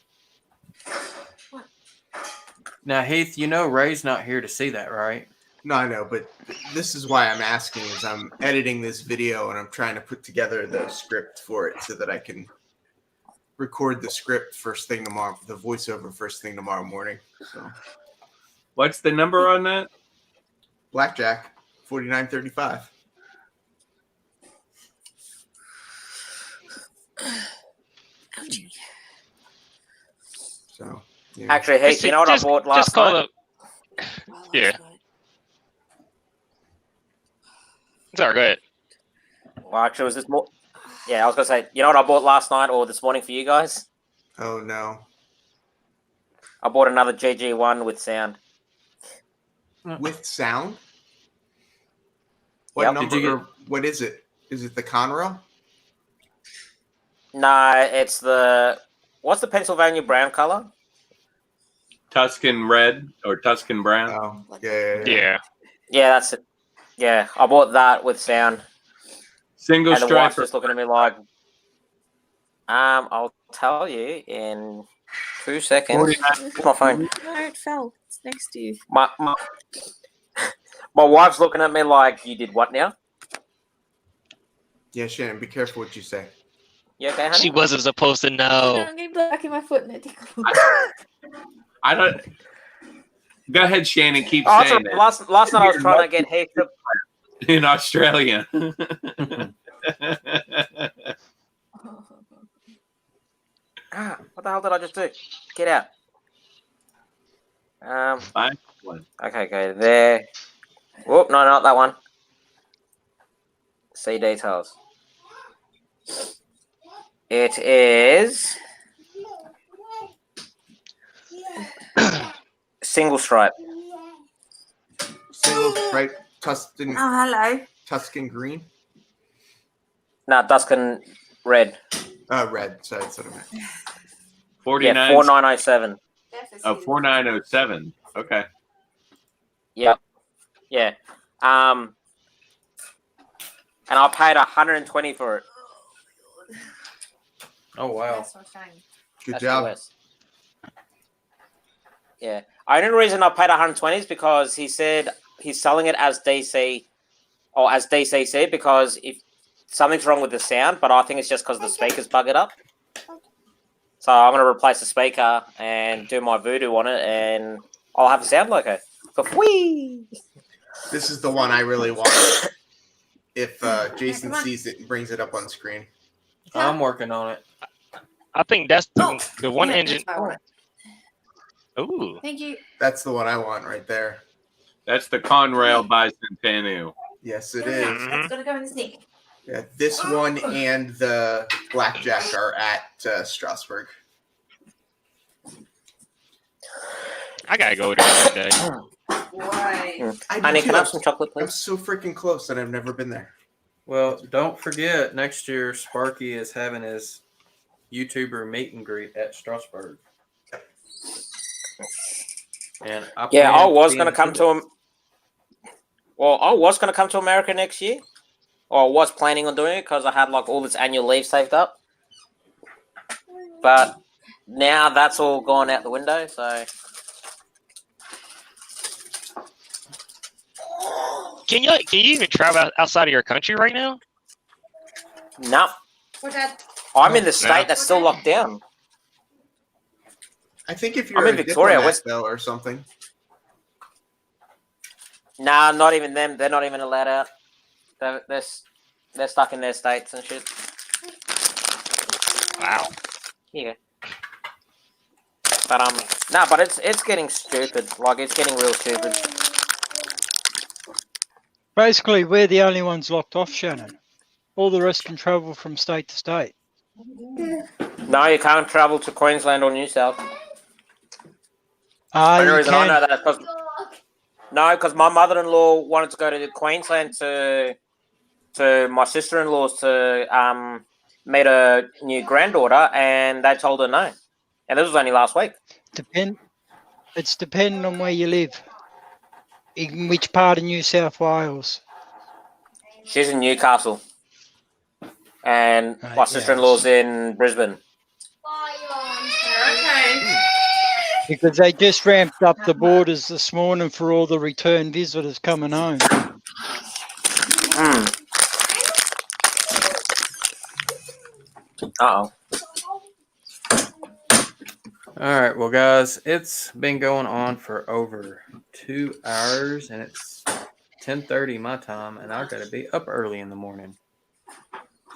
Now, Heath, Ray's not here to see that, right? No, I know, but this is why I'm asking is I'm editing this video and I'm trying to put together the script for it so that I can record the script first thing tomorrow, the voiceover first thing tomorrow morning. So, What's the number on that? Blackjack, 4935. So, yeah. Actually, hey, you know what I bought last night? Yeah. Sorry, go ahead. Well, actually, it was this morning. Yeah, I was gonna say, you know what I bought last night or this morning for you guys? Oh no! I bought another GG1 with sound. With sound? What Yep. number? What is it? Is it the Conrail? No, it's what's the Pennsylvania brown color? Tuscan red or Tuscan brown? Oh, yeah. Yeah, that's it. Yeah, I bought that with sound. Single and the wife's stripe. just looking at me like, I'll tell you in 2 seconds. 49. Where's my phone? No, it fell. It's next to you. My wife's looking at me like, you did what now? Yeah, Shannon, be careful what you say. You okay, honey? She wasn't supposed to know. I'm getting black in my foot and it tickles. I don't. Go ahead, Shannon. Keep Oh, saying it. last night I was trying to get Heath to... In Australia. What the hell did I just do? Get out. Fine. Okay, there. Whoop, no, not that one. See details. It is single stripe. Single stripe Tuscan. Oh, hello. Tuscan green. No, Tuscan red. Red. Sorry, that's what I meant. 49. Yeah, 4907. Oh, 4907. Okay. Yep. Yeah. And I paid 120 for it. Oh wow. That's so shame. Good That's job. US. Yeah. The only reason I paid 120 is because he said he's selling it as DC or as DCC because if something's wrong with the sound, but I think it's just because the speakers bug it up. So I'm going to replace the speaker and do my voodoo on it, and I'll have a sound loco. Whee! This is the one I really want. If Jason sees it and brings it up on screen. I'm working on it. I think that's the one engine. Ooh. Thank you. That's the one I want right there. That's the Conrail Bicentennial. Yes, it is. It's got to go in the sneak. Yeah, this one and the Blackjack are at Strasbourg. I gotta go there one day. Why? Honey, can I have some chocolate, I'm please? so freaking close and I've never been there. Well, don't forget, next year Sparky is having his YouTuber meet and greet at Strasbourg. And I was going to come to him. Well, I was going to come to America next year. Or I was planning on doing it because I had like all this annual leave saved up. But now that's all gone out the window, so... Can you even travel outside of your country right now? No. What, Dad? I'm in the state that's still locked down. I think if you're I'm in a Victoria, diplomat, West- though, or something. Nah, not even them. They're not even allowed out. They're stuck in their states and shit. Wow. Yeah. But but it's getting stupid. Like it's getting real stupid. Basically, we're the only ones locked off, Shannon. All the rest can travel from state to state. No, you can't travel to Queensland or New South. Ah, The only you reason I know can. that is because my mother-in-law wanted to go to Queensland to my sister-in-law's to meet a new granddaughter, and they told her no. And this was only last week. It's depending on where you live. In which part of New South Wales? She's in Newcastle, and my sister-in-law's in Brisbane. Okay. Because they just ramped up the borders this morning for all the return visitors coming home. Uh-oh. All right, well, guys, it's been going on for over 2 hours, and it's 10:30 my time, and I've got to be up early in the morning.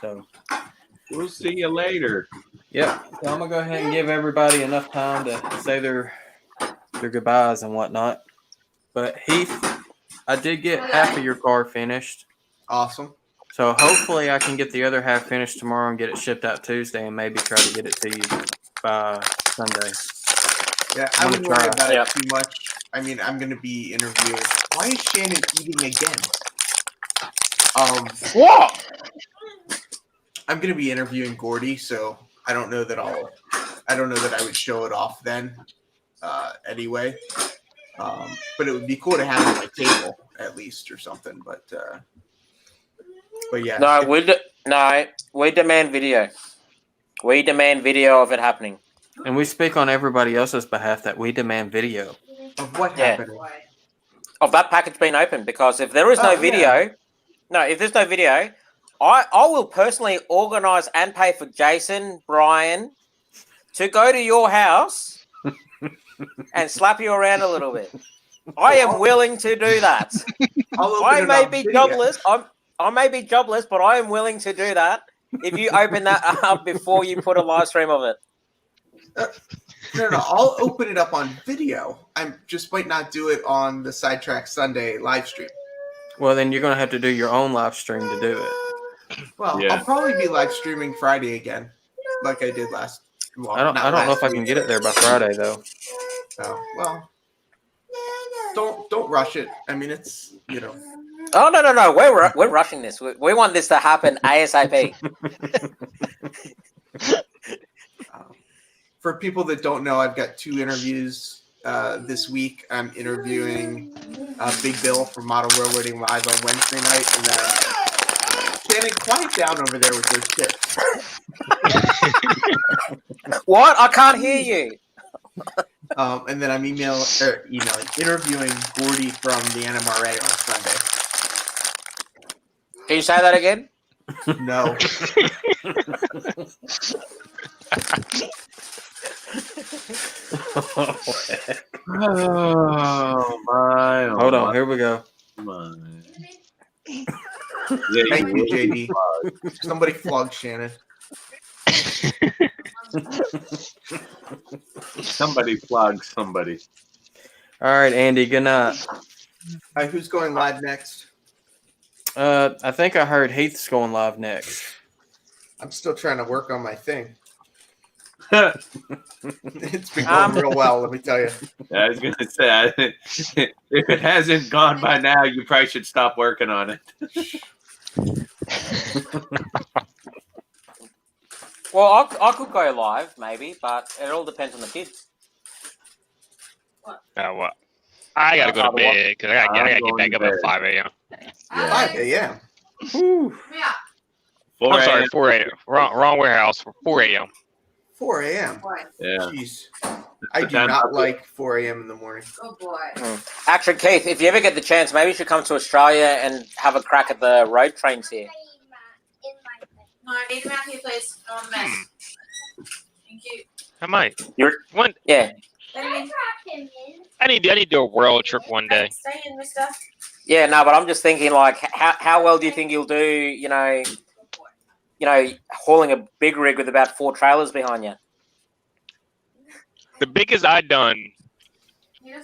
So We'll see you later. yeah, so I'm gonna go ahead and give everybody enough time to say their goodbyes and whatnot. But Heath, I did get half of your car finished. Awesome. So hopefully I can get the other half finished tomorrow and get it shipped out Tuesday, and maybe try to get it to you by Sunday. Yeah, I wouldn't worry about it too much. I mean, I'm going to be interviewing. Why is Shannon eating again? What? I'm going to be interviewing Gordy, so I don't know that I would show it off then. Anyway, but it would be cool to have it on my table at least or something. But yeah. No, we demand video. We demand video of it happening. And we speak on everybody else's behalf that we demand video. Of what happened? Of that package being opened, because if there is no video, if there's no video, I will personally organise and pay for Jason, Brian, to go to your house and slap you around a little bit. I am willing to do that. I may be jobless. I may be jobless, but I am willing to do that if you open that up before you put a live stream of it. No, I'll open it up on video. I just might not do it on the Sidetrack Sunday live stream. Well, then you're going to have to do your own live stream to do it. Well, I'll probably be live streaming Friday again, like I did last. Well, I don't know if I can get it there by Friday though. Oh well, don't rush it. I mean, it's Oh no! We're rushing this. We want this to happen ASAP. For people that don't know, I've got 2 interviews this week. I'm interviewing Big Bill from Model Railroading Live on Wednesday night, and then Shannon, quiet down over there with those tips. What? I can't hear you. And then I'm interviewing Gordy from the NMRA on Sunday. Can you say that again? No. Oh my! Hold on, here we go. Thank you, JD. Somebody flog Shannon. Somebody flog somebody. All right, Andy. Good night. Who's going live next? I think I heard Heath's going live next. I'm still trying to work on my thing. It's been going real well, let me tell you. I was gonna say, if it hasn't gone by now, you probably should stop working on it. Well, I could go live maybe, but it all depends on the kids. What? I gotta go to bed because I gotta get back up at 5 a.m. 5 a.m. Yeah. I'm sorry, 4 a.m. Wrong warehouse. 4 a.m. 4 a.m. Yeah. Jeez. I do not like 4 a.m. in the morning. Oh boy. Actually, Keith, if you ever get the chance, maybe you should come to Australia and have a crack at the road trains here. No, feed him out here, please. I want a mess. Thank you. I might. You're One. yeah. Let me I need to do a world trip one day. stay in, mister. Yeah, no, but I'm just thinking like how well do you think you'll do, hauling a big rig with about 4 trailers behind you? The biggest I done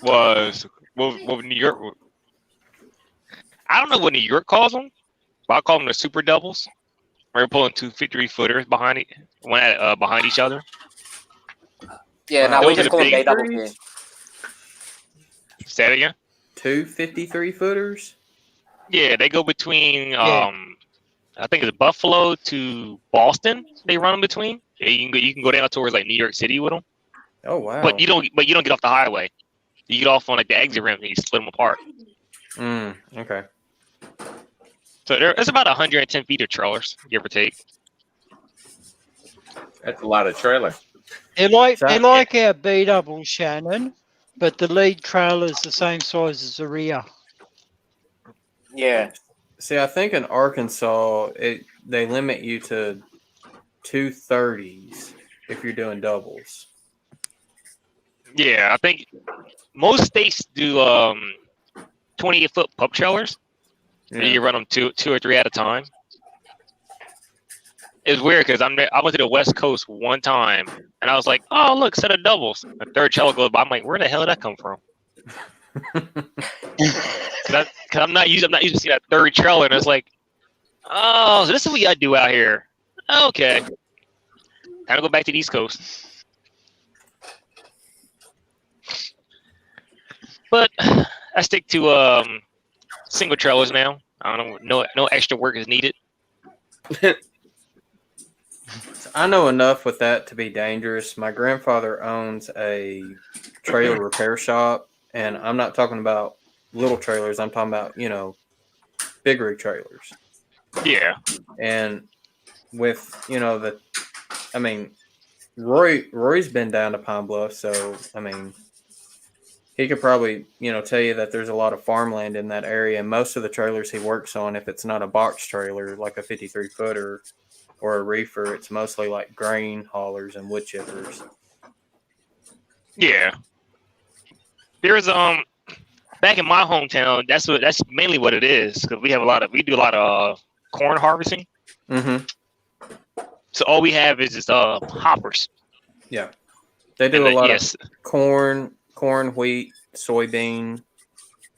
was with New York. I don't know what New York calls them, but I call them the super doubles. We're pulling 2 53-footers behind behind each other. Yeah, no, Those we are just the call them big day doubles here. Say it again. 2 53-footers? Yeah, they go between Yeah. I think it's Buffalo to Boston. They run them between. Yeah, you can go down towards like New York City with them, Oh wow. but you don't get off the highway. You get off on like the exit ramp and you split them apart. Okay. So it's about 110 feet of trailers, give or take. That's a lot of trailer. They're like our B double, Shannon, but the lead trailer is the same size as the rear. Yeah. See, I think in Arkansas, they limit you to 230s if you're doing doubles. Yeah, I think most states do 28-foot pub trailers. Yeah. You run them two or three at a time. It's weird because I went to the West Coast one time and I was like, oh look, set of doubles. The third trailer goes by. I'm like, where the hell did that come from? Cause I'm not used to seeing that third trailer, and it's like, oh, so this is what y'all do out here. Okay, time to go back to the East Coast. But I stick to single trailers now. I don't know, no extra work is needed. I know enough with that to be dangerous. My grandfather owns a trailer repair shop, and I'm not talking about little trailers. I'm talking about, big rig trailers. Yeah. And with, Roy's been down to Pine Bluff, so, he could probably, tell you that there's a lot of farmland in that area. And most of the trailers he works on, if it's not a box trailer, like a 53-footer or a reefer, it's mostly like grain haulers and wood chippers. Yeah. There's back in my hometown, that's mainly what it is, because we do a lot of corn harvesting. Mm-hmm. So all we have is just hoppers. Yeah. They do a lot yes. of corn, wheat, soybean,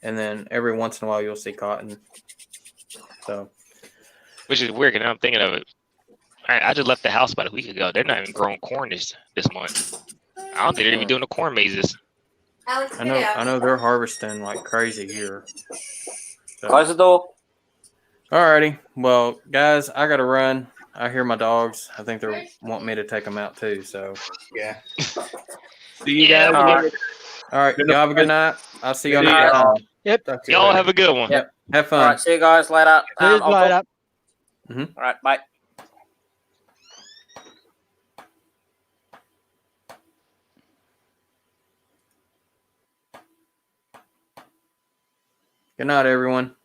and then every once in a while you'll see cotton. So, which is weird, and I'm thinking of it. I just left the house about a week ago. They're not even growing corn this month. I don't think they're even doing the corn mazes. Alex, I know they're harvesting like crazy here. So. Close the door. Alrighty. Well, guys, I gotta run. I hear my dogs. I think they're wanting me to take them out too. So yeah. See you guys. All right. Y'all have a good night. I'll see y'all next time. Yep. Y'all have a good one. Yep. Have fun. All right, see you guys later. Cheers, I'll later. All right, bye. Good night, everyone.